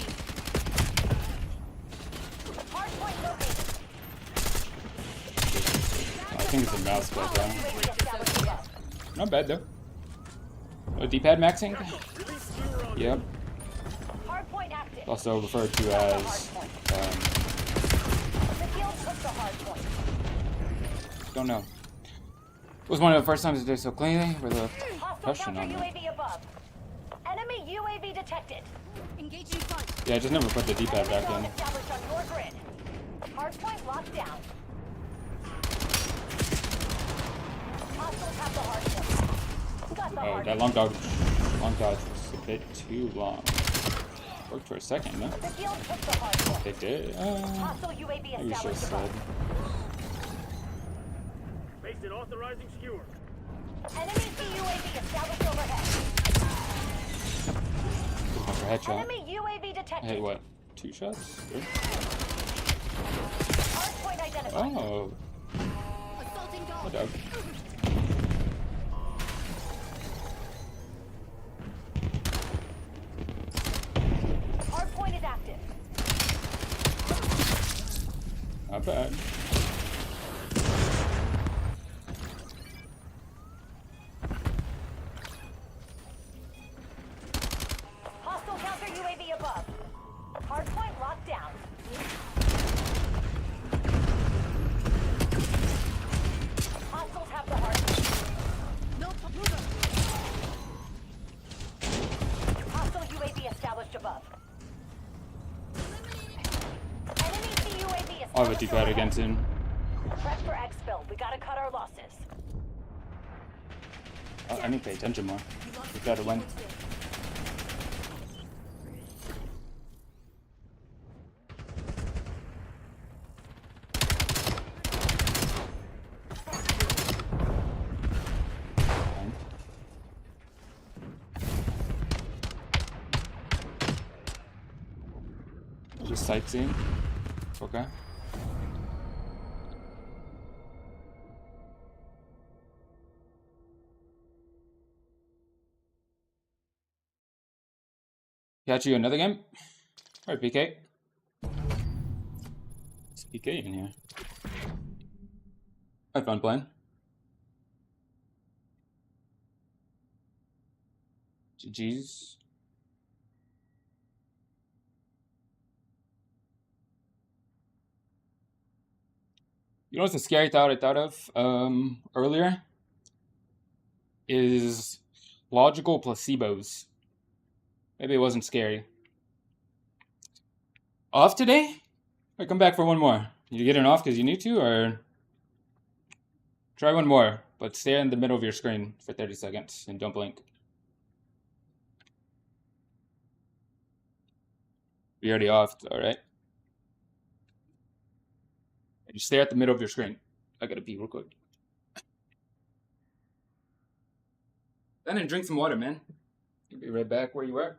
Hard point located. I'll think it's a mouse click, though. UAV established above. Not bad, though. Oh, D-pad maxing? Release skewer on Yep. Hardpoint active. Also referred to as, The field took the hardpoint. don't know. It was one of the first times I did so cleanly with a Hostile question counter on it. UAV above. Enemy UAV detected. Engaging front. Yeah, I just never put the D-pad Enemy back dog in. established on your grid. Hardpoint locked down. Hostiles have the hardpoint. Got the Oh, hardpoint. that long dodge was a bit too long. Worked for a second, no? The field took the hardpoint. It did. Hostile UAV Maybe we should have established said. above. Based in authorizing skewer. Enemy UAV established overhead. Go for a headshot. Enemy UAV detected. Hey, what? 2 shots? Three? Hardpoint identified. Oh, Assaulting hot dog. dog. Hardpoint is active. Not bad. Hostile counter UAV above. Hardpoint locked down. Hostiles have the hardpoint. No papuda. Hostile UAV established above. Enemy CUAV established I'll have a D-pad again overhead. soon. Prep for exfil. We gotta cut our losses. I need to pay attention more. We gotta win. Just sightseeing. Okay. Catch you another game? Alright, PK. It's PK in here. Had fun playing. GG's. You know what's a scary thought I thought of earlier? Is logical placebos. Maybe it wasn't scary. Off today? Or come back for one more? You get an off because you need to, or try one more, but stay in the middle of your screen for 30 seconds and don't blink. You're already off, alright? Just stay at the middle of your screen. I gotta pee real quick. Then and drink some water, man. You'll be right back where you were.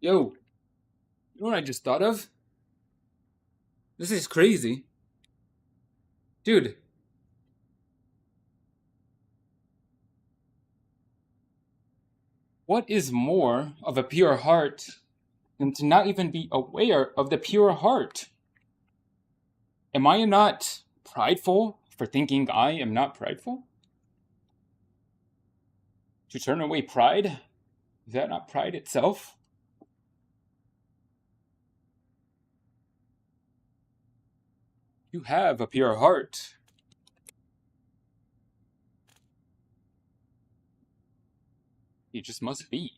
Yo, you know what I just thought of? This is crazy. Dude. What is more of a pure heart than to not even be aware of the pure heart? Am I not prideful for thinking I am not prideful? To turn away pride? Is that not pride itself? You have a pure heart. You just must be.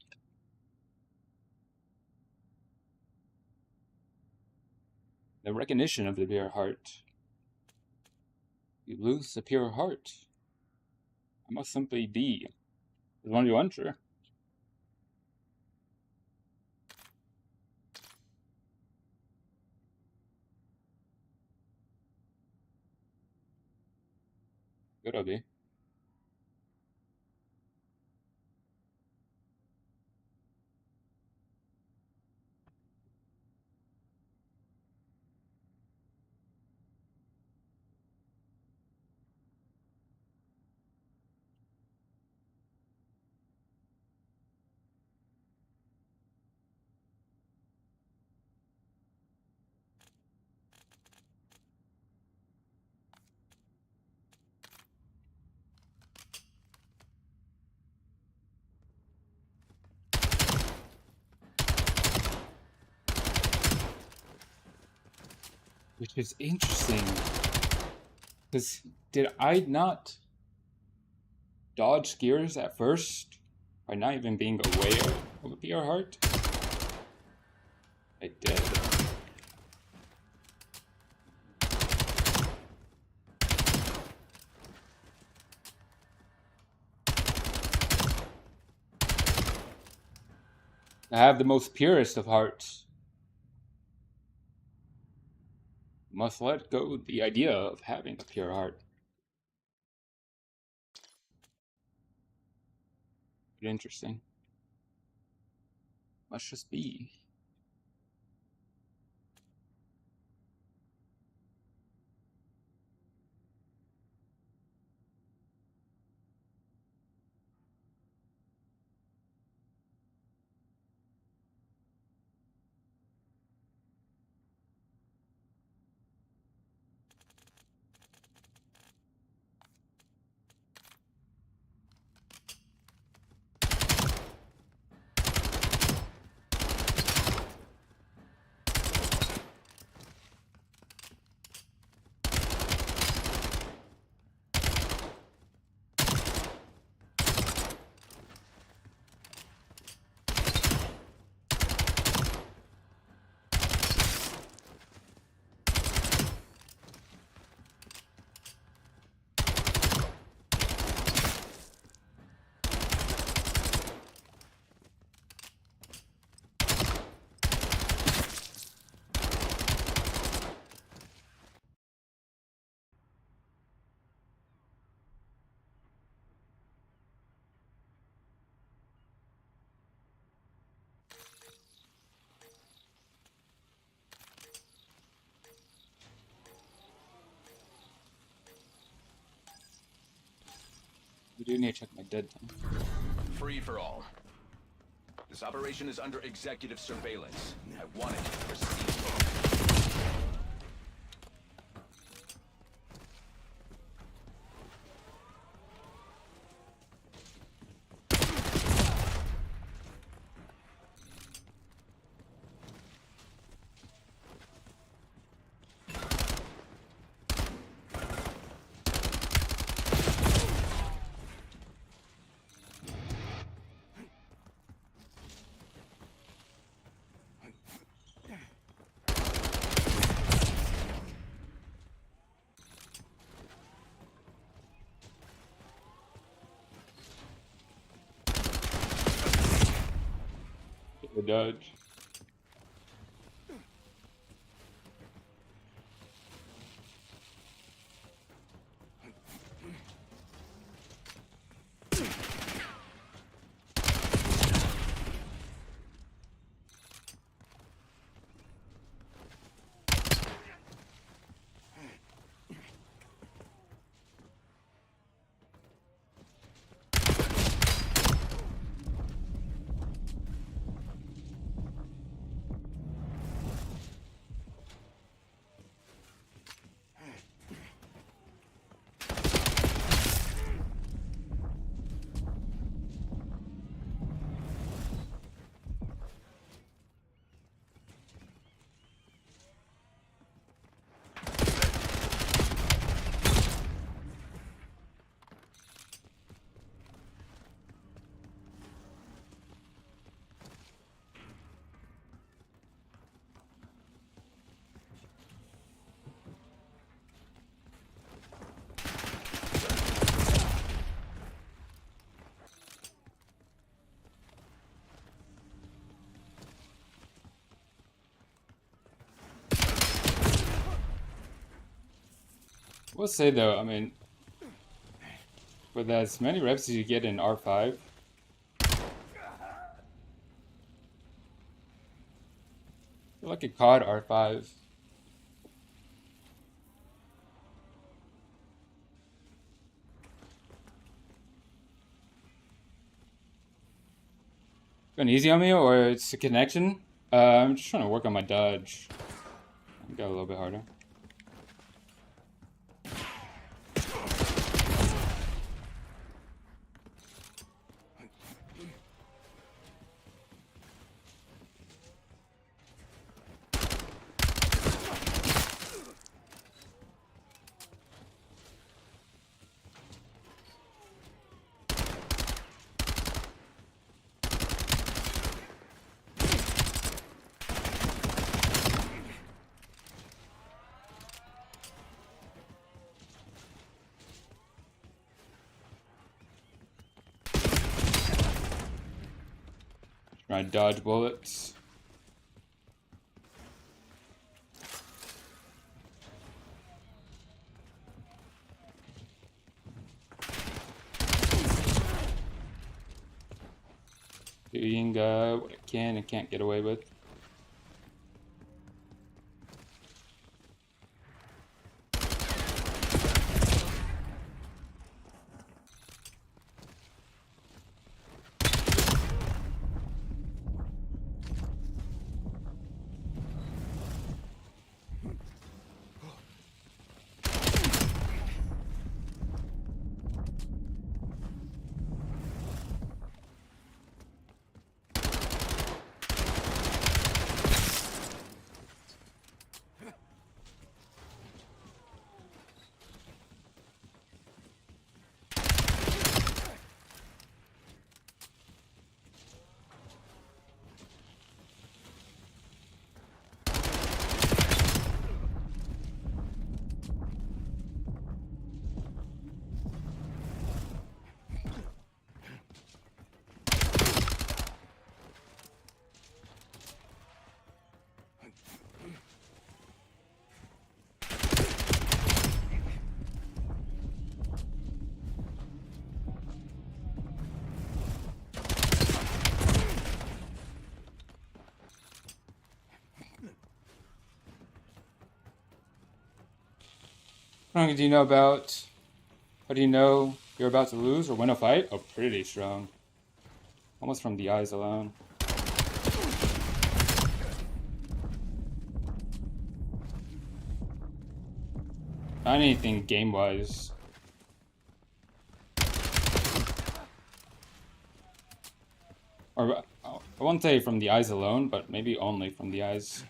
The recognition of the pure heart. You lose the pure heart. I must simply be. Is one you unsure? Good idea. Which is interesting. Because did I not dodge scares at first by not even being aware of a pure heart? I did. I have the most purest of hearts. Must let go the idea of having a pure heart. Interesting. Must just be. We do need to check my dead time. Free for all. This operation is under executive surveillance. I want it for Schizo. The dodge. We'll say though, I mean, with as many reps as you get in R5, I feel like a COD R5. Going easy on me, or it's a connection? I'm just trying to work on my dodge. Got a little bit harder. Try to dodge bullets. Doing what I can and can't get away with. How long do you know about? How do you know you're about to lose or win a fight? Oh, pretty strong. Almost from the eyes alone. Not anything game-wise. Or I won't say from the eyes alone, but maybe only from the eyes.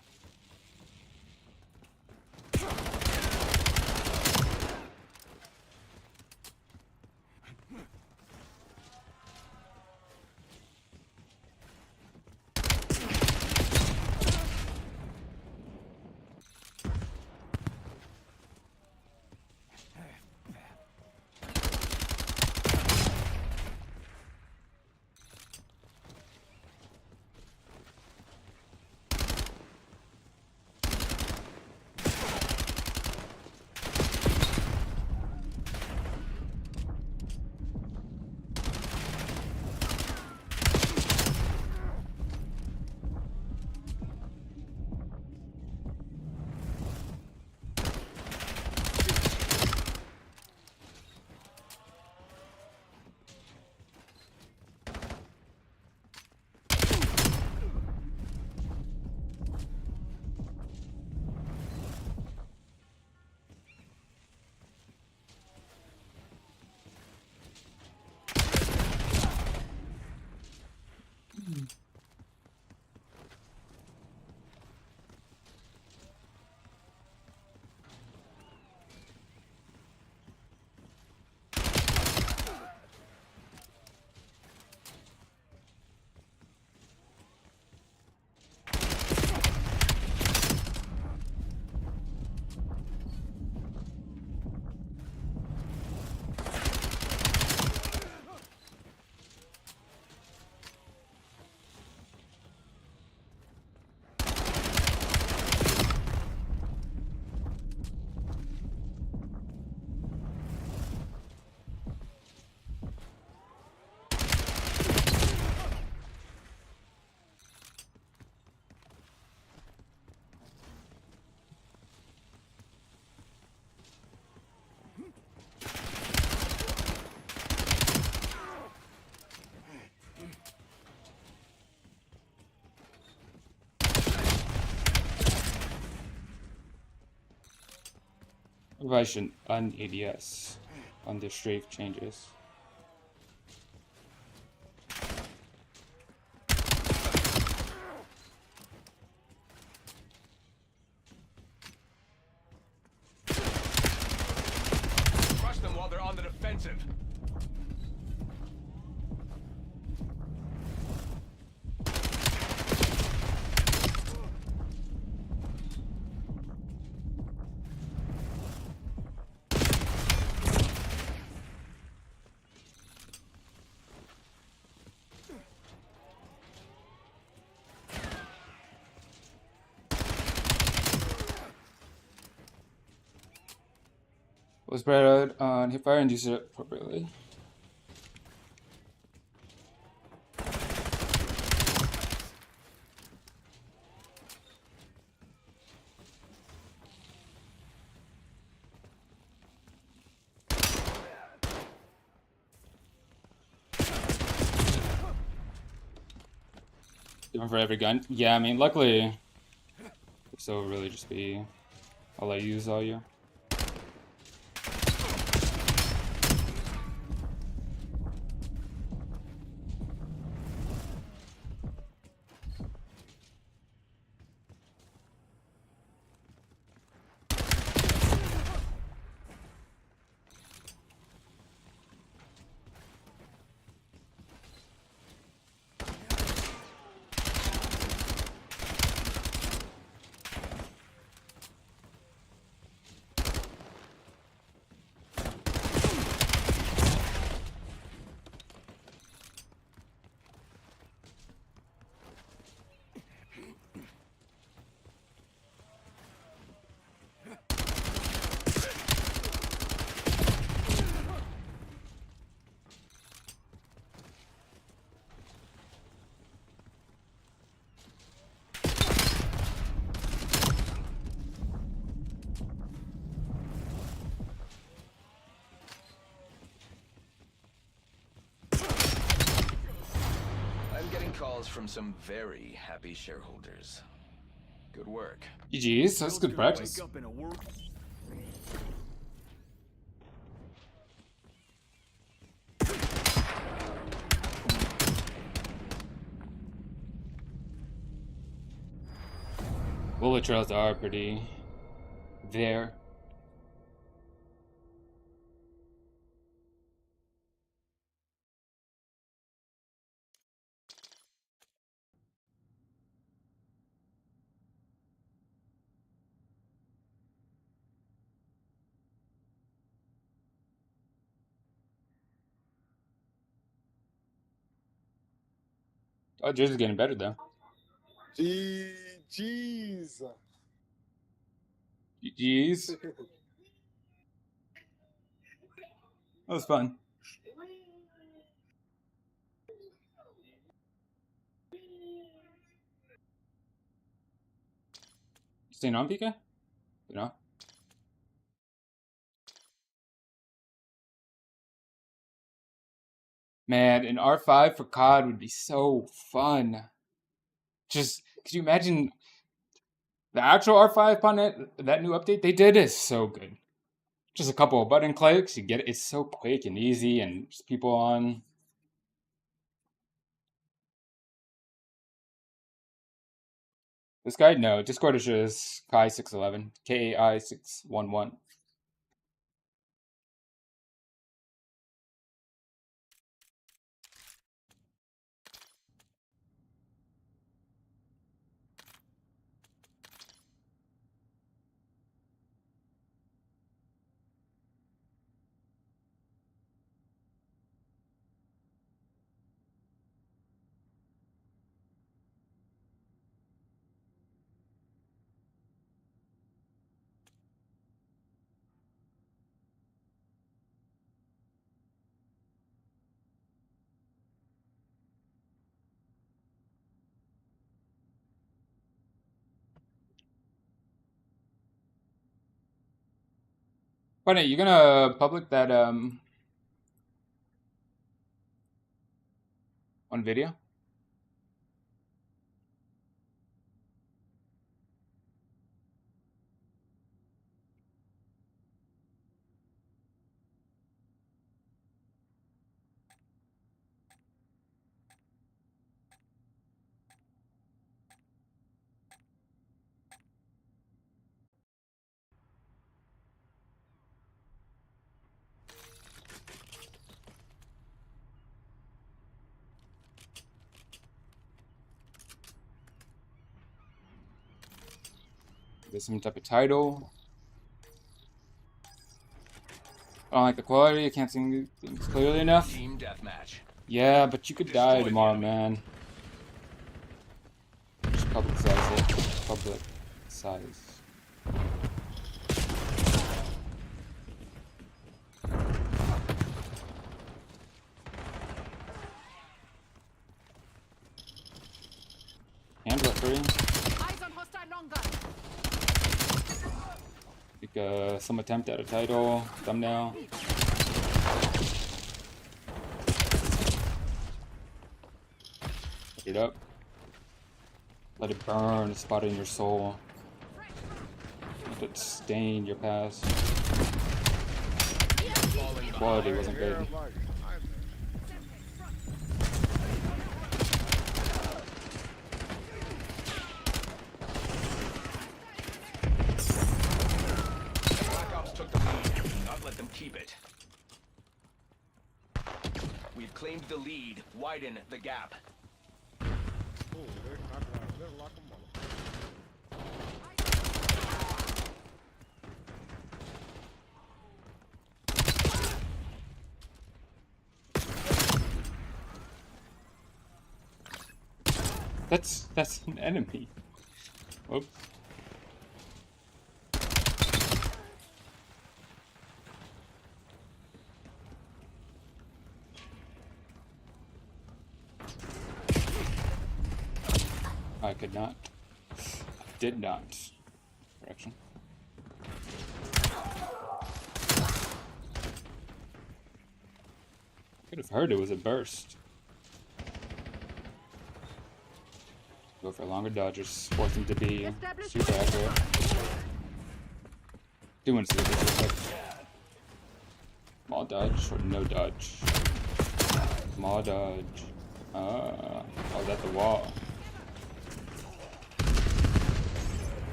Maybe I should un-ADS on the strafe changes. Crush them while they're on the defensive. Was spread on hipfire and use it appropriately. Different for every gun. Yeah, I mean, luckily, this will really just be all I use all year. I'm getting calls from some very happy shareholders. Good work. GG's, that's good practice. Wake up in a world. Bullet trails are pretty there. Oh, Jizz is getting better though. GG's. GG's. That was fun. Staying on, PK? You know? Man, an R5 for COD would be so fun. Just, could you imagine the actual R5 upon that new update? They did it so good. Just a couple of button clicks, you get it. It's so quick and easy, and just people on. This guy? No, Discord is just Kai611. KAI611. Funny, you gonna public that on video? There's some type of title. I don't like the quality. I can't see things clearly enough. Team deathmatch. Yeah, but you could die Destroy the tomorrow, enemy. man. Just publicize it. Public size. Hands up, free. Eyes on hostile long gun. Like, some attempt at a title, thumbnail. Put it up. Let it burn a spot in your soul. Let it stain your past. Quality wasn't good. Black Ops took the lead. Do not let them keep it. We've claimed the lead. Widen the gap. That's an enemy. Whoops. I could not. Did not. Correction. Could have heard it was a burst. Go for longer dodges, force him to be super accurate. Doing super quick. Small dodge or no dodge. Small dodge. Oh, that's the wall.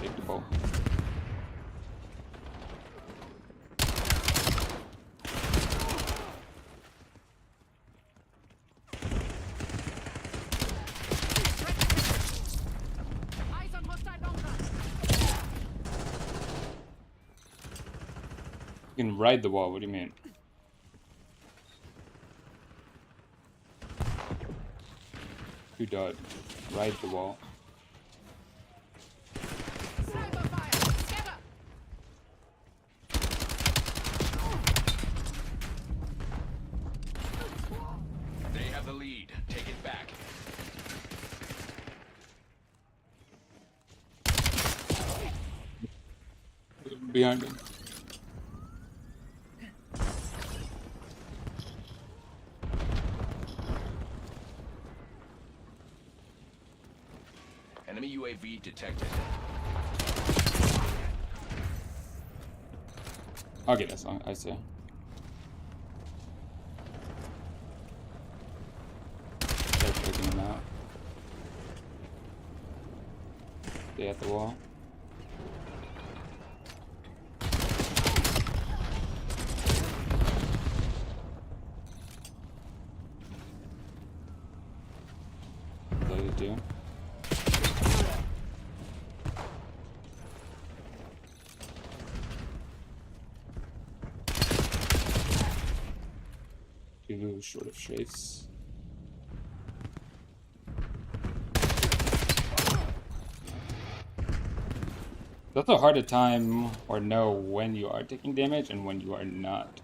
Take the ball. Eyes on hostile long gun. You can ride the wall, what do you mean? Who died? Ride the wall. Sniper fire. Scatter. They have the lead. Take it back. Behind him. Enemy UAV detected. I'll get that song, I say. They're taking him out. Stay at the wall. What do you do? Two short of strafes. That's a harder time or know when you are taking damage and when you are not.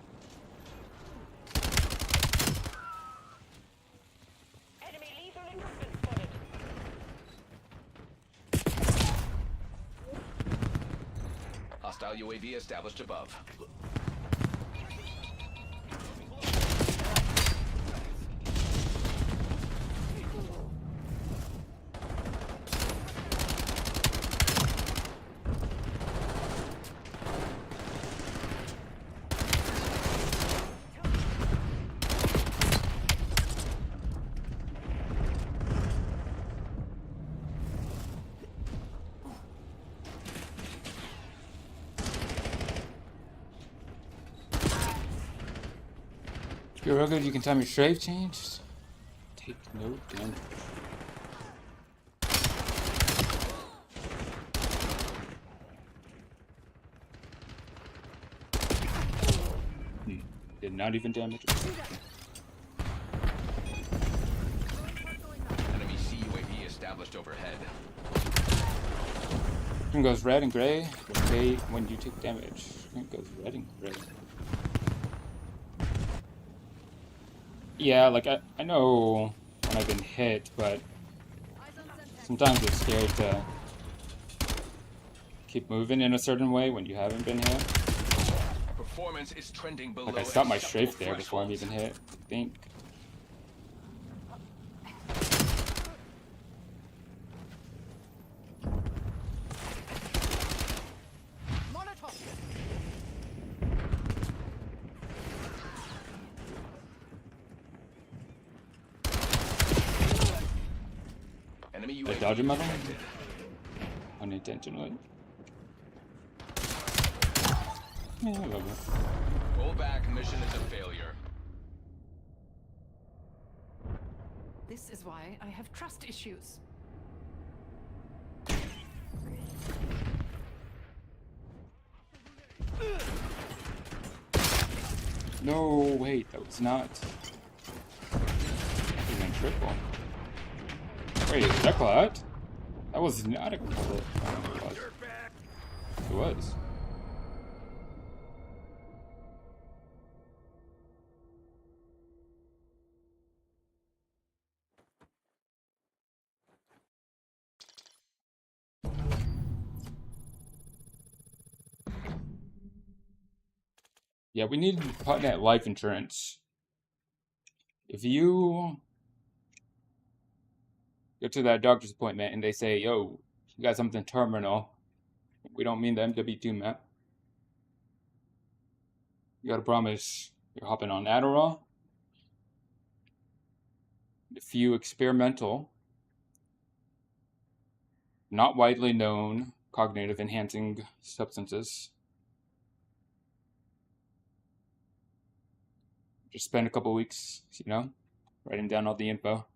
Enemy lethal equipment spotted. Hostile UAV established above. You're real good, you can time your strafe change. Take no damage. Did not even damage. Enemy CUAV established overhead. Screen goes red and gray. Gray when you take damage. Screen goes red and gray. Yeah, like I know when I've been hit, but sometimes it's scary to keep moving in a certain way when you haven't been hit. Performance is trending below. Like I stopped my acceptable strafe there before I'm even hit, I think. Molotov. Enemy Did I UAV dodge him at all? detected. Unintentionally. Yeah, a little bit. Roll back. Mission is a failure. This is why I have trust issues. No, wait, that was not. Even triple. Wait, is that cloud? That was not a cloud. Oh, it was. It was. Yeah, we need to put that life insurance. If you go to that doctor's appointment and they say, yo, you got something terminal, we don't mean the MW2 map. You gotta promise you're hopping on Adderall, a few experimental, not widely known cognitive enhancing substances. Just spend a couple weeks, you know, writing down all the info.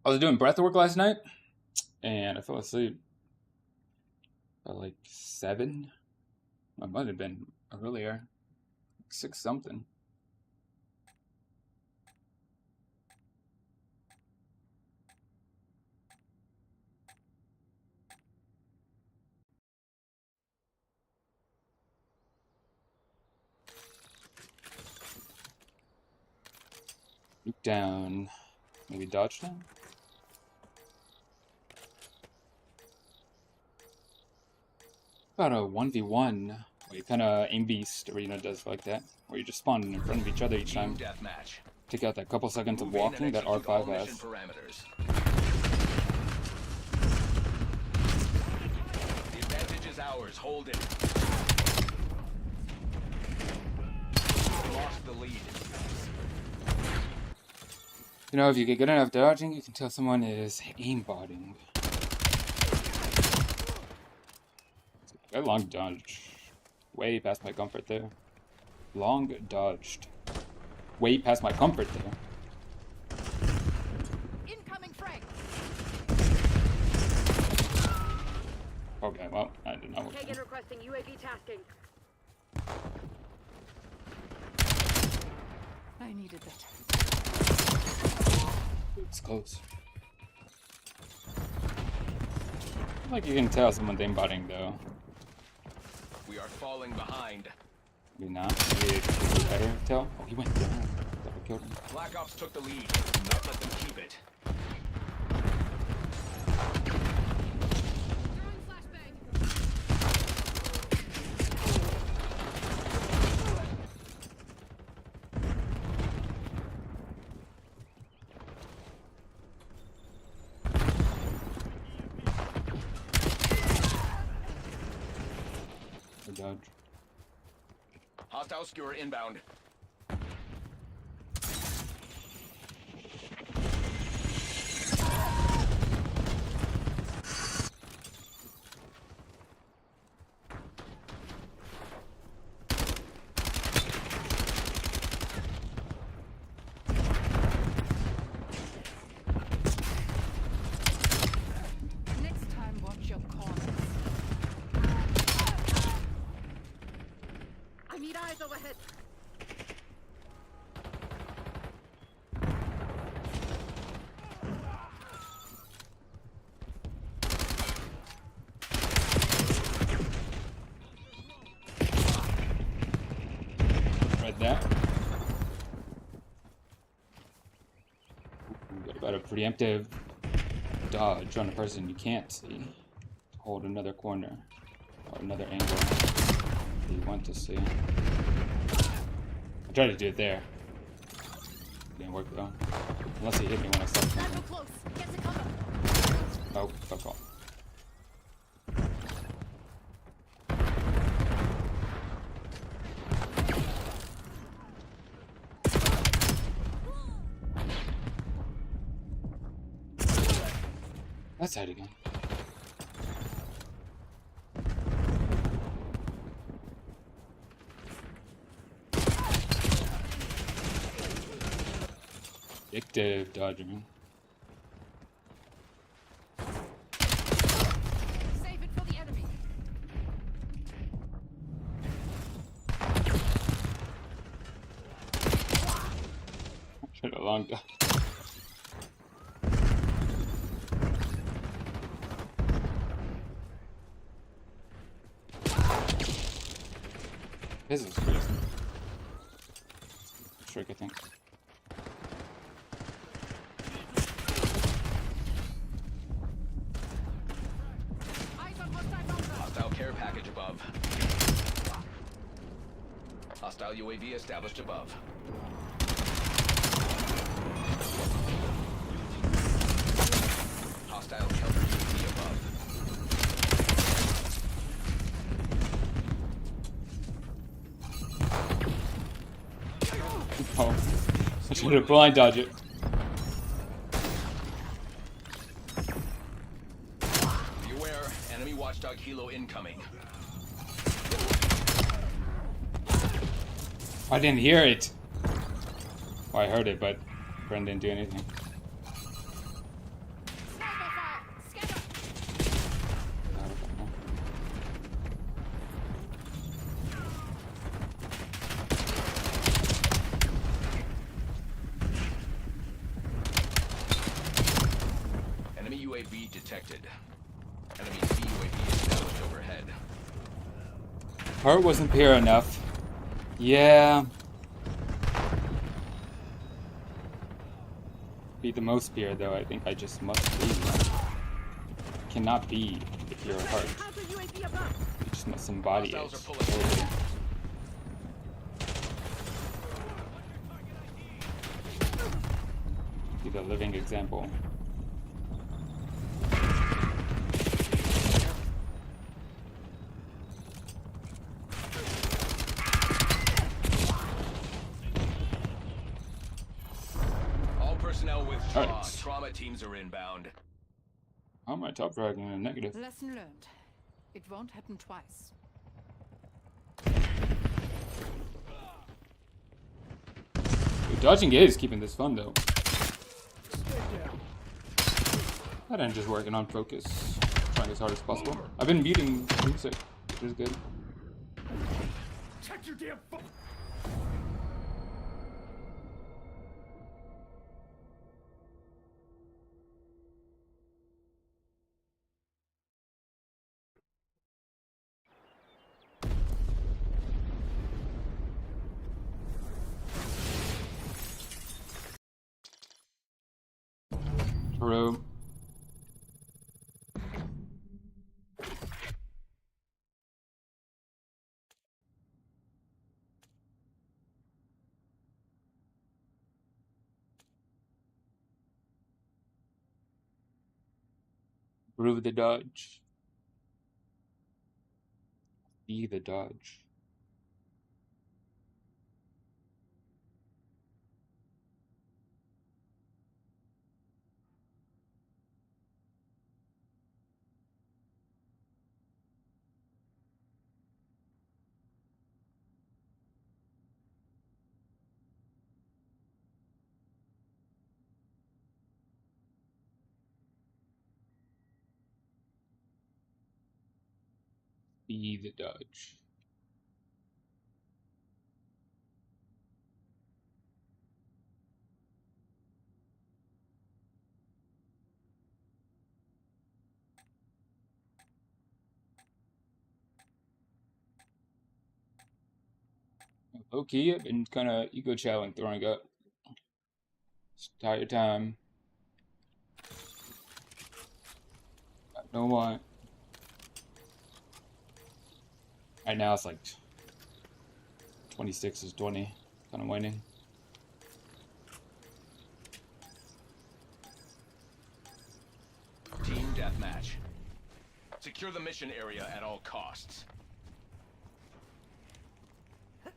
I was doing breath work last night, and I fell asleep at like 7. I might have been earlier, 6 something. Look down, maybe dodge down. About a 1v1, where you kind of aim beast arena does like that, where you just spawn in front of each other each time. Deathmatch. Take out that couple seconds of Move in and walking that execute all R5 mission has. parameters. The advantage is ours. Hold it. Lost the lead. You know, if you get good enough dodging, you can tell someone is aimbotting. That long dodge. Way past my comfort there. Long dodged. Way past my comfort there. Incoming frag. Okay, well, I did not work. Kagan requesting UAV tasking. I needed that. It's close. Like you can tell someone's aimbotting though. We are falling behind. Maybe not. Maybe it could be better to tell. Oh, he went down. Thought I killed him. Black Ops took the lead. Do not let them keep it. Throwing flashbang. Good dodge. Hostile skewer inbound. Got a preemptive dodge on a person you can't see. Hold another corner or another angle that you want to see. I tried to do it there. Didn't work though. Unless he hit me when I stopped Sniper moving. close. Get to cover. Oh, fuck off. That's how again. Addictive dodging. Save it for the enemy. Should have long dodge. This is crazy. Trick, I think. Eyes on hostile bunker. Hostile care package above. Hostile UAV established above. Hostile counter UAV above. Oh, I should have blind dodged it. Beware, enemy watchdog helo incoming. I didn't hear it. Well, I heard it, but Bren didn't do anything. Sniper fire. Scatter. Enemy UAV detected. Enemy CUAV established overhead. Heart wasn't pure enough. Yeah. Be the most pure, though. I think I just must be. Cannot be the pure heart. Counter UAV above. You just must embody it. Hostiles are pulling Totally. Be the living example. All personnel withdraw. Alright. Trauma teams are inbound. How am I top dragging in a negative? Lesson learned. It won't happen twice. Dude, dodging is keeping this fun, though. That end just working on focus. Trying as hard as possible. I've been muting music, which is good. Check your damn phone. True. Prove the dodge. Be the dodge. Be the dodge. Low key, I've been kind of ego chowing, throwing up. It's tired time. Don't want. Right now it's like 26 is 20. Kind of winning. Team deathmatch. Secure the mission area at all costs. It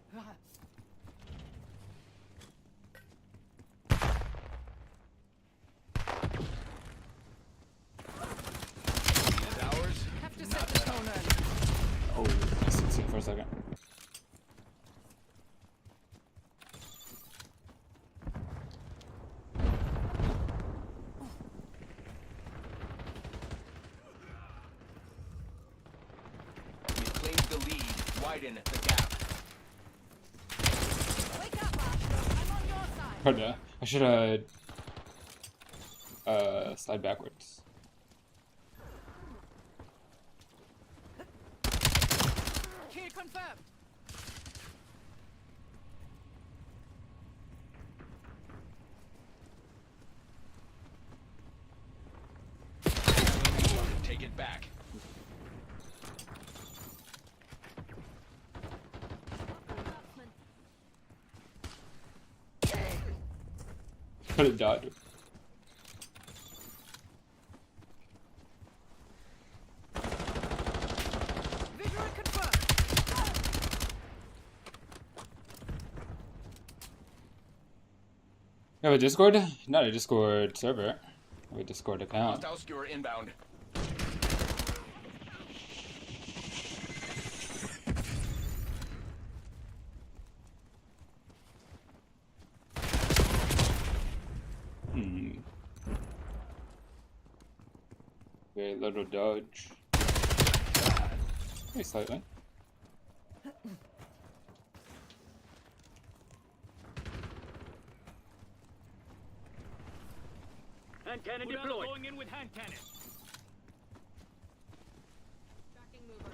is ours. Have to Not set the let tone up. early. Oh, I see for a second. We claimed the lead. Widen the gap. Wake up, Astro. I'm on your side. Pardon. I should slide backwards. Kill confirmed. Take it back. Could have died. Visual confirmed. You have a Discord? Not a Discord server. I have a Discord account. Hostile skewer inbound. Hmm. Very little dodge. Very slightly. Hand cannon deployed. Going in with hand cannon. Tracking mover.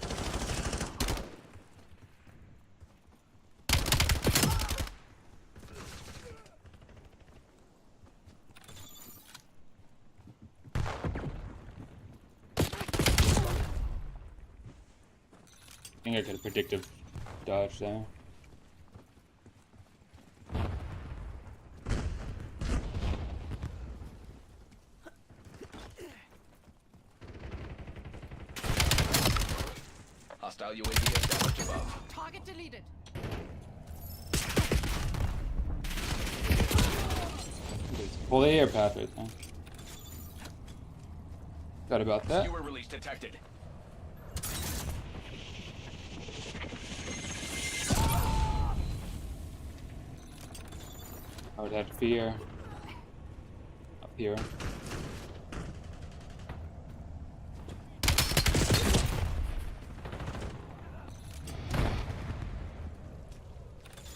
I think I could have predictive dodge there. Hostile UAV established above. Target deleted. Pull the air path right there. Got about that. Skewer release detected. I would have fear. Up here.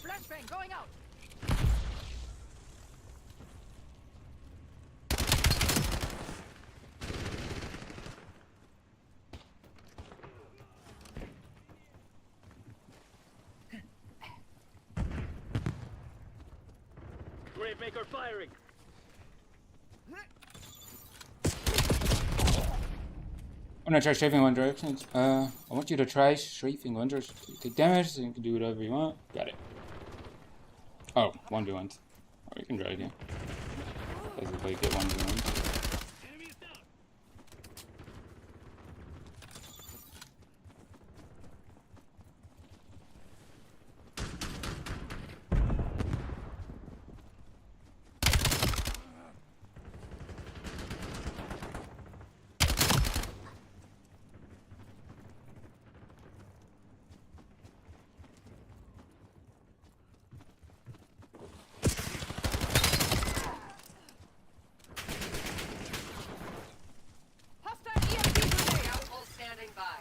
Flashbang going out. Gravemaker firing. I'm gonna try strafing one direction. I want you to try strafing one direction. Take damage, so you can do whatever you want. Got it. Oh, 1v1s. Or you can try again. Basically, get 1v1s. Enemy is down. Hostile EMP grenade. Council standing by.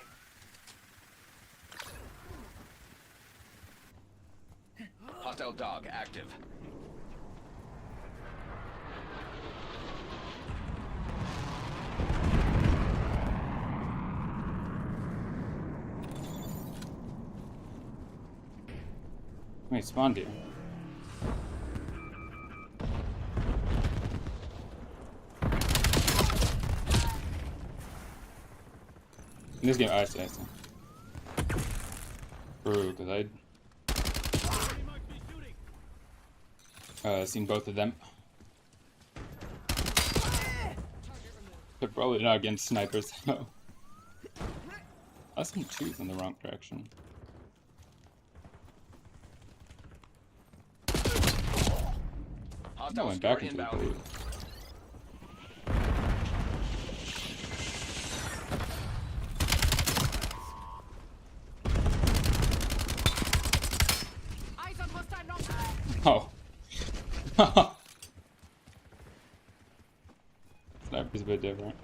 Hostile dog active. Wait, spawned here. In this game, I see. True, because I'd seen both of them. They're probably not against snipers, though. I seen two in the wrong direction. I went back into the blue. Eyes on hostile knock. Oh. Sniper's a bit different.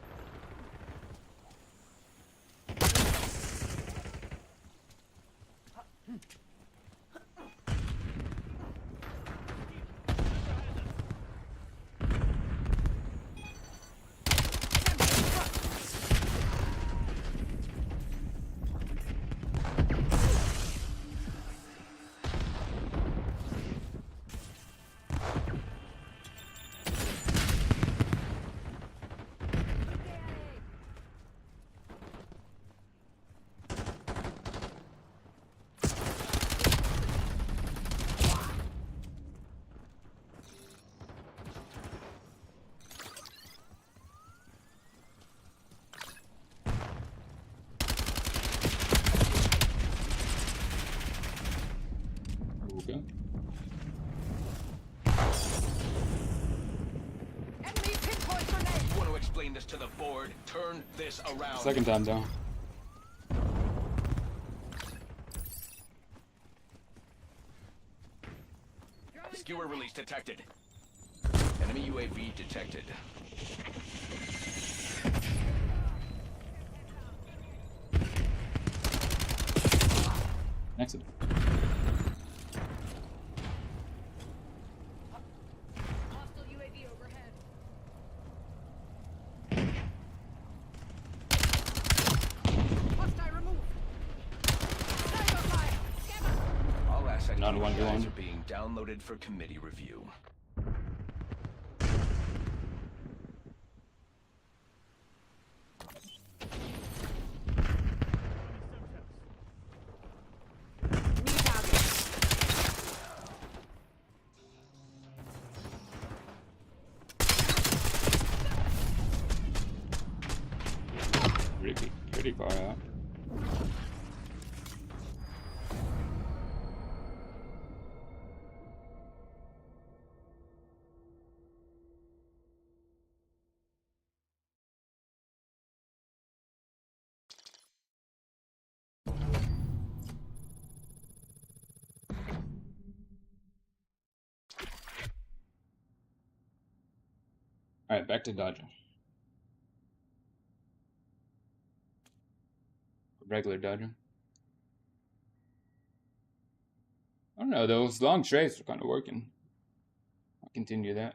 Okay. Enemy pinpoint grenade. Want to explain this to the board? Turn this around. Second time down. Skewer release detected. Enemy UAV detected. Next. Hostile UAV overhead. Hostile removed. Sniper fire. Scanner. All asset Not a 1v1. KPIs are being downloaded for committee review. New target. Pretty far out. Alright, back to Dodger. Regular Dodger. I don't know, those long strays are kind of working. I'll continue that.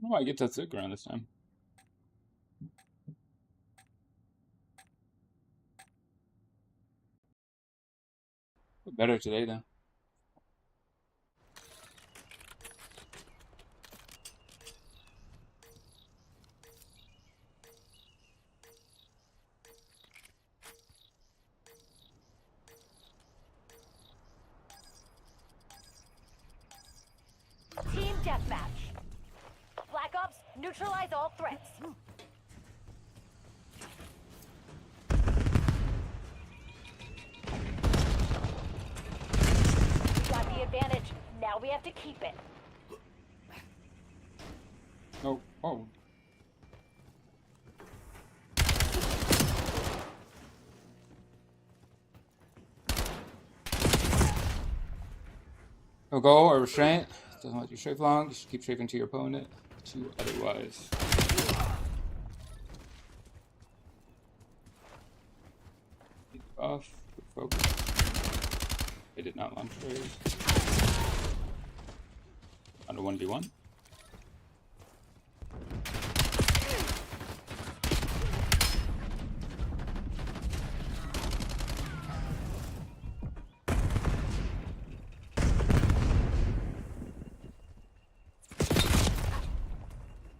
Oh, I get that sick around this time. Better today, though. Team deathmatch. Black Ops, neutralize all threats. We got the advantage. Now we have to keep it. Oh, oh. No goal or restraint. Doesn't let you strafe long. You should keep strafing to your opponent to otherwise. Off. Focus. They did not launch raise. On a 1v1.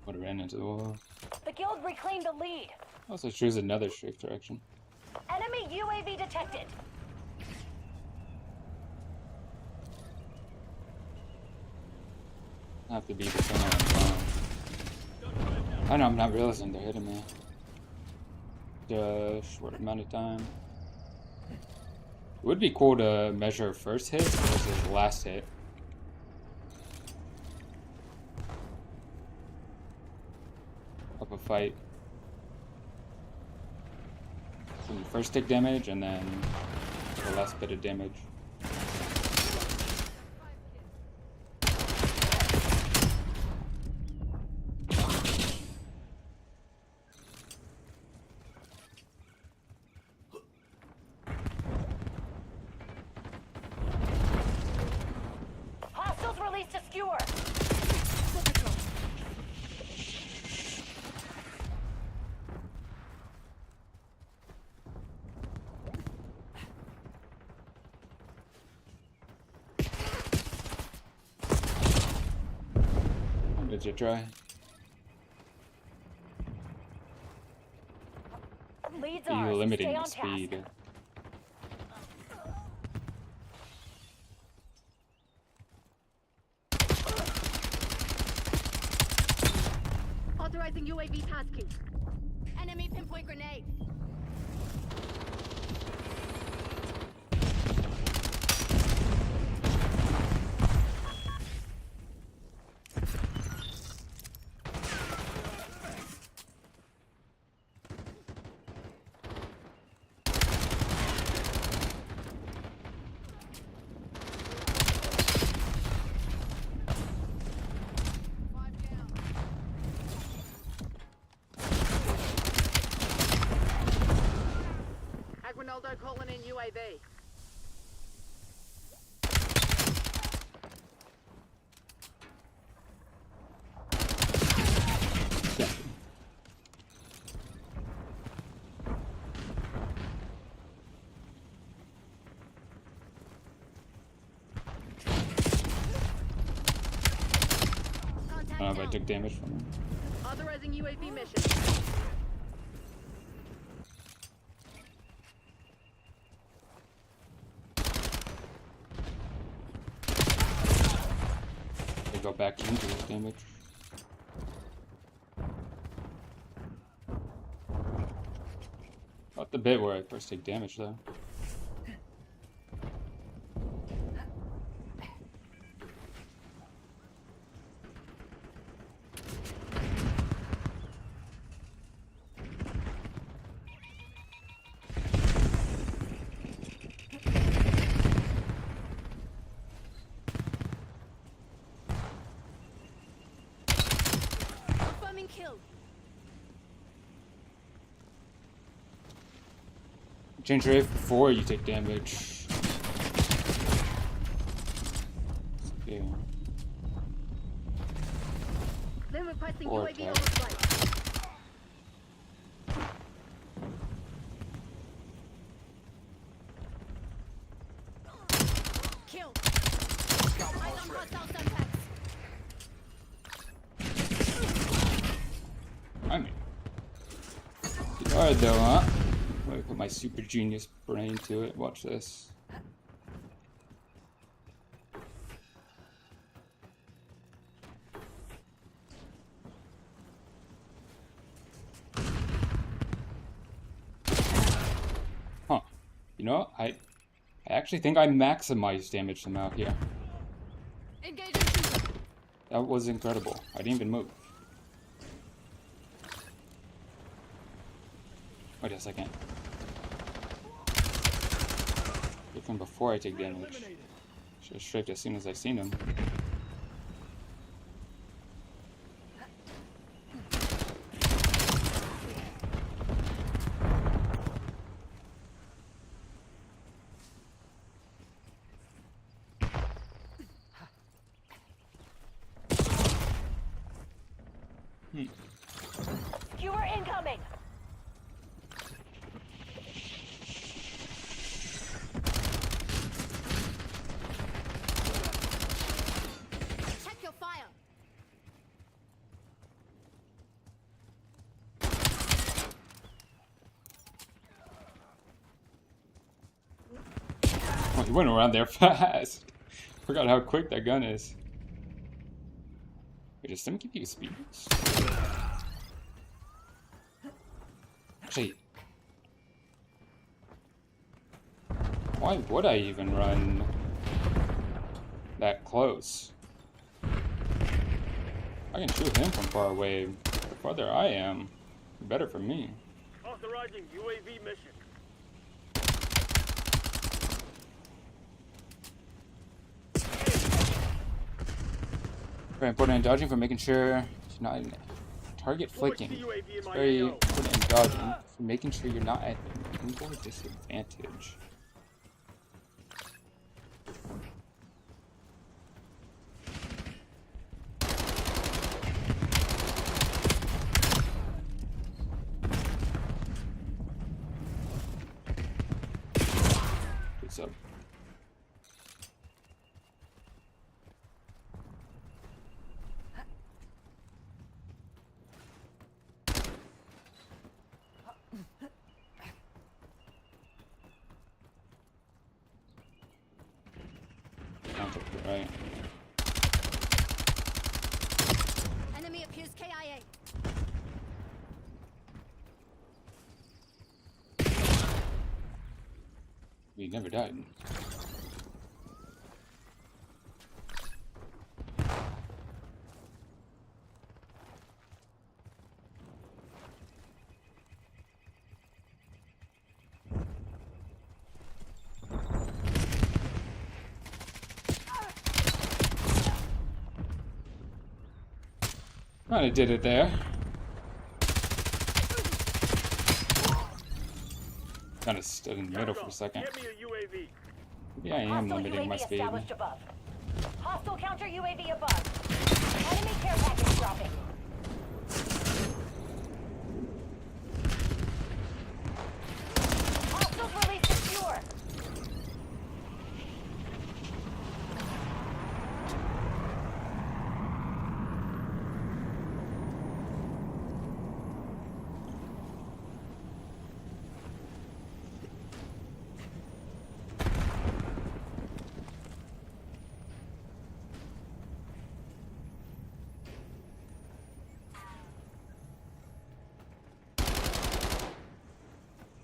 Would have ran into the wall. The guild reclaimed the lead. Also choose another strafe direction. Enemy UAV detected. Have to be the same. I know I'm not realizing they're hitting me. The short amount of time. It would be cool to measure first hit versus last hit. Up a fight. From the first tick damage and then the last bit of damage. Hostiles released a skewer. Did you try? Leads Are you ours. limiting Stay the on task. speed? Authorizing UAV tasking. Enemy pinpoint grenade. Ronaldo calling in UAV. Contact I don't know if I down. took damage from him. Authorizing UAV mission. They go back into this damage. Not the bit where I first take damage though. Confirming kill. Change rate before you take damage. Yeah. Then requesting Or UAV attack. overflight. Kill. Eyes on hostile Sunpacks. I mean, it's hard though, huh? I'm gonna put my super genius brain to it. Watch this. Huh. You know, I actually think I maximized damage somehow here. Engaging Schizo. That was incredible. I didn't even move. Wait a second. Get from before I take damage. Should have strafed as soon as I seen him. Skewer incoming. Check your fire. Oh, he went around there fast. Forgot how quick that gun is. Wait, does Stim give you speeds? Actually, why would I even run that close? I can shoot him from far away. The farther I am, the better for me. Authorizing UAV mission. Very important in dodging for making sure you're not in target flicking. UAV in It's my very AO. important in dodging for making sure you're not at an equal disadvantage. Good sub. Sounds like you're right. Enemy appears KIA. We never died. Kinda did it there. Kinda stood in the middle for a second. Get me a UAV. Maybe I am Hostile limiting my UAV speed. established above. Hostile counter UAV above. Enemy care package dropping. Hostiles release secure.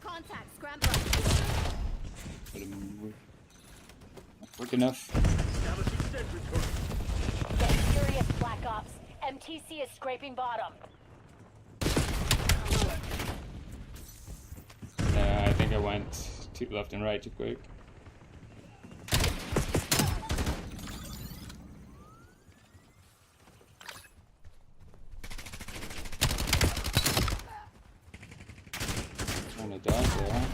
Contact, scrambler. But I'm not quick enough. Establishing sentry turret. Get furious, Black Ops. MTC is scraping bottom. I think I went too left and right too quick. Trying to dodge there.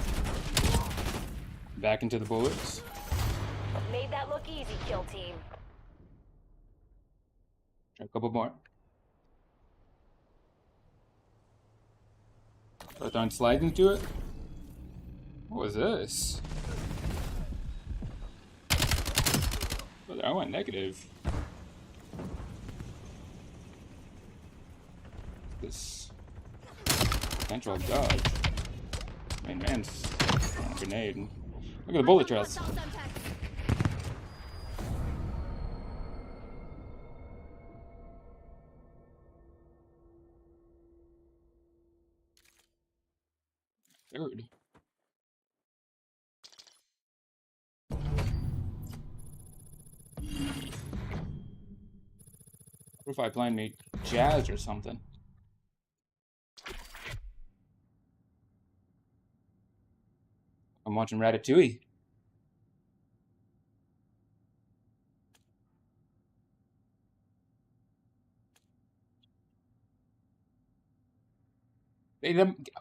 Back into the bullets. Made that look easy, kill team. Try a couple more. Start throwing slides into it. What was this? Brother, I went negative. This potential dodge. Main man's throwing a grenade. Look at the bullet trails. Hostile Semtex. Third. What if I blind me jazz or something? I'm watching Ratatouille.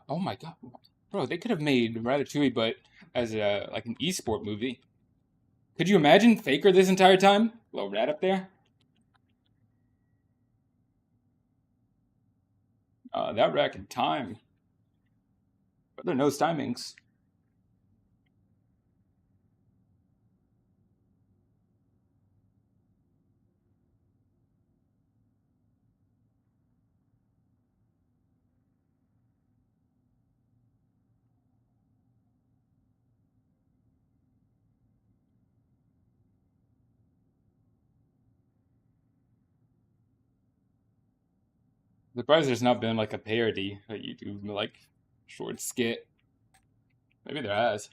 Oh my god, bro! They could have made Ratatouille, but as a like an esport movie. Could you imagine Faker this entire time? Little rat up there. That rat can time. But there knows timings. Surprised there's not been like a parody that you do like short skit. Maybe there has.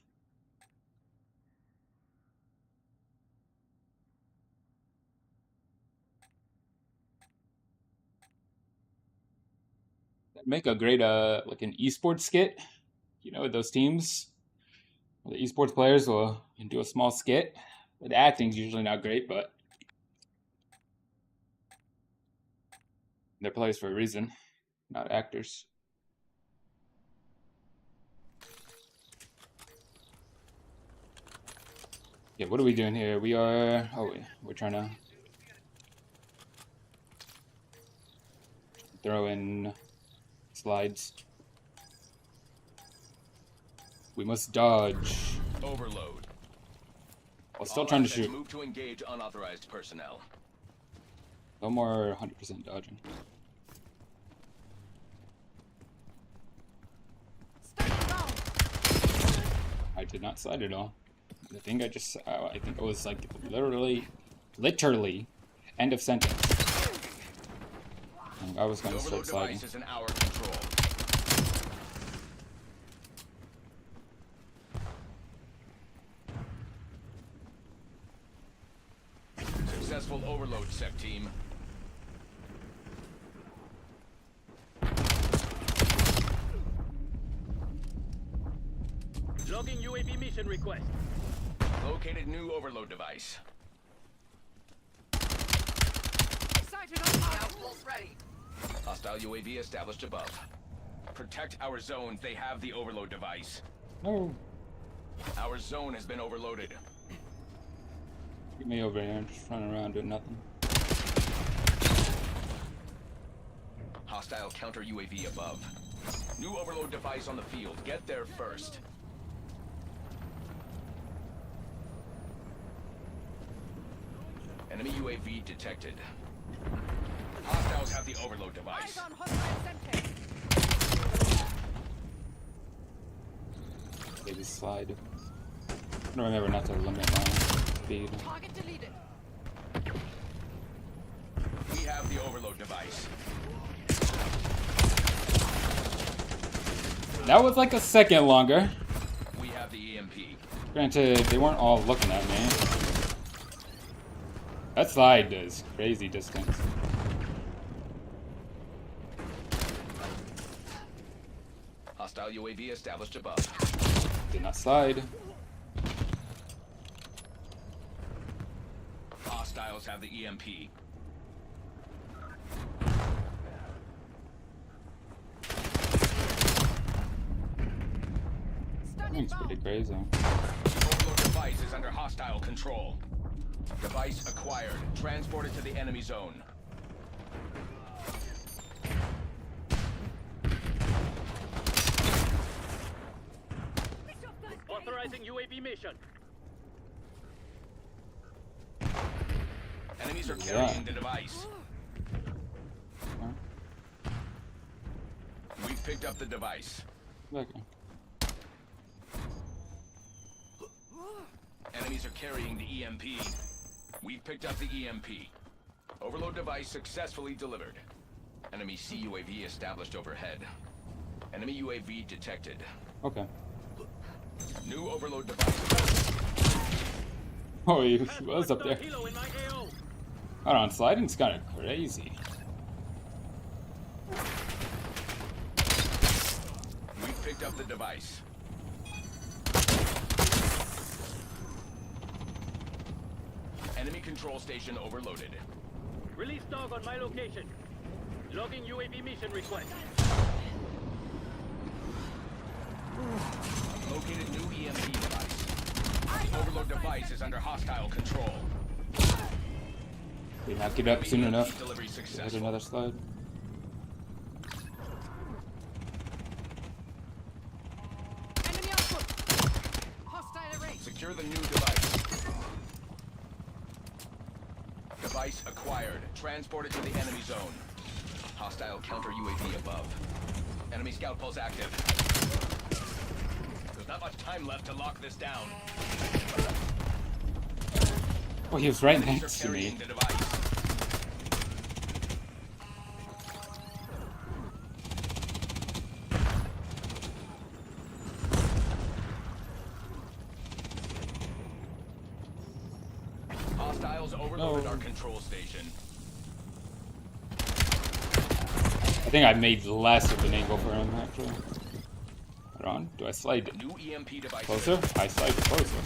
That'd make a great like an esports skit. You know, those teams, the esports players will do a small skit. The acting's usually not great, but they're players for a reason, not actors. Yeah, what are we doing here? We are... Oh, we're trying to throw in slides. We must dodge. Overload. While still All trying to assets shoot. Move to engage unauthorized personnel. No more 100% dodging. Start down. I did not slide at all. I think I just... I think it was like literally, end of sentence. And I was going The to overload start sliding. device is in our control. Successful overload, sec team. Logging UAV mission request. Located new overload device. Sighted on target. Ready. Hostile UAV established above. Protect our zones. They have the overload device. No. Our zone has been overloaded. Get me over here. I'm just running around doing nothing. Hostile counter UAV above. New overload device on the field. Get there first. Enemy UAV detected. Hostiles have the overload device. Eyes on hostile center. Maybe slide. I don't remember not to limit my speed. Target deleted. We have the overload device. That was like a second longer. We have the EMP. Granted, they weren't all looking at me. That slide does crazy distance. Hostile UAV established above. Did not slide. Hostiles have the EMP. Stunning It's pretty bomb. crazy. Overload device is under hostile control. Device acquired. Transported to the enemy zone. Authorizing UAV mission. Enemies are carrying the device. We've picked up the device. Okay. Enemies are carrying the EMP. We've picked up the EMP. Overload device successfully delivered. Enemy CUAV established overhead. Enemy UAV detected. Okay. New overload device. Oh, he was up there. Kilo in my AO. Hold on, sliding's kind of crazy. We've picked up the device. Enemy control station overloaded. Release dog on my location. Logging UAV mission request. Located new EMP device. The overload device is under hostile control. Did not get up soon enough. Delivery Hit successful. another slide. Enemy output. Hostile erased. Secure the new device. Device acquired. Transport it to the enemy zone. Hostile counter UAV above. Enemy scout pulse active. There's not much time left to lock this down. Oh, he was right Enemies next are to me. carrying the device. Hostiles overloaded No. our control station. I think I made less of an angle for him, actually. Hold on. Do I slide New EMP device. closer? I slide closer.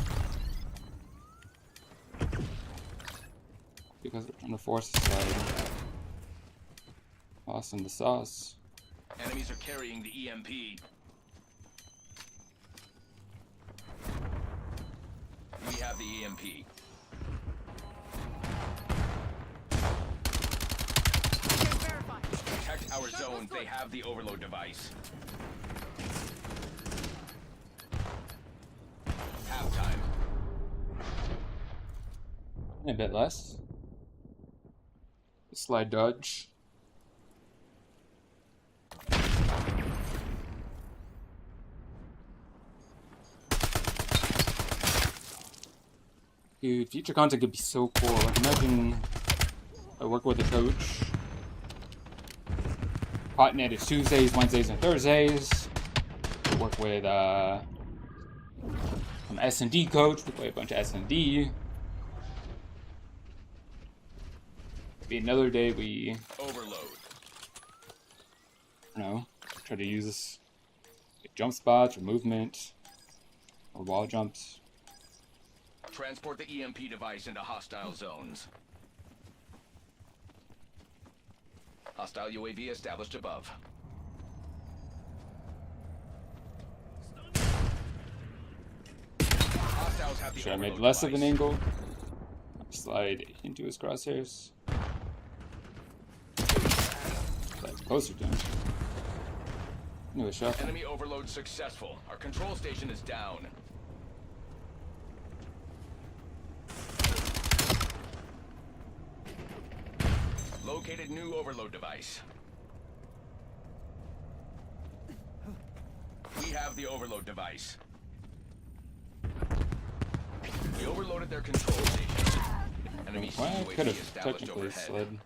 Because we're trying to force a slide. Lost in the sauce. Enemies are carrying the EMP. We have the EMP. Can verify. Protect our zone. They have the overload device. Halftime. A bit less. Slide dodge. Dude, future content could be so cool. Like, imagine I work with a coach. Hotnet is Tuesdays, Wednesdays, and Thursdays. I work with an S&D coach. We play a bunch of S&D. Be another day we, Overload. I don't know, try to use this jump spots or movement or wall jumps. Transport the EMP device into hostile zones. Hostile UAV established above. Hostiles have the Should I make overload less of an device. angle? Slide into his crosshairs. Slide closer to him. New shot. Enemy overload successful. Our control station is down. Located new overload device. We have the overload device. We overloaded their control station. Enemy Well, I UAV could have established technically overhead. slid.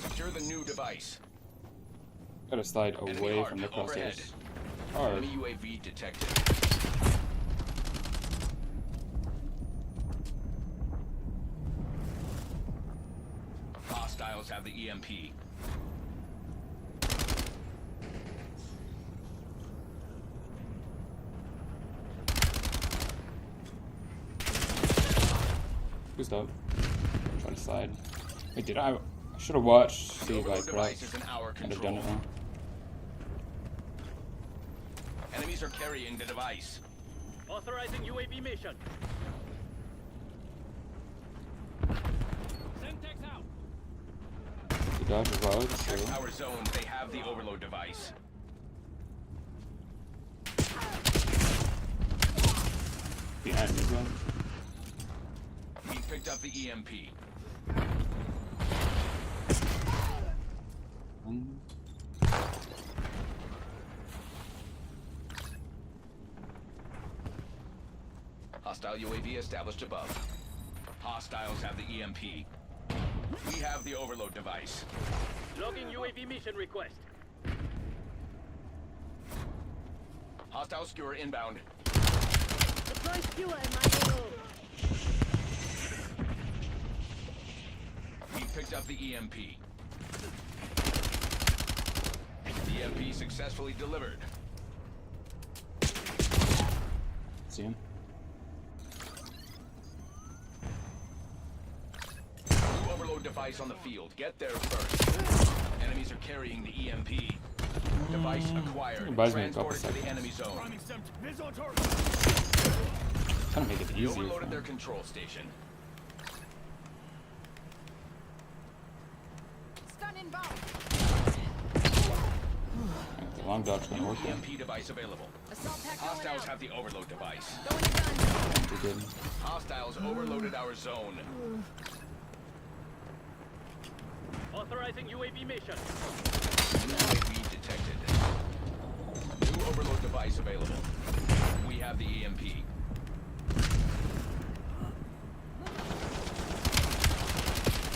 Secure the new device. Gotta slide Enemy away hard from the overhead. crosshairs. Hard. Enemy UAV detected. Hostiles have the EMP. Who's up? Try to slide. Wait, did I should have watched, see if I Overload device crouched. is in our I'd have done control. it wrong. Enemies are carrying the device. Authorizing UAV mission. Semtex out. The dodge as well, so Check our zones. They have the overload device. behind me, bro. We picked up the EMP. Hostile UAV established above. Hostiles have the EMP. We have the overload device. Logging UAV mission request. Hostile skewer inbound. Supply skewer in my hole. We picked up the EMP. The EMP successfully delivered. See him? New overload device on the field. Get there first. Enemies are carrying the EMP. Device acquired. buys me a couple Transported to the seconds. enemy zone. Priming some visual target. Trying to make it We easier. for overloaded their him. control station. Stun inbound. The long dodge gonna New work there. EMP device available. Assault pack going Hostiles out. have the overload device. Throwing a gun. Pretty good. Hostiles overloaded our zone. Authorizing UAV mission. New UAV detected. New overload device available. We have the EMP.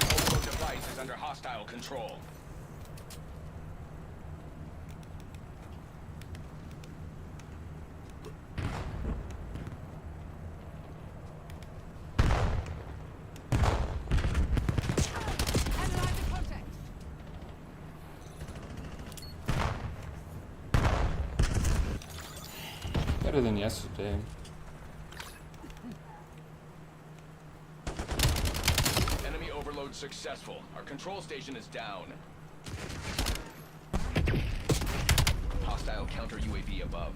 Overload device is under hostile control. Analyzing contact. Better than yesterday. Enemy overload successful. Our control station is down. Hostile counter UAV above.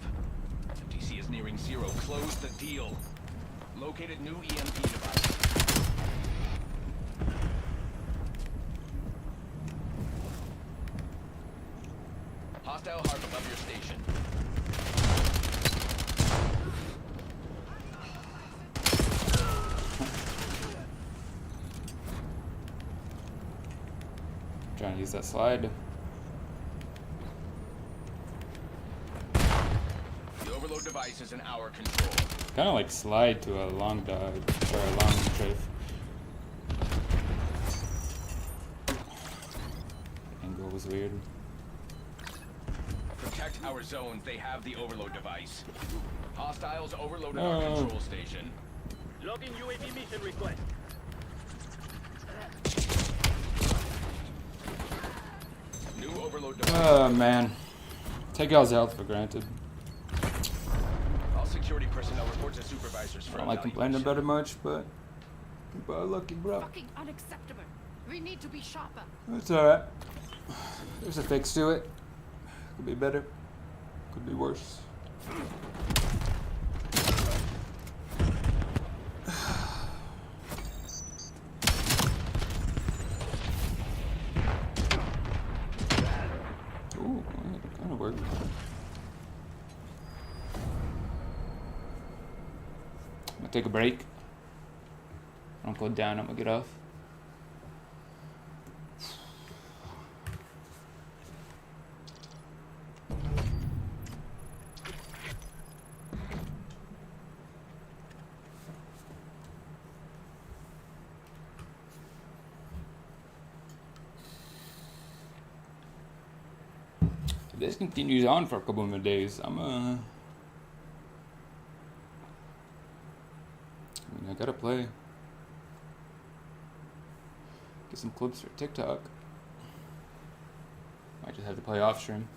MTC is nearing zero. Close the deal. Located new EMP device. Hostile HARP above your station. Trying to use that slide. The overload device is in our control. Kind of like slide to a long dodge or a long strafe. Angle was weird. Protect our zones. They have the overload device. Hostiles overloaded No. our control station. Logging UAV mission request. New overload device. Oh man, take y'all's health for granted. All security personnel report to supervisors for I don't like complaining evaluation. about it much, but lucky, bro. Fucking unacceptable. We need to be sharper. It's alright. There's a fix to it. Could be better. Could be worse. Ooh, kind of worked. I'm gonna take a break. I don't go down, I'm gonna get off. If this continues on for a couple more days, I mean, I gotta play. Get some clips for TikTok. Might just have to play off stream.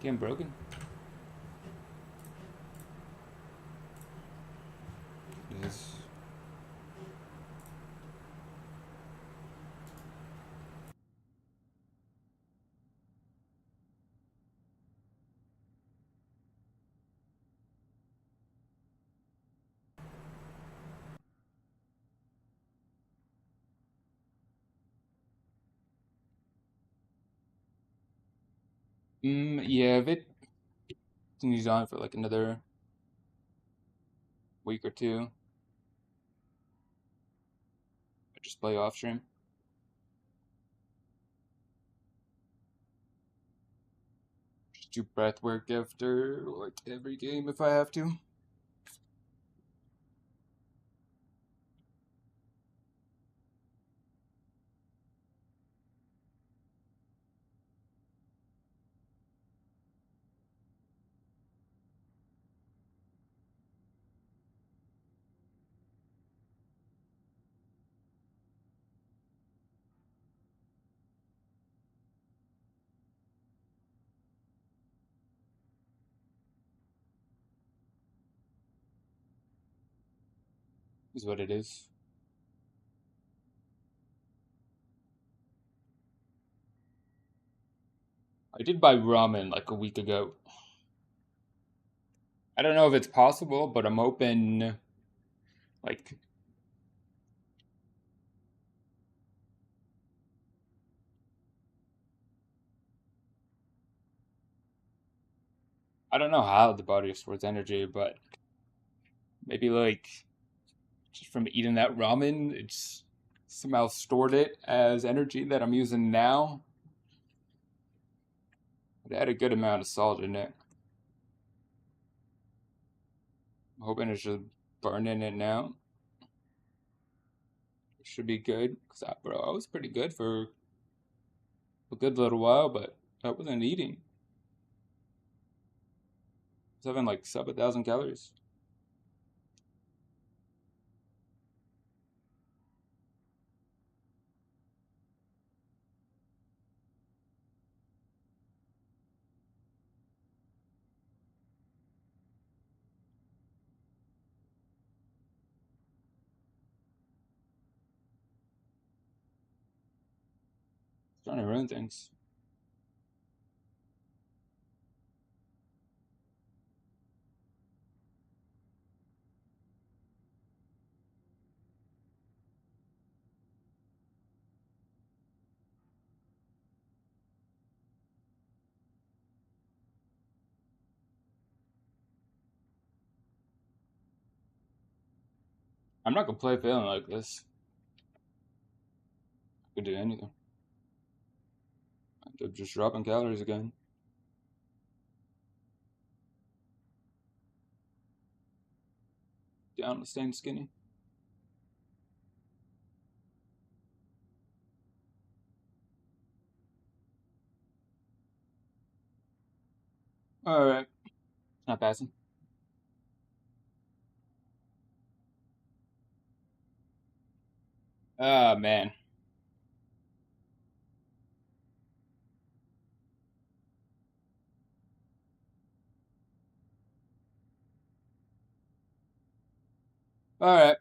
Game broken. It is. Yeah, if it continues on for like another week or two, I just play off stream. Just do breath work after like every game if I have to. is what it is. I did buy ramen like a week ago. I don't know if it's possible, but I'm hoping, like, I don't know how the body stores energy, but maybe like just from eating that ramen, it's somehow stored it as energy that I'm using now. It had a good amount of salt in it. I'm hoping it's just burning it now. It should be good, cause bro, I was pretty good for a good little while, but I wasn't eating. I was having like sub 1,000 calories. It's trying to ruin things. I'm not gonna play feeling like this. I could do anything. I'm just dropping calories again. Down to staying skinny. Alright. Not passing. Ah, man. Alright.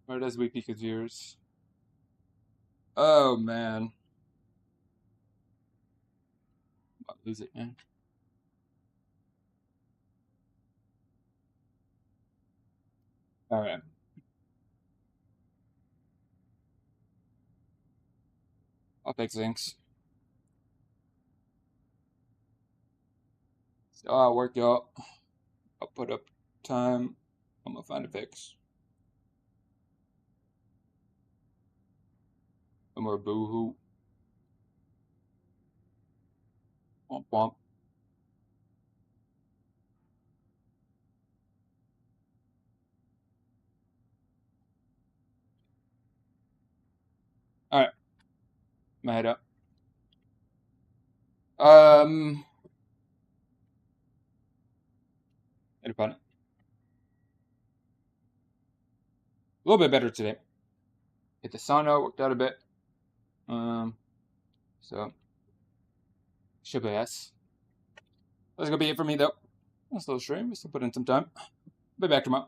Where does we peak of yours? Oh, man. I'll lose it, man. Alright. I'll pick Zinks. So I'll work y'all. I'll put up time. I'm gonna find a fix. No more boo-hoo. Womp womp. Alright. My head up. Hit upon it. A little bit better today. Hit the sauna, worked out a bit. So should be yes. That's gonna be it for me though. That's a little stream. We still put in some time. Be back tomorrow.